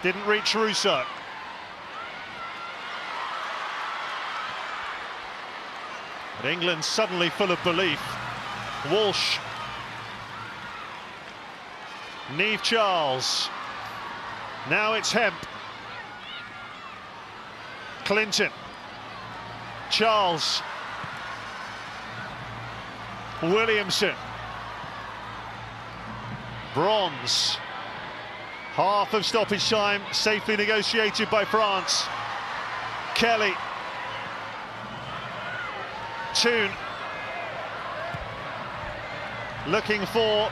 Didn't reach Russo. But England suddenly full of belief. Walsh. Niamh Charles. Now it's Hemp. Clinton. Charles. Williamson. Bronze. Half of stoppage time safely negotiated by France. Kelly. Toon. Looking for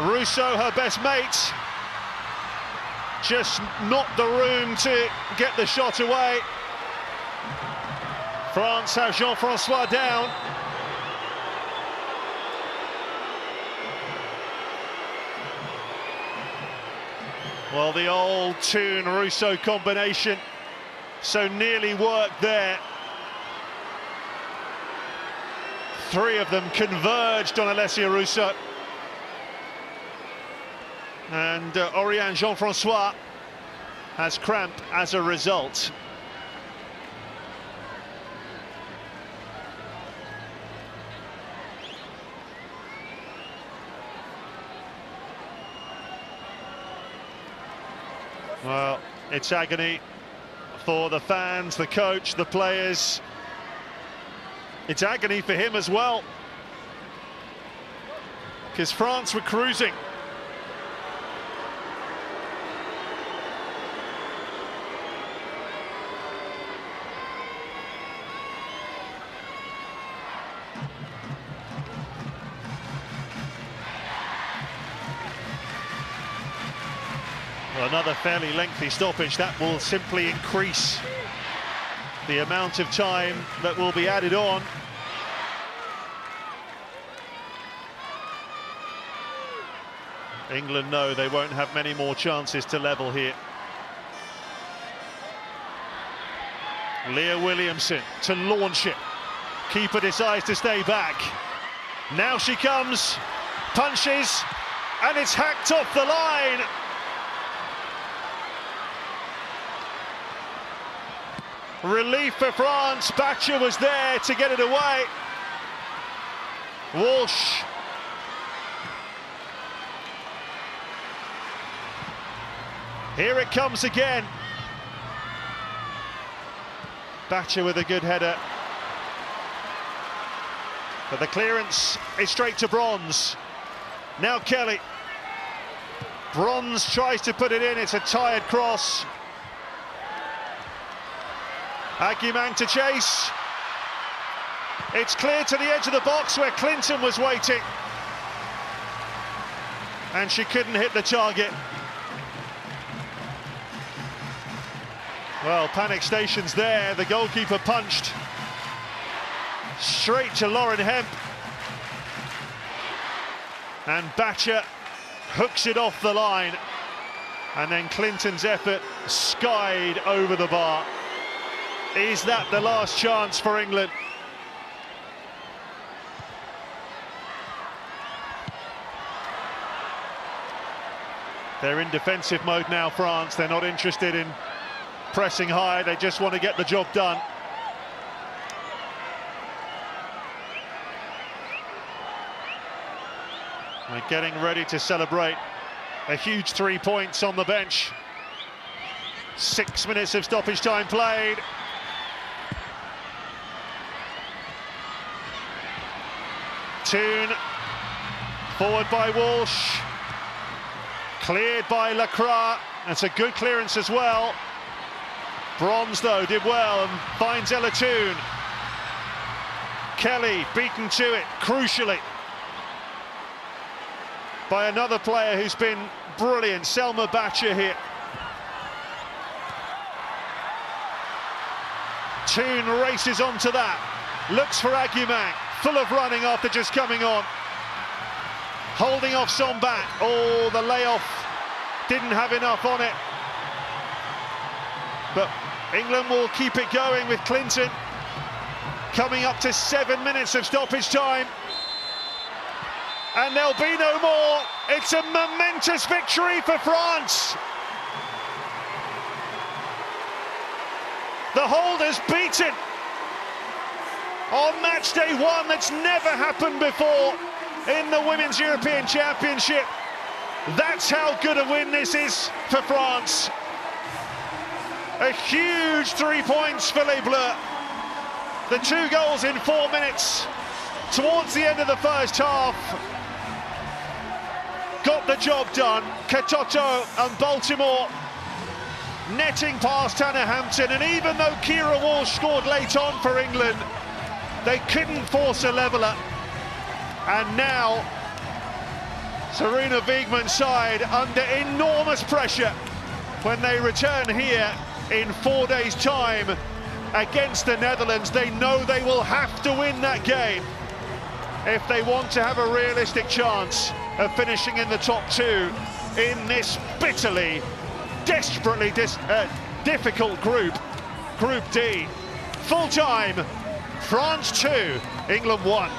Russo, her best mate. Just not the room to get the shot away. France have Jean-Francois down. Well, the old Toon-Russo combination so nearly worked there. 3 of them converged on Alessia Russo. And Oriane Jean-Francois has cramp as a result. Well, it's agony for the fans, the coach, the players. It's agony for him as well. because France were cruising. Well, another fairly lengthy stoppage that will simply increase the amount of time that will be added on. England know they won't have many more chances to level here. Leah Williamson to launch it. Keeper decides to stay back. Now she comes, punches, and it's hacked off the line. Relief for France. Pajor was there to get it away. Walsh. Here it comes again. Pajor with a good header. But the clearance is straight to Bronze. Now Kelly. Bronze tries to put it in. It's a tired cross. Aguiman to chase. It's clear to the edge of the box where Clinton was waiting. And she couldn't hit the target. Well, panic stations there. The goalkeeper punched straight to Lauren Hemp. And Pajor hooks it off the line. And then Clinton's effort skied over the bar. Is that the last chance for England? They're in defensive mode now, France. They're not interested in pressing high, they just want to get the job done. They're getting ready to celebrate a huge 3 points on the bench. 6 minutes of stoppage time played. Toon, forward by Walsh. Cleared by Lacroix. That's a good clearance as well. Bronze, though, did well and finds Ella Toon. Kelly beaten to it, crucially, by another player who's been brilliant, Selma Pajor here. Toon races onto that, looks for Aguiman, full of running after just coming on. Holding off Sombat. Oh, the layoff didn't have enough on it. But England will keep it going with Clinton. Coming up to 7 minutes of stoppage time. And there'll be no more. It's a momentous victory for France. The holders beaten on match day one. That's never happened before in the Women's European Championship. That's how good a win this is for France. A huge 3 points for Les Bleus. The 2 goals in 4 minutes towards the end of the first half got the job done. Katoto and Baltimore netting past Hampton, and even though Kira Walsh scored late on for England, they couldn't force a leveller. And now Serena Wiegmann's side under enormous pressure when they return here in 4 days' time against the Netherlands. They know they will have to win that game if they want to have a realistic chance of finishing in the top 2 in this bitterly, desperately difficult group, Group D. Full time, France 2, England 1.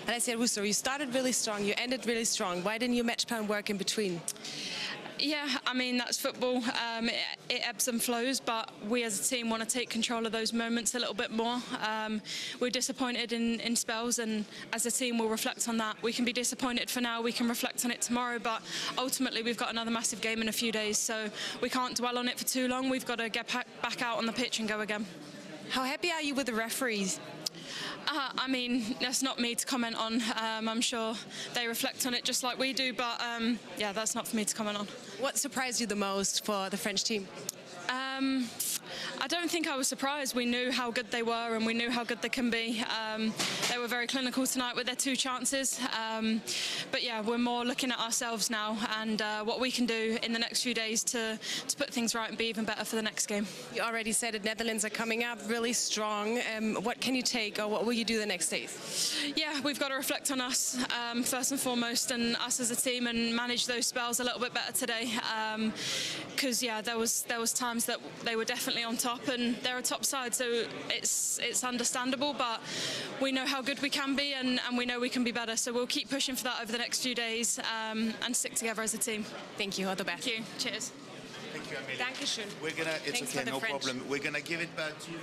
And I said, Russo, you started really strong, you ended really strong. Why didn't your match plan work in between? Yeah, I mean, that's football. It ebbs and flows, but we as a team want to take control of those moments a little bit more. We're disappointed in spells, and as a team we'll reflect on that. We can be disappointed for now, we can reflect on it tomorrow, but ultimately we've got another massive game in a few days, so we can't dwell on it for too long. We've got to get back out on the pitch and go again. How happy are you with the referees? I mean, that's not me to comment on. I'm sure they reflect on it just like we do, but yeah, that's not for me to comment on. What surprised you the most for the French team? I don't think I was surprised. We knew how good they were and we knew how good they can be. They were very clinical tonight with their 2 chances. But yeah, we're more looking at ourselves now and what we can do in the next few days to put things right and be even better for the next game. You already said it, Netherlands are coming up really strong. What can you take, or what will you do the next days? Yeah, we've got to reflect on us first and foremost, and us as a team, and manage those spells a little bit better today. Because yeah, there was times that they were definitely on top, and they're a top side, so it's understandable, but we know how good we can be, and we know we can be better, so we'll keep pushing for that over the next few days and stick together as a team. Thank you, all the best. Thank you. Cheers. Thank you, Amelia. Dankeschön. We're gonna, it's Thanks okay, for the no French. problem. We're gonna give it back to you.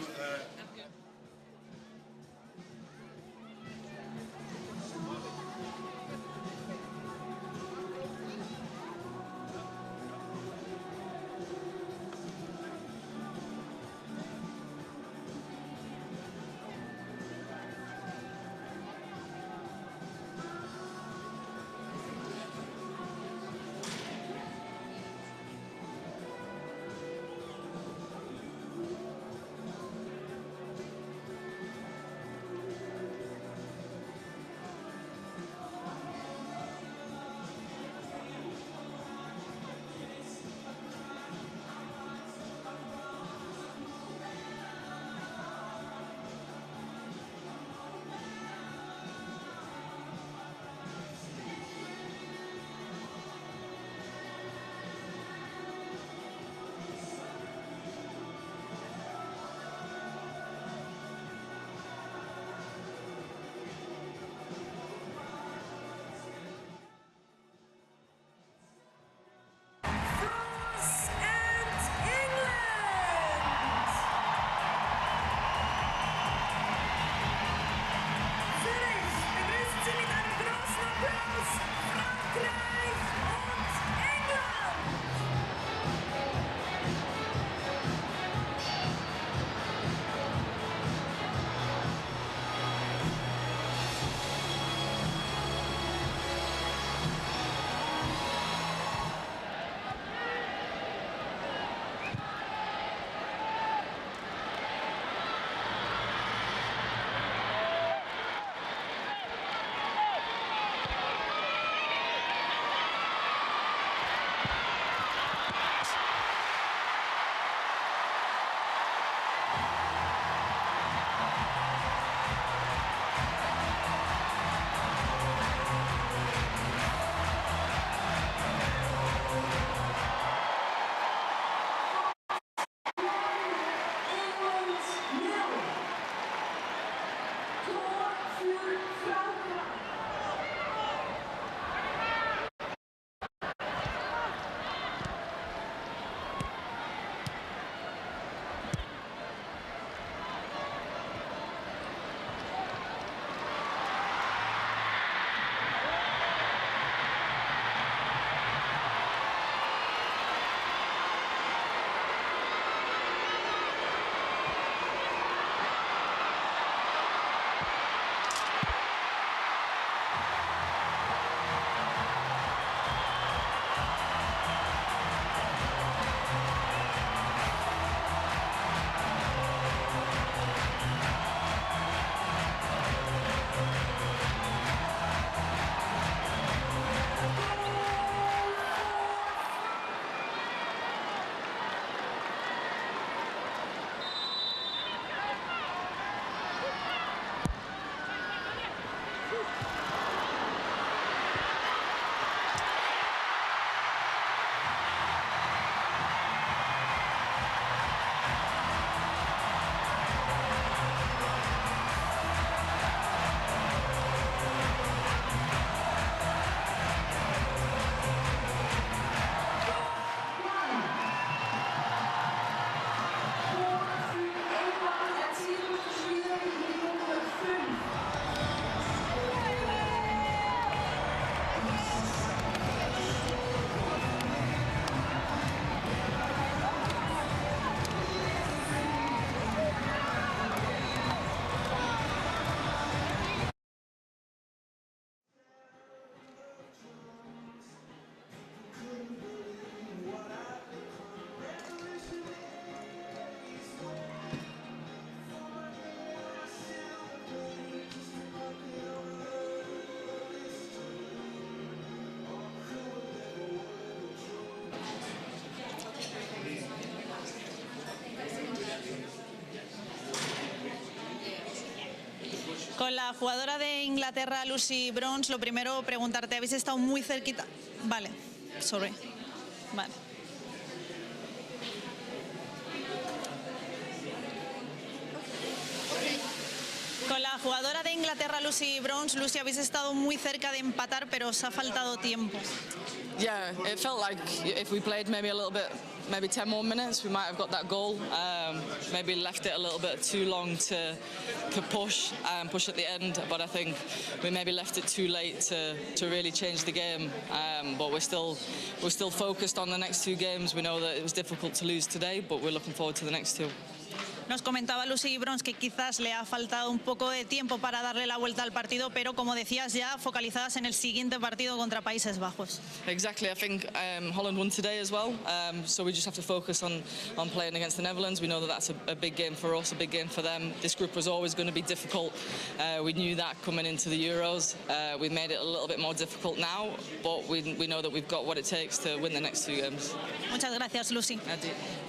Con la jugadora de Inglaterra, Lucy Bronze, lo primero preguntarte, ¿habéis estado muy cerquita? Vale, sorry. Vale. Con la jugadora de Inglaterra, Lucy Bronze, Lucy, habéis estado muy cerca de empatar, pero os ha faltado tiempo. Yeah, it felt like if we played maybe a little bit, maybe 10 more minutes, we might have got that goal. Maybe left it a little bit too long to push at the end, but I think we maybe left it too late to really change the game. But we're still focused on the next 2 games. We know that it was difficult to lose today, but we're looking forward to the next 2. Nos comentaba Lucy Bronze que quizás le ha faltado un poco de tiempo para darle la vuelta al partido, pero como decías ya, focalizadas en el siguiente partido contra Países Bajos. Exactly, I think Holland won today as well, so we just have to focus on playing against the Netherlands. We know that that's a big game for us, a big game for them. This group was always going to be difficult. We knew that coming into the Euros. We made it a little bit more difficult now, but we know that we've got what it takes to win the next 2 games. Muchas gracias, Lucy.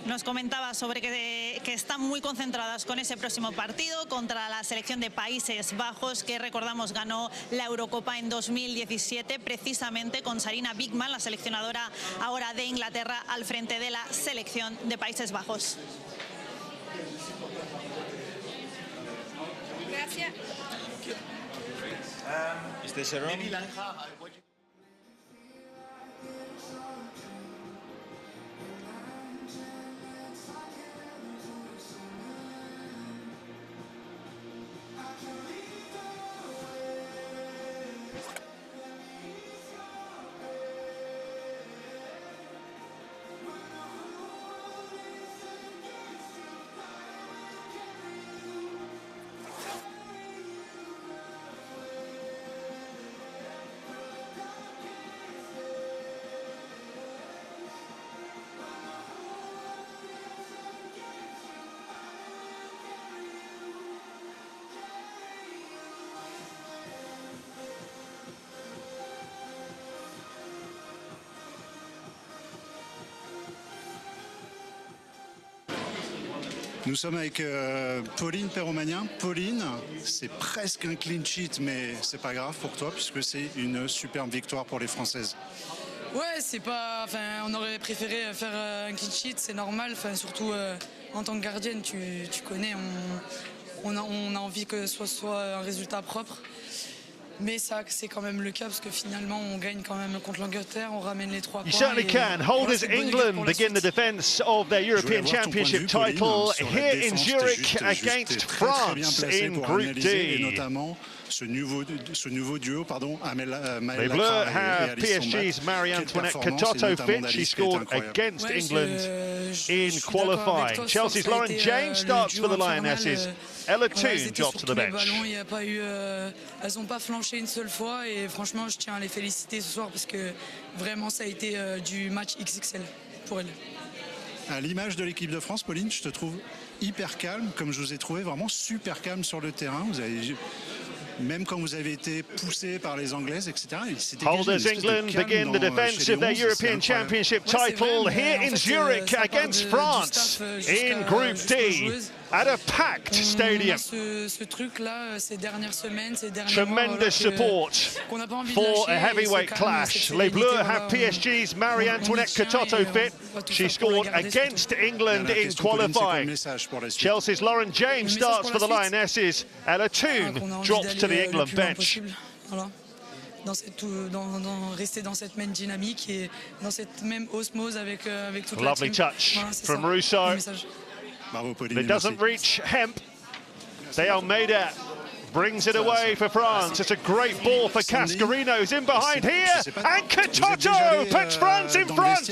Nos comentaba sobre que están muy concentradas con ese próximo partido contra la selección de Países Bajos, que recordamos ganó la Eurocopa en 2017, precisamente con Sarina Wiegman, la seleccionadora ahora de Inglaterra, al frente de la selección de Países Bajos. Gracias. Is this a wrong? Nous sommes avec Pauline Perromanien. Pauline, c'est presque un clean sheet, mais c'est pas grave pour toi puisque c'est une superbe victoire pour les Françaises. Ouais, c'est pas. Enfin, on aurait préféré faire un clean sheet, c'est normal. Enfin, surtout en tant que gardienne, tu connais, on a envie que ce soit un résultat propre. Mais ça, c'est quand même le cas parce que finalement, on gagne quand même contre l'Angleterre, on ramène les 3 points. You certainly can. Holders England begin the defence of their European Championship title here in Zurich against France in Group D. Ce nouveau duo, pardon, Les Bleus have PSG's Marie-Antoinette Katoto fit. She scored against England in qualifying. Chelsea's Lauren James starts for the Lionesses. Ella Toon drops to the bench. Elles n'ont pas flanché une seule fois et franchement, je tiens à les féliciter ce soir parce que vraiment, ça a été du match XXL pour elles. À l'image de l'équipe de France, Pauline, je te trouve hyper calme, comme je vous ai trouvé vraiment super calme sur le terrain. Vous avez... Même quand vous avez été poussé par les Anglaises, etc. Holders England begin the defence of their European Championship title here in Zurich against France in Group D at a packed stadium. Ce truc-là, ces dernières semaines, ces derniers Tremendous support for a heavyweight clash. Les Bleus have PSG's Marie-Antoinette Katoto fit. She scored against England in qualifying. Chelsea's Lauren James starts for the Lionesses. Ella Toon drops to the England bench. Rester dans cette même dynamique et dans cette même osmose avec toute la Lovely team. touch from Russo. It doesn't reach Hemp. De Almeida brings it away for France. It's a great ball for Cascarino, who's in behind here. And Katoto puts France in front.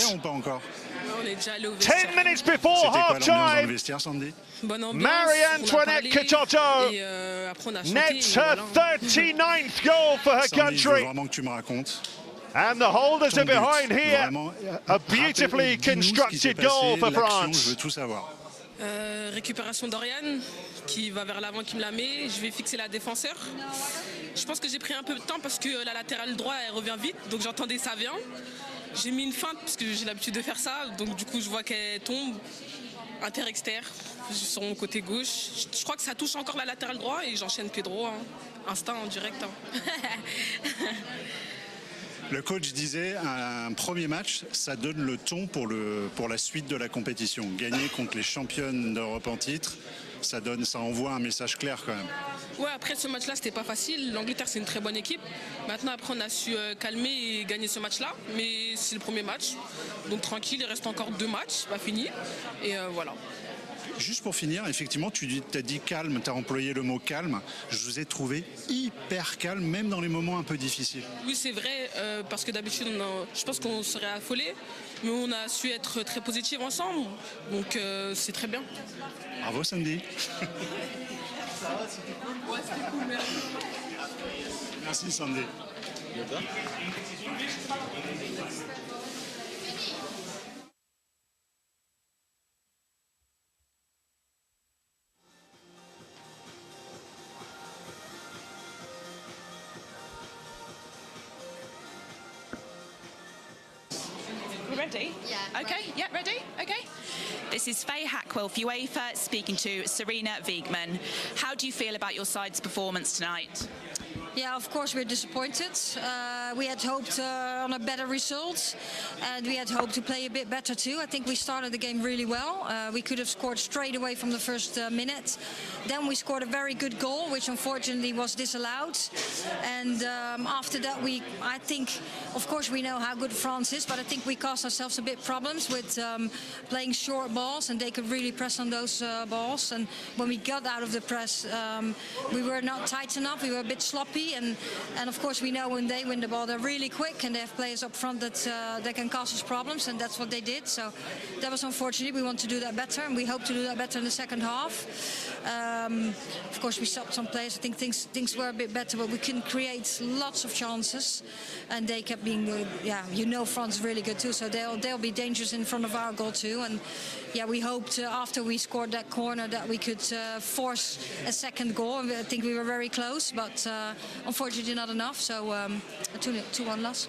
10 minutes before half-time. Marie-Antoinette Katoto nets her 39th goal for her country. And the holders are behind here. A beautifully constructed goal for France. Récupération d'Oriane qui va vers l'avant, qui me la met. Je vais fixer la défenseur. Je pense que j'ai pris un peu de temps parce que la latérale droite elle revient vite, donc j'entendais ça vient. J'ai mis une feinte parce que j'ai l'habitude de faire ça, donc du coup je vois qu'elle tombe. Inter-externe, sur mon côté gauche. Je crois que ça touche encore la latérale droit et j'enchaîne pied droit. Instinct en direct. Le coach disait un premier match, ça donne le ton pour la suite de la compétition. Gagner contre les championnes d'Europe en titre, ça envoie un message clair quand même. Ouais, après ce match-là, c'était pas facile. L'Angleterre, c'est une très bonne équipe. Maintenant, après, on a su calmer et gagner ce match-là. Mais c'est le premier match. Donc tranquille, il reste encore 2 matchs, pas fini. Et voilà. Juste pour finir, effectivement, tu as dit calme, tu as employé le mot calme. Je vous ai trouvé hyper calme, même dans les moments un peu difficiles. Oui, c'est vrai, parce que d'habitude, je pense qu'on serait affolés, mais on a su être très positifs ensemble. Donc c'est très bien. Bravo, Sandy. Ça va, c'était cool. Ouais, c'était cool, merci. Merci, Sandy. Ready? Yeah. Okay, yeah, ready? Okay. This is Faye Hackwell for UEFA speaking to Serena Wiegmann. How do you feel about your side's performance tonight? Yeah, of course we're disappointed. We had hoped on a better result, and we had hoped to play a bit better too. I think we started the game really well. We could have scored straight away from the first minute. Then we scored a very good goal, which unfortunately was disallowed. And after that, I think, of course, we know how good France is, but I think we caused ourselves a bit problems with playing short balls, and they could really press on those balls. And when we got out of the press, we were not tight enough. We were a bit sloppy. And of course we know when they win the ball they're really quick and they have players up front that can cause us problems, and that's what they did. So that was unfortunate. We want to do that better, and we hope to do that better in the second half. Of course we stopped some players. I think things were a bit better, but we couldn't create lots of chances, and they kept being France is really good too, so they'll be dangerous in front of our goal too. And yeah, we hoped after we scored that corner that we could force a second goal. I think we were very close, but unfortunately not enough, so a 2-1 loss.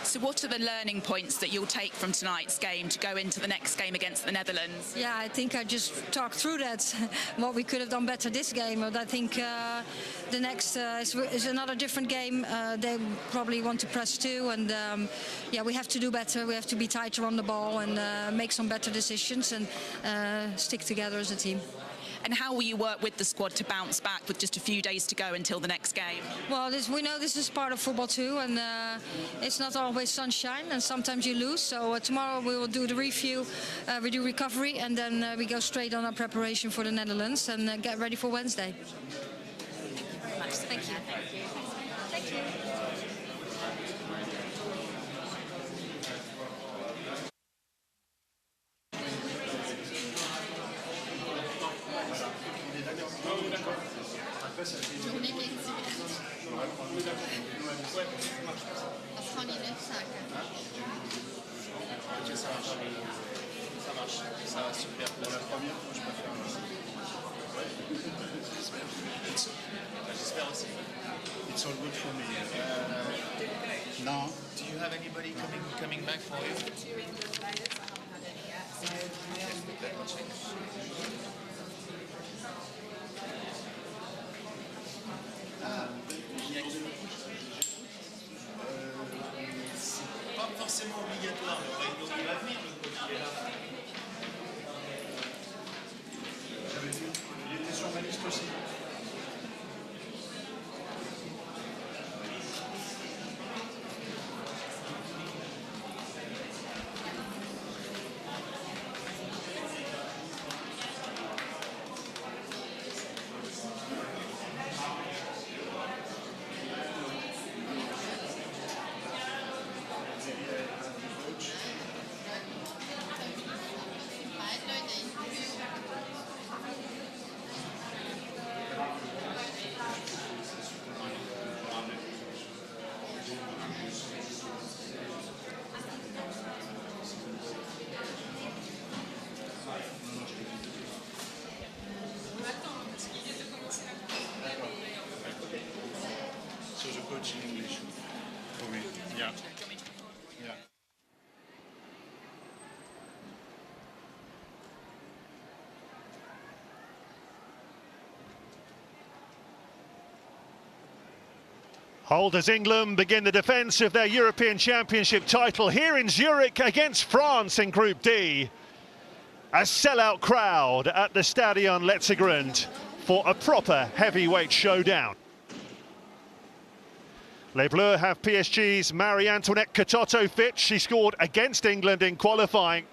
So what are the learning points that you'll take from tonight's game to go into the next game against the Netherlands? Yeah, I think I just talked through that, what we could have done better this game. But I think the next is another different game. They probably want to press too, and yeah, we have to do better. We have to be tighter on the ball and make some better decisions and stick together as a team. And how will you work with the squad to bounce back with just a few days to go until the next game? Well, we know this is part of football too, and it's not always sunshine, and sometimes you lose. So tomorrow we will do the review, we do recovery, and then we go straight on our preparation for the Netherlands and get ready for Wednesday. Thank you very much. Thank you. Thank you. Ça marche, ça va super. Pour la première, je préfère. J'espère aussi. It's all good for me. No. Do you have anybody coming back for you? C'est pas forcément obligatoire, donc il va venir le coach, il est là. J'avais vu, il était sur ma liste aussi. Holders England begin the defence of their European Championship title here in Zurich against France in Group D. A sellout crowd at the Stadion Letzigrund for a proper heavyweight showdown. Les Bleus have PSG's Marie-Antoinette Katoto fit. She scored against England in qualifying.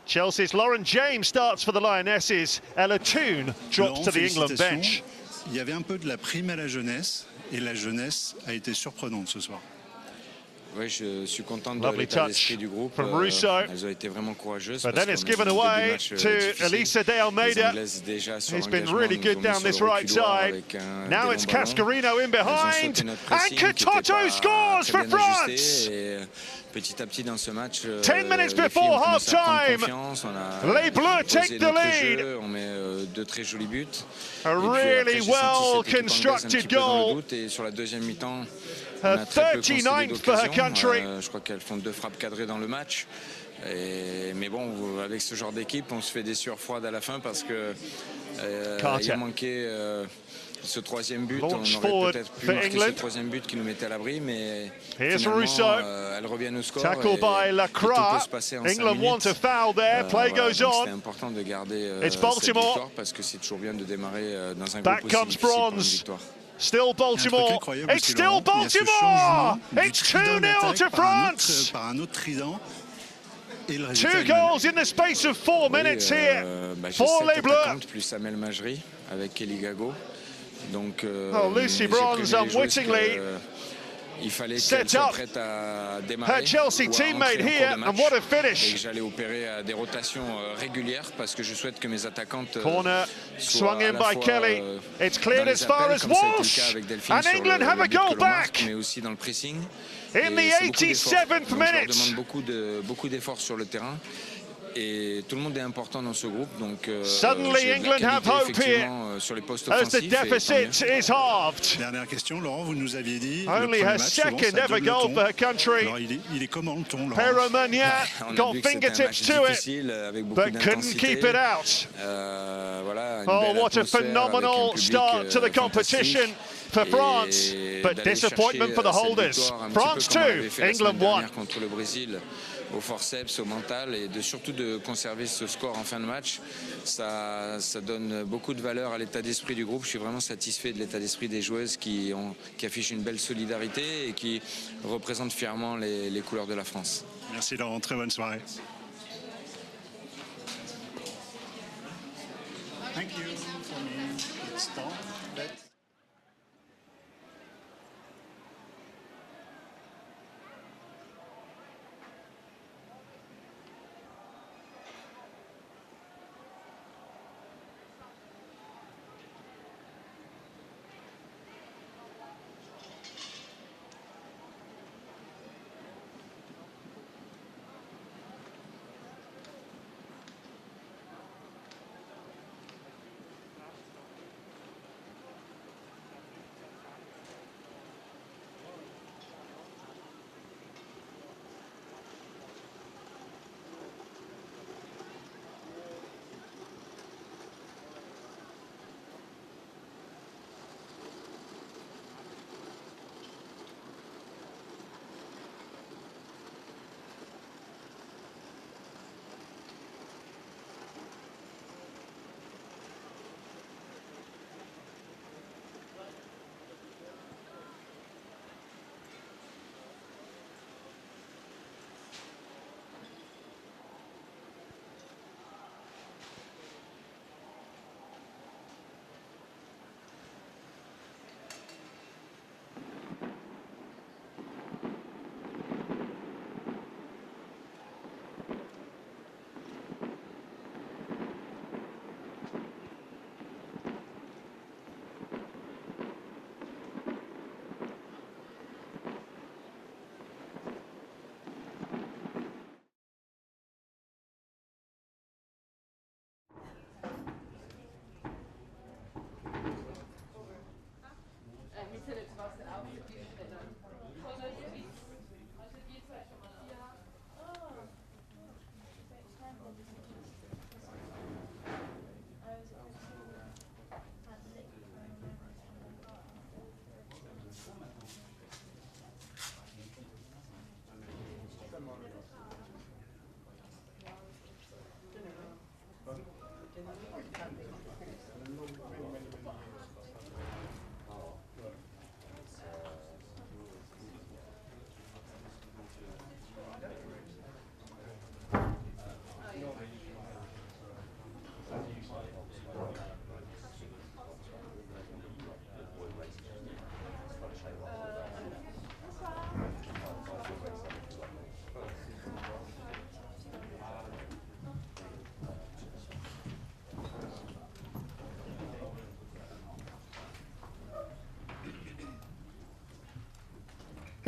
Chelsea's Lauren James starts for the Lionesses. Ella Toone drops to the England bench. Il y avait un peu de la prime à la jeunesse, et la jeunesse a été surprenante ce soir. Oui, je suis content de Lovely l'état touch d'esprit du groupe. from Russo. Elles ont été vraiment courageuses. But then it's given away to Elisa De Almeida, who's been really good down this right side. Now it's Cascarino in behind, and Katoto scores for France! Petit à petit dans ce match, 10 minutes before half-time, Les Bleus take the lead. On met deux très jolis buts. A really well-constructed goal. Et sur la deuxième mi-temps, her 39th for her country. Je crois qu'elles font 2 frappes cadrées dans le match. Mais bon, avec ce genre d'équipe, on se fait des sueurs froides à la fin parce que il a manqué ce troisième but. On aurait peut-être pu marquer ce troisième but qui nous mettait à l'abri, mais finalement, elles reviennent au score. Tackle by Lacroix. England want a foul there. Play goes on. C'est important de garder cette Baltimore. victoire parce que c'est toujours bien de démarrer dans un Back groupe aussi comes difficile pour une Bronze. victoire. Still Baltimore. It's still Baltimore. It's 2-0 to France. Par un autre trident. 2 goals in the space of 4 minutes here for Les Bleus. Plus Amel Majri avec Kelly Gago. Donc, Lucy Bronze unwittingly set up her Chelsea teammate here, and what a finish. J'allais opérer des rotations régulières parce que je souhaite que mes attaquantes corner swung in by Kelly. It's cleared as far as Walsh, and England have a goal back. Mais aussi dans le pressing. In the 87th minute. Ça demande beaucoup d'efforts sur le terrain. Et tout le monde est important dans ce groupe, donc suddenly England have hope here sur les postes as the offensifs. deficit is halved. Dernière question, Laurent, vous nous aviez dit only her second ever goal for her country. Alors, il est comment le ton, Laurent? Peromania got fingertips to it, but couldn't keep it out. Oh, what a phenomenal start to the competition for France, but disappointment for the holders. France 2, England 1. Contre le Brésil, au forceps, au mental, et surtout de conserver ce score en fin de match, ça donne beaucoup de valeur à l'état d'esprit du groupe. Je suis vraiment satisfait de l'état d'esprit des joueuses qui affichent une belle solidarité et qui représentent fièrement les couleurs de la France. Merci Laurent, très bonne soirée. Thank you for me. Stop.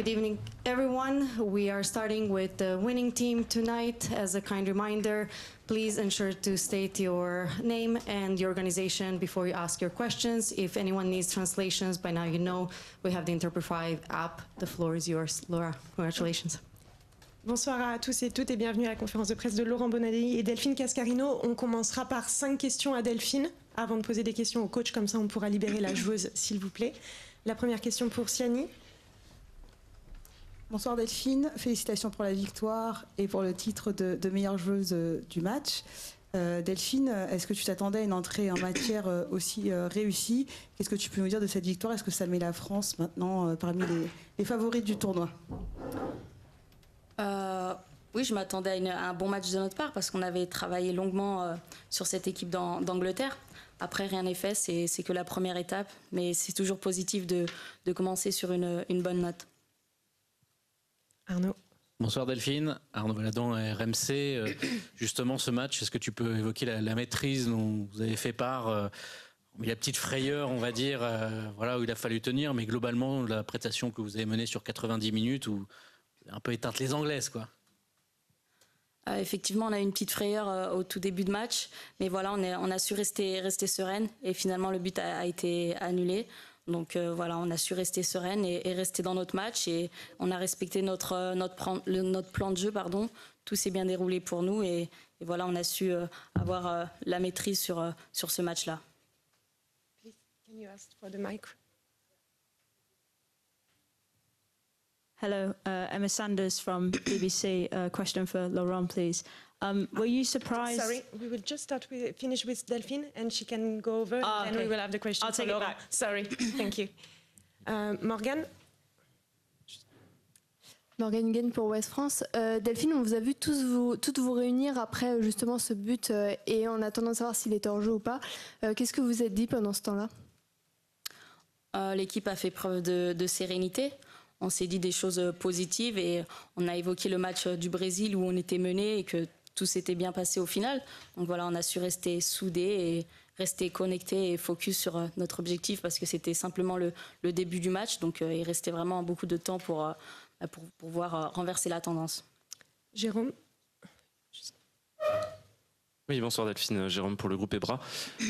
Good evening, everyone. We are starting with the winning team tonight. As a kind reminder, please ensure to state your name and your organization before you ask your questions. If anyone needs translations, by now you know we have the Interprefy app. The floor is yours. Laura, congratulations. Bonsoir à tous et toutes et bienvenue à la conférence de presse de Laurent Bonmati et Delphine Cascarino. On commencera par 5 questions à Delphine avant de poser des questions au coach, comme ça on pourra libérer la joueuse, s'il vous plaît. La première question pour Siani. Bonsoir Delphine, félicitations pour la victoire et pour le titre de meilleure joueuse du match. Delphine, est-ce que tu t'attendais à une entrée en matière aussi réussie? Qu'est-ce que tu peux nous dire de cette victoire? Est-ce que ça met la France maintenant parmi les favoris du tournoi? Oui, je m'attendais à un bon match de notre part parce qu'on avait travaillé longuement sur cette équipe d'Angleterre. Après, rien n'est fait, c'est que la première étape, mais c'est toujours positif de commencer sur une bonne note. Arnaud. Bonsoir Delphine, Arnaud Valadon, RMC. Justement, ce match, est-ce que tu peux évoquer la maîtrise dont vous avez fait part, la petite frayeur, on va dire, voilà, où il a fallu tenir, mais globalement, la prestation que vous avez menée sur 90 minutes, où vous avez un peu éteinte les Anglaises, quoi. Effectivement, on a eu une petite frayeur au tout début de match, mais voilà, on a su rester sereine et finalement le but a été annulé. Donc voilà, on a su rester sereine et rester dans notre match et on a respecté notre plan de jeu, pardon. Tout s'est bien déroulé pour nous et voilà, on a su avoir la maîtrise sur ce match-là. Please, can you ask for the mic? Hello, Emma Sanders from BBC. Question for Laurent, please. Were you surprised? Sorry, we will just finish with Delphine, and she can go over, and okay. we will have the question. I'll take it back. Sorry, thank you. Morgane. Morgane Gaine pour Ouest France. Delphine, on vous a vu toutes vous réunir après justement ce but et en attendant de savoir s'il était hors jeu ou pas. Qu'est-ce que vous vous êtes dit pendant ce temps-là? L'équipe a fait preuve de sérénité. On s'est dit des choses positives et on a évoqué le match du Brésil où on était mené et que tout s'était bien passé au final. Donc voilà, on a su rester soudés et rester connectés et focus sur notre objectif parce que c'était simplement le début du match. Donc il restait vraiment beaucoup de temps pour pouvoir renverser la tendance. Jérôme. Oui, bonsoir Delphine, Jérôme pour le groupe EBRA.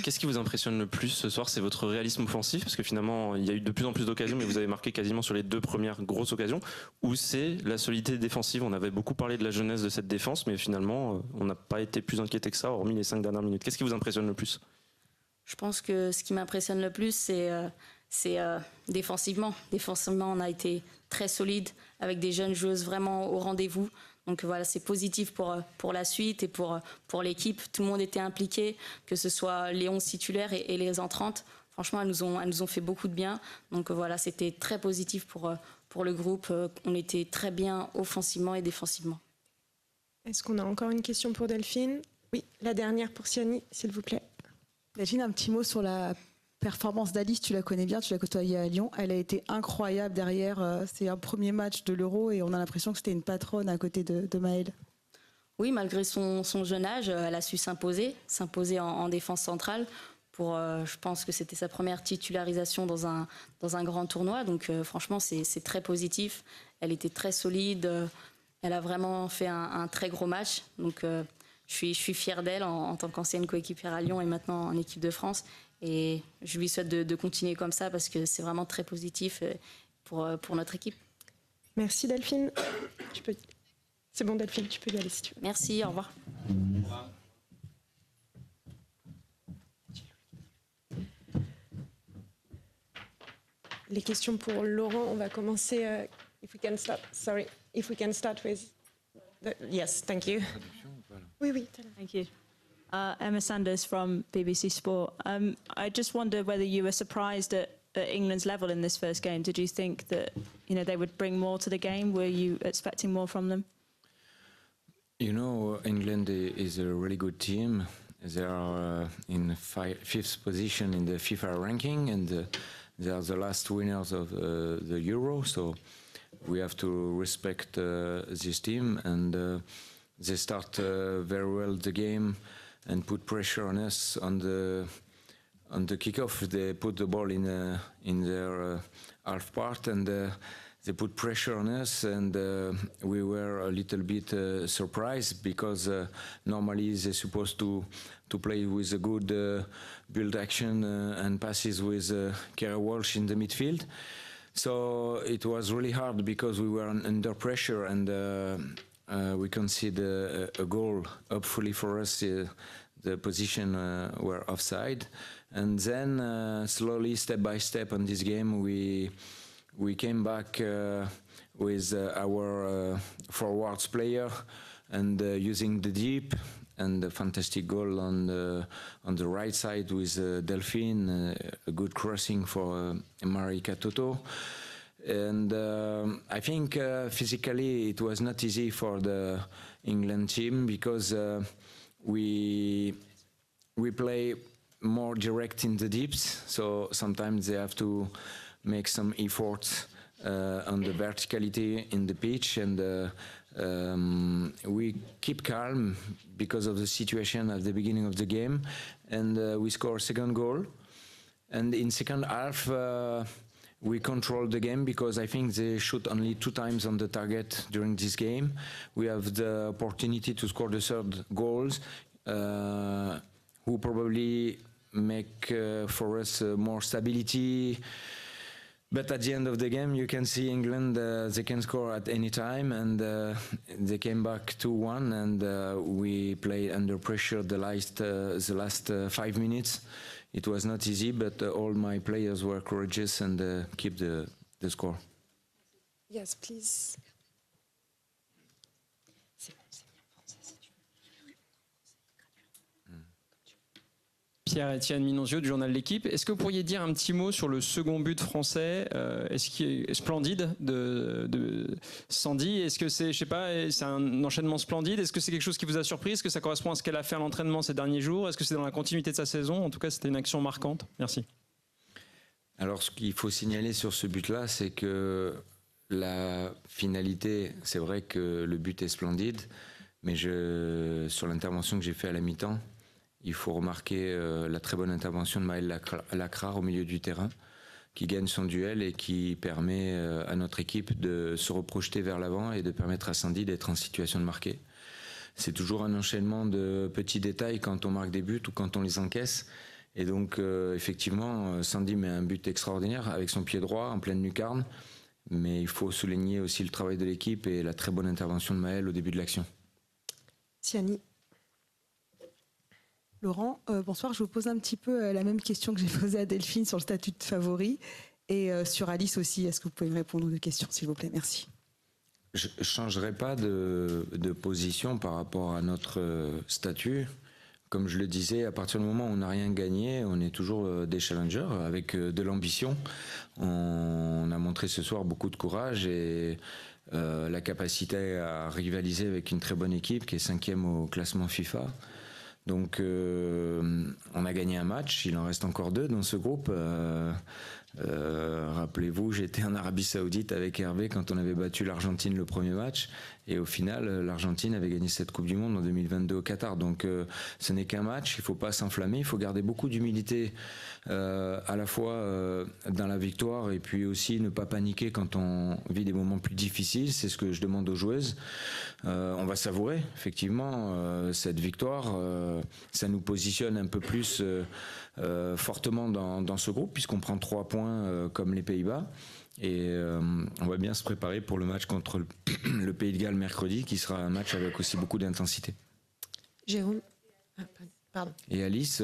Qu'est-ce qui vous impressionne le plus ce soir? C'est votre réalisme offensif, parce que finalement il y a eu de plus en plus d'occasions, mais vous avez marqué quasiment sur les 2 premières grosses occasions, ou c'est la solidité défensive? On avait beaucoup parlé de la jeunesse de cette défense, mais finalement on n'a pas été plus inquiété que ça, hormis les 5 dernières minutes. Qu'est-ce qui vous impressionne le plus? Je pense que ce qui m'impressionne le plus, c'est défensivement. Défensivement, on a été très solide, avec des jeunes joueuses vraiment au rendez-vous. Donc voilà, c'est positif pour la suite et pour l'équipe. Tout le monde était impliqué, que ce soit les 11 titulaires et les entrantes. Franchement, elles nous ont fait beaucoup de bien. Donc voilà, c'était très positif pour le groupe. On était très bien offensivement et défensivement. Est-ce qu'on a encore une question pour Delphine? Oui, la dernière pour Siani, s'il vous plaît. Delphine, un petit mot sur la performance d'Alice, tu la connais bien, tu l'as côtoyée à Lyon. Elle a été incroyable derrière. C'est un premier match de l'Euro et on a l'impression que c'était une patronne à côté de Maëlle. Oui, malgré son jeune âge, elle a su s'imposer en défense centrale. Je pense que c'était sa première titularisation dans un grand tournoi. Donc franchement, c'est très positif. Elle était très solide. Elle a vraiment fait un très gros match. Donc je suis fière d'elle en tant qu'ancienne coéquipière à Lyon et maintenant en équipe de France. Et je lui souhaite de continuer comme ça parce que c'est vraiment très positif pour notre équipe. Merci Delphine. C'est bon Delphine, tu peux y aller si tu veux. Merci, au revoir. Les questions pour Laurent, on va commencer. If we can start with. Yes, thank you. Oui. Thank you. Emma Sanders from BBC Sport. I just wondered whether you were surprised at England's level in this first game. Did you think that they would bring more to the game? Were you expecting more from them? England is a really good team. They are in 5th position in the FIFA ranking, and they are the last winners of the Euro. So we have to respect this team, and they start very well the game. And put pressure on us on the kickoff. They put the ball in their half part, and they put pressure on us, and we were a little bit surprised because normally they're supposed to play with a good build action and passes with Kara Walsh in the midfield. So it was really hard because we were under pressure, and we conceded a goal. Hopefully for us, the position were offside, and then slowly, step by step, on this game, we came back with our forwards player and using the deep, and a fantastic goal on the right side with Delphine, a good crossing for Marika Toto. And I think physically it was not easy for the England team because we play more direct in the deeps, so sometimes they have to make some efforts on the verticality in the pitch, and we keep calm because of the situation at the beginning of the game, and we score a second goal. And in second half, we control the game because I think they shoot only 2 times on the target during this game. We have the opportunity to score the third goals, who probably make for us more stability. But at the end of the game, you can see England, they can score at any time, and they came back 2-1, and we played under pressure the last 5 minutes. It was not easy, but all my players were courageous and keep the score. Yes, please. Pierre-Étienne Minonzio du journal L'Équipe. Est-ce que vous pourriez dire un petit mot sur le second but français, est-ce qu'il est splendide de Sandy? Est-ce que c'est, je sais pas, c'est un enchaînement splendide? Est-ce que c'est quelque chose qui vous a surpris? Est-ce que ça correspond à ce qu'elle a fait à l'entraînement ces derniers jours? Est-ce que c'est dans la continuité de sa saison? En tout cas, c'était une action marquante. Merci. Alors, ce qu'il faut signaler sur ce but-là, c'est que la finalité, c'est vrai que le but est splendide, mais sur l'intervention que j'ai faite à la mi-temps, il faut remarquer la très bonne intervention de Maël Lacrar au milieu du terrain, qui gagne son duel et qui permet à notre équipe de se reprojeter vers l'avant et de permettre à Sandy d'être en situation de marquer. C'est toujours un enchaînement de petits détails quand on marque des buts ou quand on les encaisse. Et donc, effectivement, Sandy met un but extraordinaire avec son pied droit en pleine lucarne. Mais il faut souligner aussi le travail de l'équipe et la très bonne intervention de Maël au début de l'action. Siani. Laurent, bonsoir. Je vous pose un petit peu la même question que j'ai posée à Delphine sur le statut de favori et sur Alice aussi. Est-ce que vous pouvez me répondre aux 2 questions, s'il vous plaît? Merci. Je ne changerai pas de position par rapport à notre statut. Comme je le disais, à partir du moment où on n'a rien gagné, on est toujours des challengers avec de l'ambition. On a montré ce soir beaucoup de courage et la capacité à rivaliser avec une très bonne équipe qui est 5e au classement FIFA. Donc on a gagné un match, il en reste encore 2 dans ce groupe. Rappelez-vous, j'étais en Arabie Saoudite avec Hervé quand on avait battu l'Argentine le premier match, et au final l'Argentine avait gagné cette Coupe du Monde en 2022 au Qatar. Donc ce n'est qu'un match, il ne faut pas s'enflammer, il faut garder beaucoup d'humilité à la fois dans la victoire et puis aussi ne pas paniquer quand on vit des moments plus difficiles. C'est ce que je demande aux joueuses. On va savourer effectivement cette victoire, ça nous positionne un peu plus fortement dans ce groupe puisqu'on prend 3 points comme les Pays-Bas, et on va bien se préparer pour le match contre le Pays de Galles mercredi, qui sera un match avec aussi beaucoup d'intensité. Jérôme, pardon. Et Alice,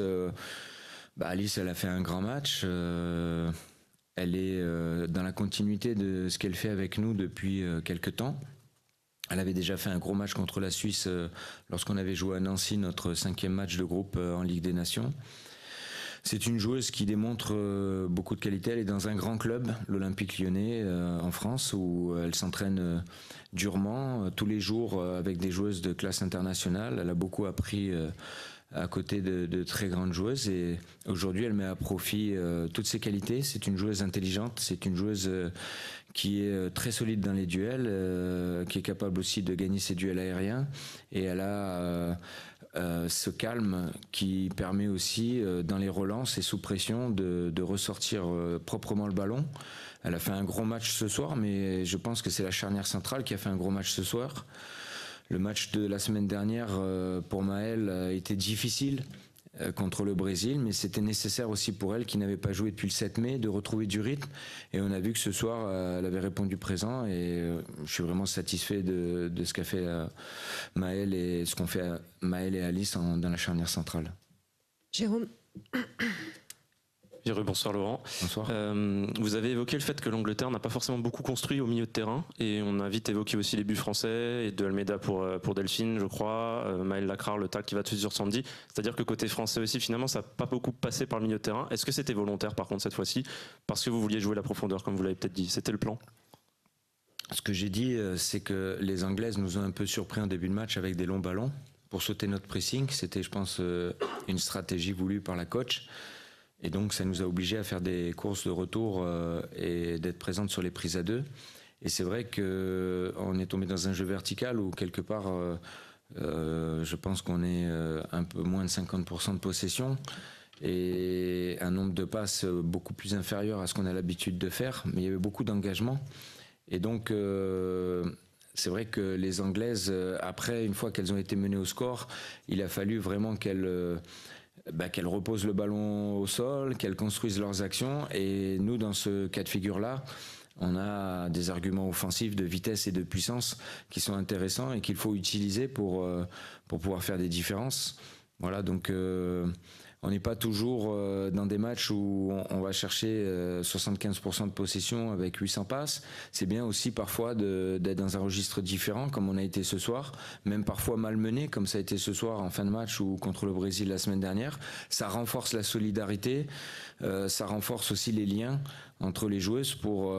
Alice, elle a fait un grand match. Elle est dans la continuité de ce qu'elle fait avec nous depuis quelques temps. Elle avait déjà fait un gros match contre la Suisse lorsqu'on avait joué à Nancy, notre 5e match de groupe en Ligue des Nations. C'est une joueuse qui démontre beaucoup de qualité. Elle est dans un grand club, l'Olympique Lyonnais, en France, où elle s'entraîne durement, tous les jours, avec des joueuses de classe internationale. Elle a beaucoup appris à côté de très grandes joueuses, et aujourd'hui elle met à profit toutes ses qualités. C'est une joueuse intelligente, c'est une joueuse qui est très solide dans les duels, qui est capable aussi de gagner ses duels aériens, et elle a ce calme qui permet aussi, dans les relances et sous pression, de ressortir proprement le ballon. Elle a fait un gros match ce soir, mais je pense que c'est la charnière centrale qui a fait un gros match ce soir. Le match de la semaine dernière, pour Maëlle, a été difficile contre le Brésil, mais c'était nécessaire aussi pour elle, qui n'avait pas joué depuis le 7 mai, de retrouver du rythme. Et on a vu que ce soir, elle avait répondu présent, et je suis vraiment satisfait de ce qu'a fait Maëlle et ce qu'ont fait Maëlle et Alice dans la charnière centrale. Jérôme. Bonsoir Laurent. Bonsoir. Vous avez évoqué le fait que l'Angleterre n'a pas forcément beaucoup construit au milieu de terrain, et on a vite évoqué aussi les buts français et de Almeida pour Delphine, je crois, Maëlle Lacrar, le tac qui va tout sur Sandy. C'est-à-dire que côté français aussi, finalement, ça n'a pas beaucoup passé par le milieu de terrain. Est-ce que c'était volontaire par contre cette fois-ci, parce que vous vouliez jouer la profondeur, comme vous l'avez peut-être dit? C'était le plan? Ce que j'ai dit, c'est que les Anglaises nous ont un peu surpris en début de match avec des longs ballons pour sauter notre pressing. C'était, je pense, une stratégie voulue par la coach. Et donc, ça nous a obligés à faire des courses de retour et d'être présentes sur les prises à deux. Et c'est vrai qu'on est tombé dans un jeu vertical où, quelque part, je pense qu'on est un peu moins de 50% de possession et un nombre de passes beaucoup plus inférieur à ce qu'on a l'habitude de faire. Mais il y avait beaucoup d'engagement. Et donc, c'est vrai que les Anglaises, après, une fois qu'elles ont été menées au score, il a fallu vraiment qu'elles reposent le ballon au sol, qu'elles construisent leurs actions. Et nous, dans ce cas de figure-là, on a des arguments offensifs de vitesse et de puissance qui sont intéressants et qu'il faut utiliser pour pouvoir faire des différences. Voilà, donc on n'est pas toujours dans des matchs où on va chercher 75% de possession avec 800 passes. C'est bien aussi parfois d'être dans un registre différent, comme on a été ce soir, même parfois malmené, comme ça a été ce soir en fin de match ou contre le Brésil la semaine dernière. Ça renforce la solidarité, ça renforce aussi les liens entre les joueuses pour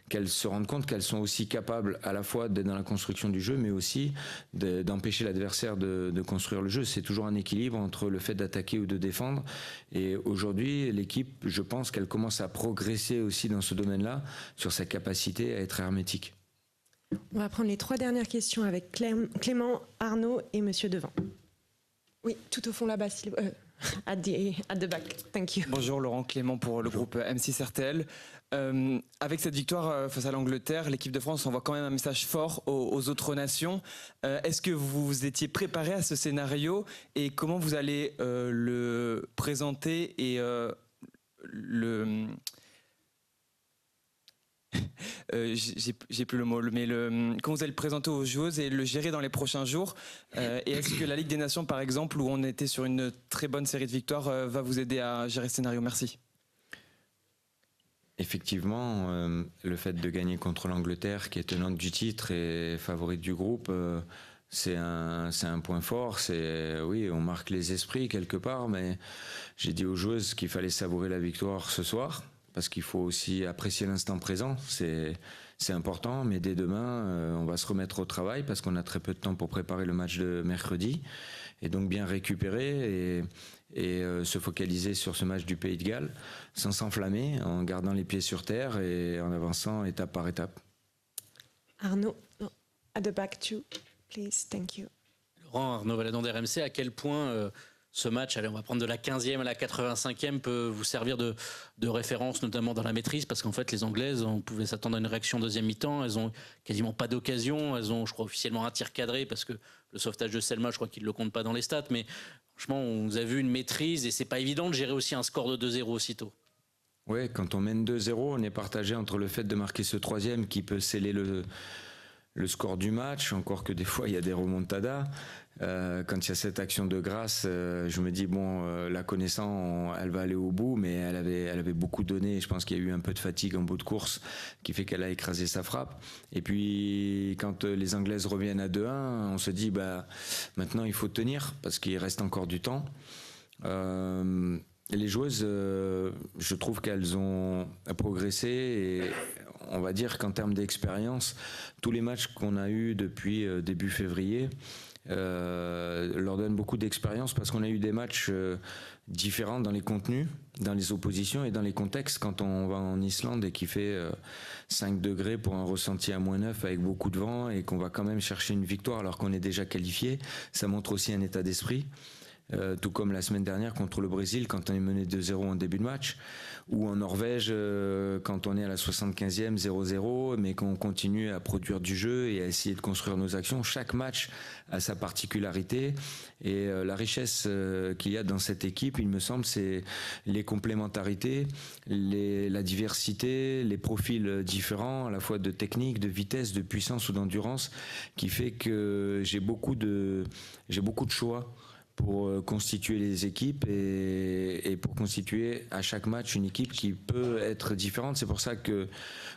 qu'elles se rendent compte qu'elles sont aussi capables à la fois d'être dans la construction du jeu, mais aussi d'empêcher l'adversaire de construire le jeu. C'est toujours un équilibre entre le fait d'attaquer ou de défendre. Et aujourd'hui, l'équipe, je pense qu'elle commence à progresser aussi dans ce domaine-là, sur sa capacité à être hermétique. On va prendre les 3 dernières questions avec Clément, Arnaud et Monsieur Devant. Oui, tout au fond là-bas, at the back. Thank you. Bonjour, Laurent, Clément pour le groupe M6 RTL. Avec cette victoire face à l'Angleterre, l'équipe de France envoie quand même un message fort aux autres nations. Est-ce que vous étiez préparé à ce scénario et comment vous allez le présenter et j'ai plus le mot, mais comment vous allez le présenter aux joueuses et le gérer dans les prochains jours, et est-ce que la Ligue des Nations, par exemple, où on était sur une très bonne série de victoires, va vous aider à gérer ce scénario? Merci. Effectivement, le fait de gagner contre l'Angleterre, qui est tenante du titre et favorite du groupe, c'est un point fort. Oui, on marque les esprits quelque part, mais j'ai dit aux joueuses qu'il fallait savourer la victoire ce soir, parce qu'il faut aussi apprécier l'instant présent, c'est important, mais dès demain, on va se remettre au travail, parce qu'on a très peu de temps pour préparer le match de mercredi, et donc bien récupérer et se focaliser sur ce match du Pays de Galles, sans s'enflammer, en gardant les pieds sur terre et en avançant étape par étape. Arnaud, at the back too, please, thank you. Laurent, Arnaud Valadon d'RMC, à quel point ce match, allez, on va prendre de la 15e à la 85e, peut vous servir de référence, notamment dans la maîtrise, parce qu'en fait, les Anglaises, on pouvait s'attendre à une réaction deuxième mi-temps, elles ont quasiment pas d'occasion, elles ont, je crois, officiellement un tir cadré, parce que le sauvetage de Selma, je crois qu'ils ne le comptent pas dans les stats, mais franchement, on vous a vu une maîtrise, et c'est pas évident de gérer aussi un score de 2-0 aussitôt. Oui, quand on mène 2-0, on est partagé entre le fait de marquer ce troisième qui peut sceller le score du match, encore que des fois il y a des remontadas. Quand il y a cette action de grâce, je me dis la connaissant, elle va aller au bout, mais elle avait beaucoup donné. Je pense qu'il y a eu un peu de fatigue en bout de course qui fait qu'elle a écrasé sa frappe. Et puis quand les Anglaises reviennent à 2-1, on se dit maintenant il faut tenir parce qu'il reste encore du temps. Les joueuses, je trouve qu'elles ont progressé et on va dire qu'en termes d'expérience, tous les matchs qu'on a eus depuis début février leur donnent beaucoup d'expérience parce qu'on a eu des matchs différents dans les contenus, dans les oppositions et dans les contextes. Quand on va en Islande et qu'il fait 5 degrés pour un ressenti à -9 avec beaucoup de vent et qu'on va quand même chercher une victoire alors qu'on est déjà qualifié, ça montre aussi un état d'esprit. Tout comme la semaine dernière contre le Brésil quand on est mené 2-0 en début de match, ou en Norvège quand on est à la 75e 0-0 mais qu'on continue à produire du jeu et à essayer de construire nos actions. Chaque match a sa particularité et la richesse qu'il y a dans cette équipe, il me semble, c'est les complémentarités, la diversité, les profils différents à la fois de technique, de vitesse, de puissance ou d'endurance qui fait que j'ai beaucoup de choix pour constituer les équipes et pour constituer à chaque match une équipe qui peut être différente. C'est pour ça que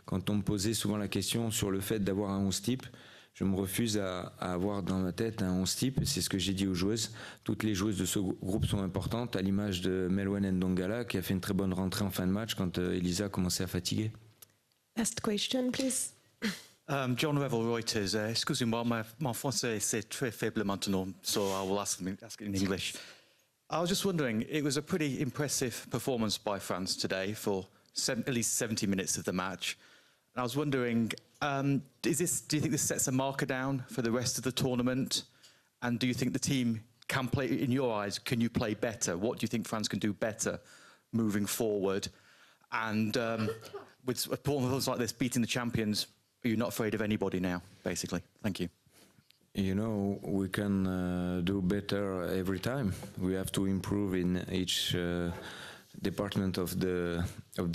quand on me posait souvent la question sur le fait d'avoir un 11 type, je me refuse à avoir dans ma tête un 11 type. C'est ce que j'ai dit aux joueuses. Toutes les joueuses de ce groupe sont importantes, à l'image de Melwen Ndongala qui a fait une très bonne rentrée en fin de match quand Elisa commençait à fatiguer. Last question, please. John Revel, Reuters. Excusez-moi, mon français c'est très faible maintenant, so I will ask in English. I was just wondering, it was a pretty impressive performance by France today for at least 70 minutes of the match. And I was wondering, do you think this sets a marker down for the rest of the tournament? And do you think the team can play, in your eyes, can you play better? What do you think France can do better moving forward? And with performances like this, beating the champions, are you not afraid of anybody now, basically? Thank you. You know, we can do better every time. We have to improve in each department of the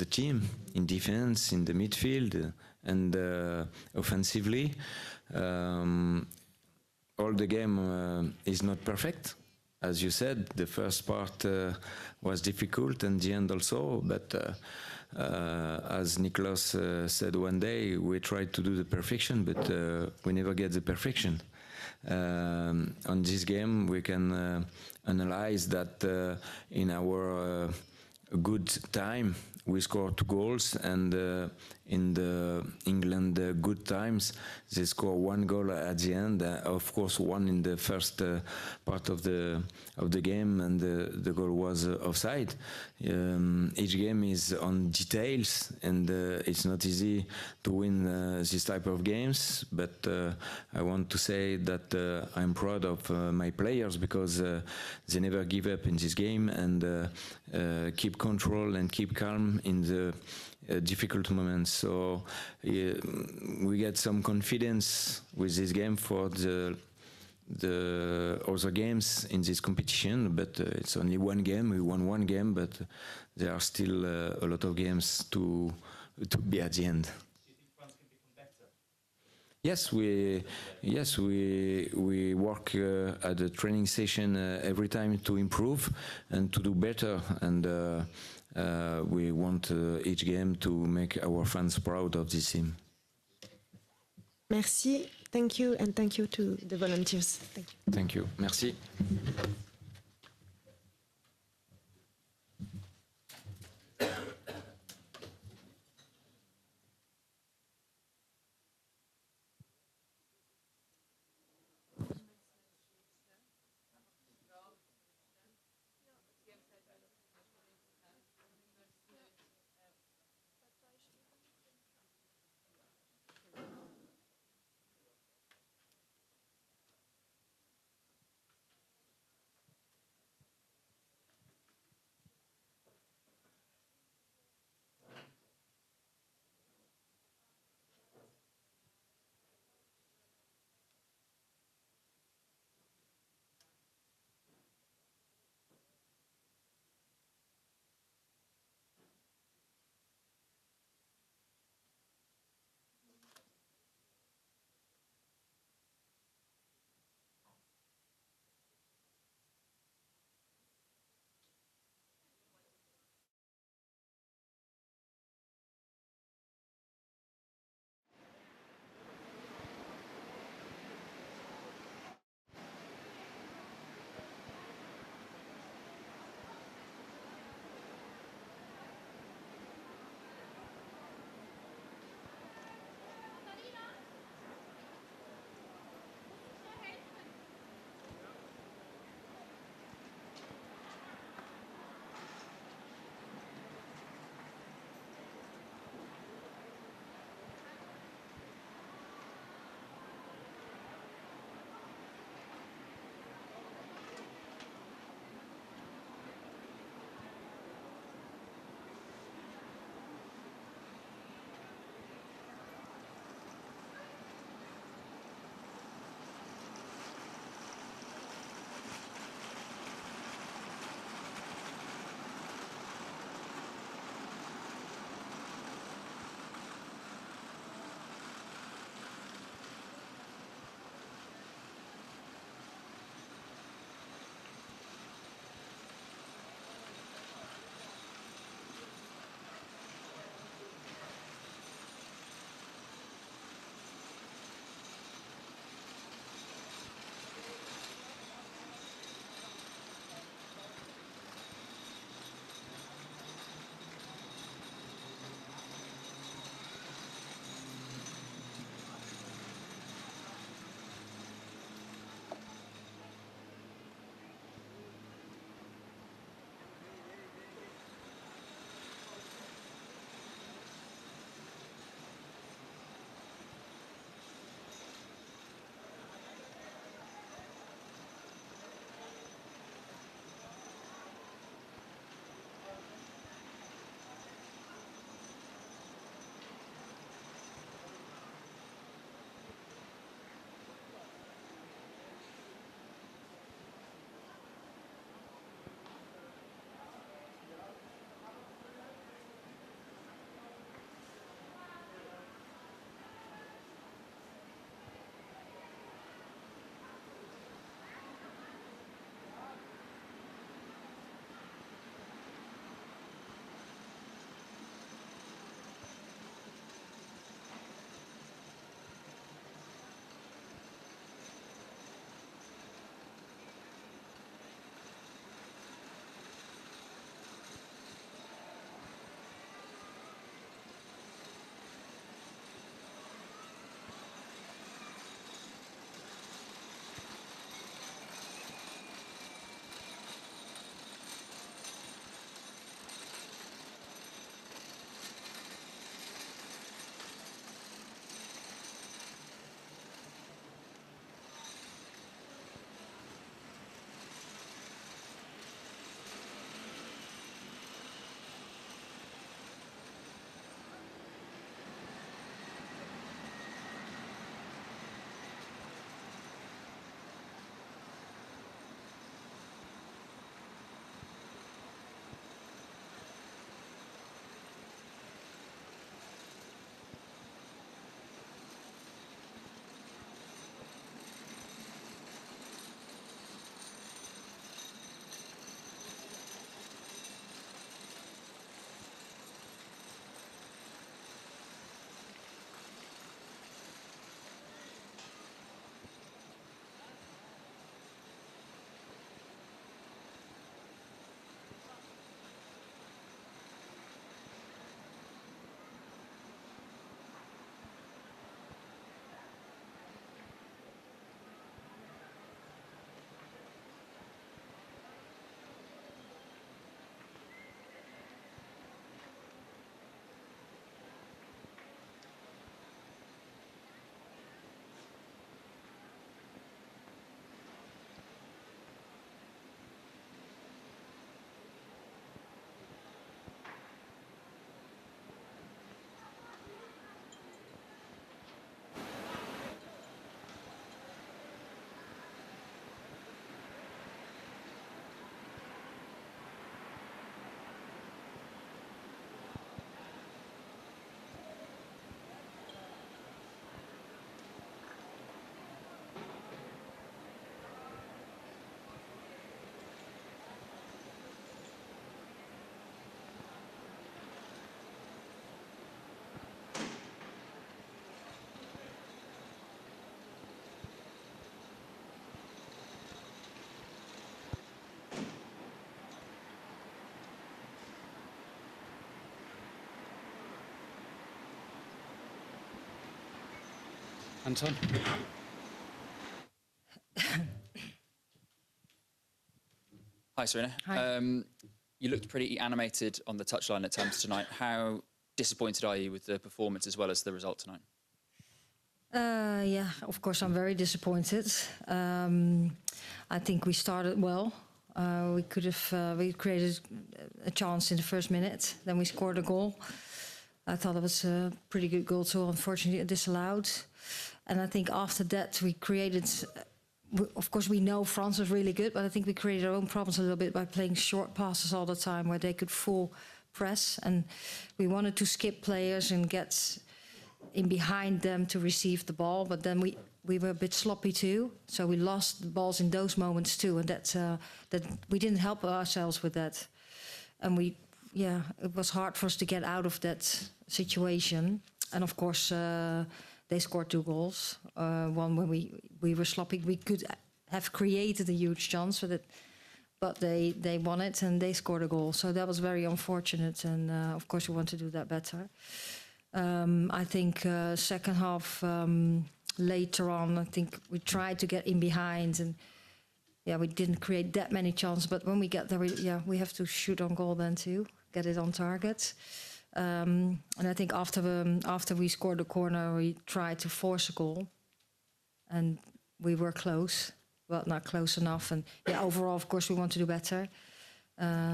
team, in defense, in the midfield, and offensively. All the game is not perfect. As you said, the first part was difficult and the end also, but as Niklas said one day, we tried to do the perfection, but we never get the perfection. On this game, we can analyze that in our good time, we scored 2 goals, and in the England good times, they score 1 goal at the end. Of course, 1 in the first part of the game, and the goal was offside. Each game is on details, and it's not easy to win this type of games. But I want to say that I'm proud of my players because they never give up in this game and keep control and keep calm in the difficult moments. So we get some confidence with this game for the other games in this competition, but it's only 1 game. We won 1 game, but there are still a lot of games to be at the end. Yes, we work at the training session every time to improve and to do better, and we want each game to make our fans proud of this team. Merci, thank you, and thank you to the volunteers. Thank you. Thank you. Merci. Anton. Hi, Serena. Hi. You looked pretty animated on the touchline at times tonight. How disappointed are you with the performance as well as the result tonight? Yeah, of course, I'm very disappointed. I think we started well. We could have we created a chance in the first minute. Then we scored a goal. I thought it was a pretty good goal, so unfortunately disallowed. And I think after that we created. Of course, we know France was really good, but I think we created our own problems a little bit by playing short passes all the time, where they could full press, and we wanted to skip players and get in behind them to receive the ball, but then we were a bit sloppy too, so we lost the balls in those moments too, and that we didn't help ourselves with that, and it was hard for us to get out of that situation, and of course they scored 2 goals. One when we were sloppy, we could have created a huge chance for that, but they won it and they scored a goal, so that was very unfortunate, and of course we want to do that better. I think second half, later on, I think we tried to get in behind, and we didn't create that many chances. But when we get there, we have to shoot on goal then too, get it on target. And I think after we scored the corner, we tried to force a goal, and we were close, but not close enough. And overall, of course, we want to do better.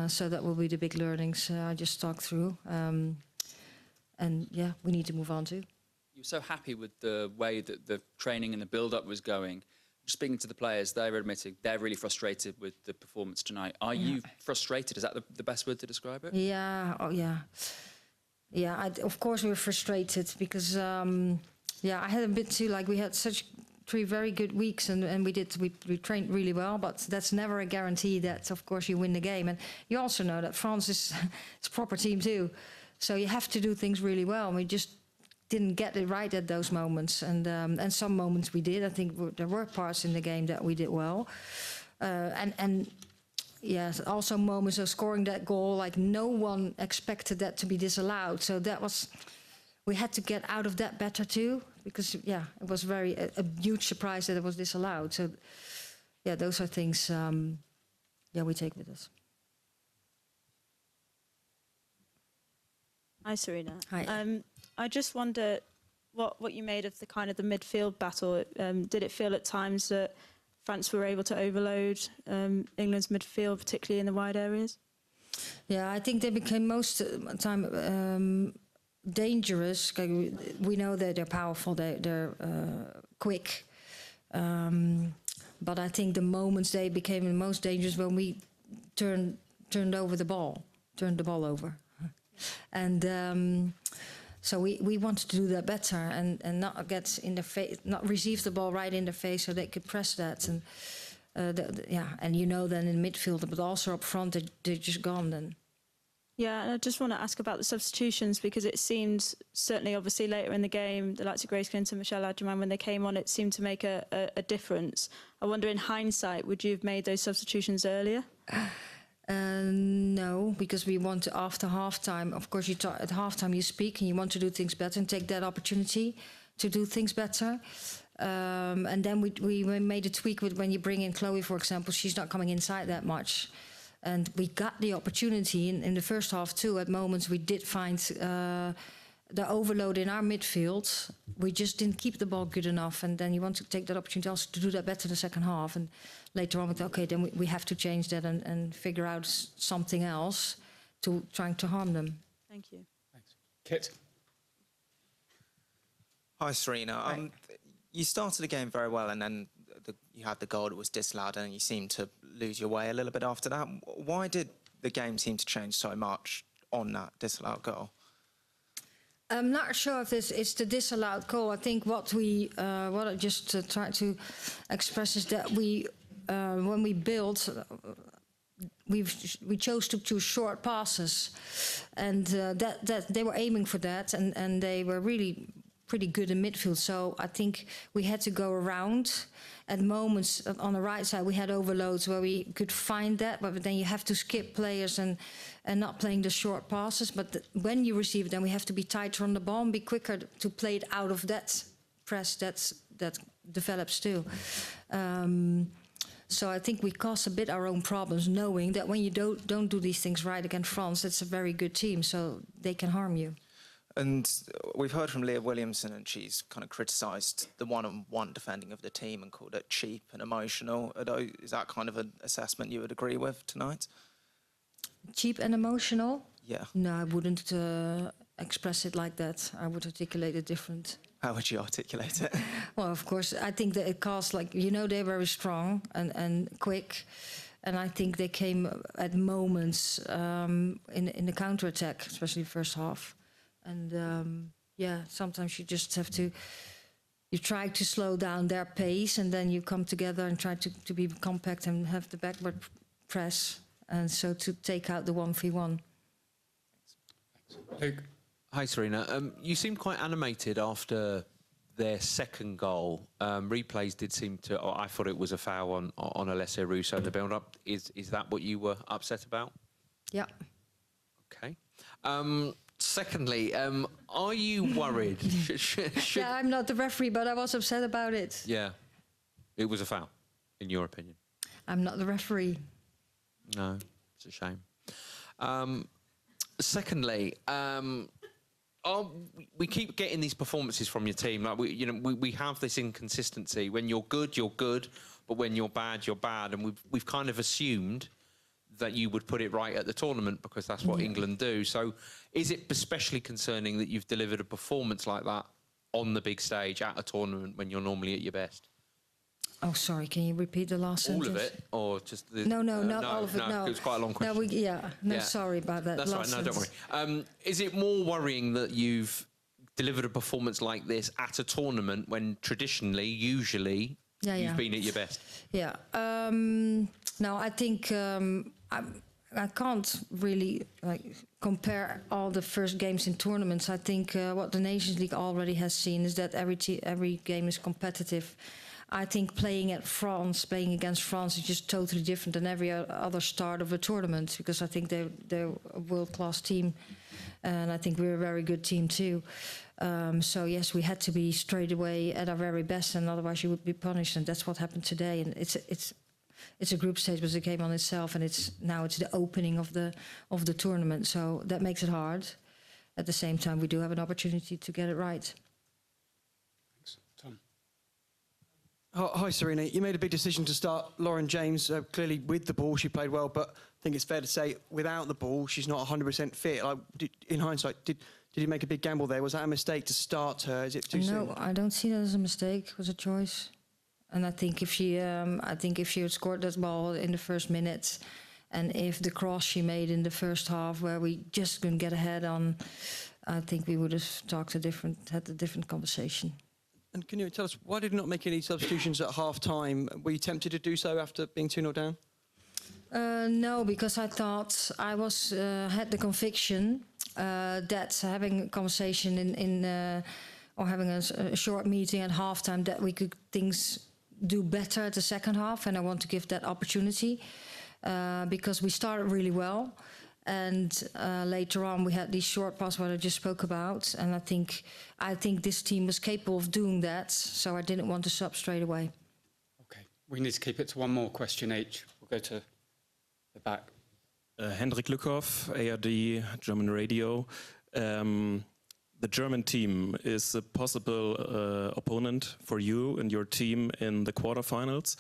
So that will be the big learnings I just talked through. And we need to move on too. You were so happy with the way that the training and the build-up was going. Speaking to the players, they're admitting they're really frustrated with the performance tonight. Are you frustrated? Is that the best word to describe it? Yeah, of course we're frustrated because, I had a bit too, like we had such 3 very good weeks and we trained really well, but that's never a guarantee that, of course, you win the game. And you also know that France is a proper team too. So you have to do things really well. And we just didn't get it right at those moments. And some moments we did. I think there were parts in the game that we did well. Also moments of scoring that goal, like no one expected that to be disallowed. So we had to get out of that better too, because it was a huge surprise that it was disallowed. So those are things we take with us. Hi, Serena. Hi. I just wonder what you made of the midfield battle. Did it feel at times that France were able to overload England's midfield, particularly in the wide areas? Yeah, I think they became most of the time dangerous. We know that they're powerful, they're quick. But I think the moments they became the most dangerous when we turned the ball over. And so we wanted to do that better and not get in the face, not receive the ball right in the face, so they could press that. And and then in midfield, but also up front, they're just gone then. Yeah, and I just want to ask about the substitutions, because it seemed, certainly obviously later in the game, the likes of Grace Clinton, Michelle Adjaman, when they came on, it seemed to make a difference. I wonder, in hindsight, would you have made those substitutions earlier? No, because we want to, after halftime, of course, at halftime you speak and you want to do things better and take that opportunity to do things better. And then we made a tweak with when you bring in Chloe, for example, she's not coming inside that much. And we got the opportunity in the first half too. At moments we did find the overload in our midfield. We just didn't keep the ball good enough. And then you want to take that opportunity also to do that better in the second half. And later on, we thought, okay, then we have to change that and figure out something else to trying to harm them. Thank you. Thanks. Kit. Hi, Serena. Hi. You started the game very well, and then you had the goal that was disallowed, and you seemed to lose your way a little bit after that. Why did the game seem to change so much on that disallowed goal? I'm not sure if it's the disallowed goal. I think what I just tried to express is that when we built, we chose to choose short passes, and that they were aiming for that, and they were really pretty good in midfield. So I think we had to go around. At moments on the right side, we had overloads where we could find that, but then you have to skip players and not playing the short passes. But when you receive them, we have to be tighter on the ball and be quicker to play it out of that press. develops too. So I think we cause a bit our own problems, knowing that when you don't do these things right against France, it's a very good team, so they can harm you. And we've heard from Leah Williamson, and she's kind of criticised the one-on-one defending of the team and called it cheap and emotional. Is that kind of an assessment you would agree with tonight? Cheap and emotional? Yeah. No, I wouldn't express it like that. I would articulate it different. How would you articulate it? Well, of course, I think that it caused, like, they're very strong and quick. And I think they came at moments in the counter-attack, especially the first half. And sometimes you just have to, you try to slow down their pace, and then you come together and try to be compact and have the backward press. And so to take out the 1v1. Luke. Hi, Serena. You seemed quite animated after their second goal. Replays did seem to... I thought it was a foul on Alessia Russo in the build-up. Is that what you were upset about? Yeah. Okay. Secondly, are you worried? Yeah, I'm not the referee, but I was upset about it. Yeah. It was a foul, in your opinion? I'm not the referee. No, it's a shame. Secondly, we keep getting these performances from your team. Like we have this inconsistency. When you're good, but when you're bad, and we've kind of assumed that you would put it right at the tournament because that's what England do. So, is it especially concerning that you've delivered a performance like that on the big stage at a tournament when you're normally at your best? Oh, sorry. Can you repeat the last sentence? All of it, or just the... No, not all of it. No, it was quite a long question. Sorry about that. That's right. No, don't worry. Is it more worrying that you've delivered a performance like this at a tournament when traditionally, usually, you've been at your best? Yeah. No, I think I can't really compare all the first games in tournaments. I think what the Nations League already has seen is that every game is competitive. I think playing against France is just totally different than every other start of a tournament, because I think they're a world-class team, and I think we're a very good team too. So yes, we had to be straight away at our very best, and otherwise you would be punished, and that's what happened today. And it's a group stage, but it's a game on itself, and it's the opening of the tournament, so that makes it hard. At the same time, we do have an opportunity to get it right. Hi, Serena. You made a big decision to start Lauren James. Clearly, with the ball, she played well, but I think it's fair to say without the ball, she's not 100% fit. In hindsight, did you make a big gamble there? Was that a mistake to start her? Is it too soon? No, I don't see that as a mistake. It was a choice, and I think if she had scored that ball in the first minutes, and if the cross she made in the first half, where we just couldn't get ahead on, I think we would have had a different conversation. And can you tell us, why did you not make any substitutions at half-time? Were you tempted to do so after being 2-0 down? No, because I thought I had the conviction that having a conversation or having a short meeting at half-time, that we could do better at the second half, and I want to give that opportunity because we started really well. And later on, we had these short passes what I just spoke about, and I think this team was capable of doing that. So I didn't want to sub straight away. Okay, we need to keep it to one more question each. We'll go to the back. Hendrik Lückhoff, ARD, German Radio. The German team is a possible opponent for you and your team in the quarterfinals.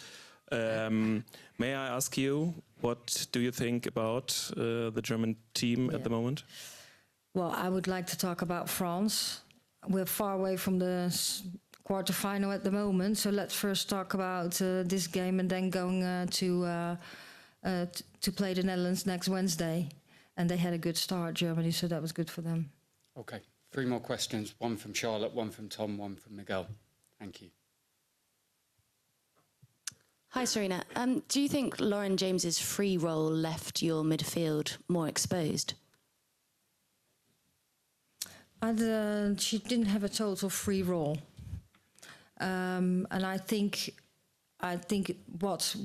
May I ask you, what do you think about the German team at the moment? Well, I would like to talk about France. We're far away from the quarterfinal at the moment, so let's first talk about this game and then going to play the Netherlands next Wednesday. And they had a good start, Germany, so that was good for them. Okay, 3 more questions. One from Charlotte, one from Tom, one from Miguel. Thank you. Hi, Serena. Do you think Lauren James's free role left your midfield more exposed? She didn't have a total free role, and I think what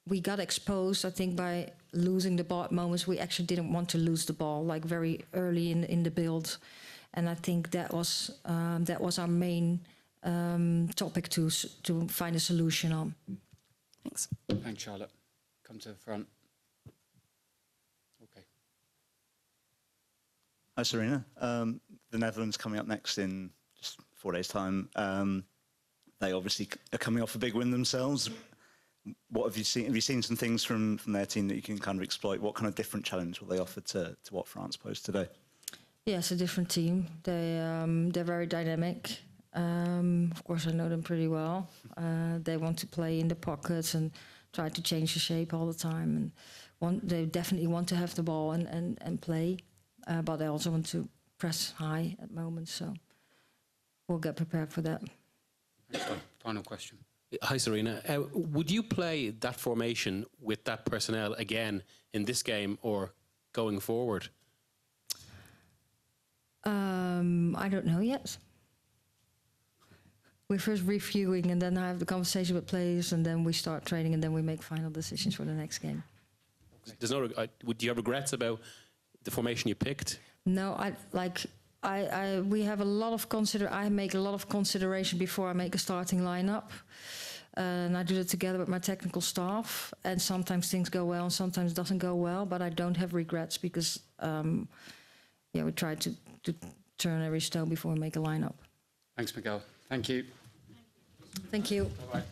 we got exposed, I think, by losing the ball at moments. We actually didn't want to lose the ball very early in the build, and I think that was our main topic to find a solution on. Thanks. Thanks, Charlotte. Come to the front. Okay. Hi, Serena. The Netherlands coming up next in just 4 days' time. They obviously are coming off a big win themselves. What have you seen? Have you seen some things from their team that you can kind of exploit? What kind of different challenge will they offer to what France posed today? Yeah, it's a different team. They're very dynamic. Of course, I know them pretty well. They want to play in the pockets and try to change the shape all the time. And they definitely want to have the ball and play, but they also want to press high at moments. So we'll get prepared for that. Final question. Hi, Serena. Would you play that formation with that personnel again in this game or going forward? I don't know yet. We're first reviewing, and then I have the conversation with players, and then we start training, and then we make final decisions for the next game. There's no. Would you have regrets about the formation you picked? No, we have a lot of I make a lot of consideration before I make a starting lineup, and I do it together with my technical staff. And sometimes things go well, and sometimes it doesn't go well. But I don't have regrets because, we try to turn every stone before we make a lineup. Thanks, Miguel. Thank you. Thank you. Bye-bye.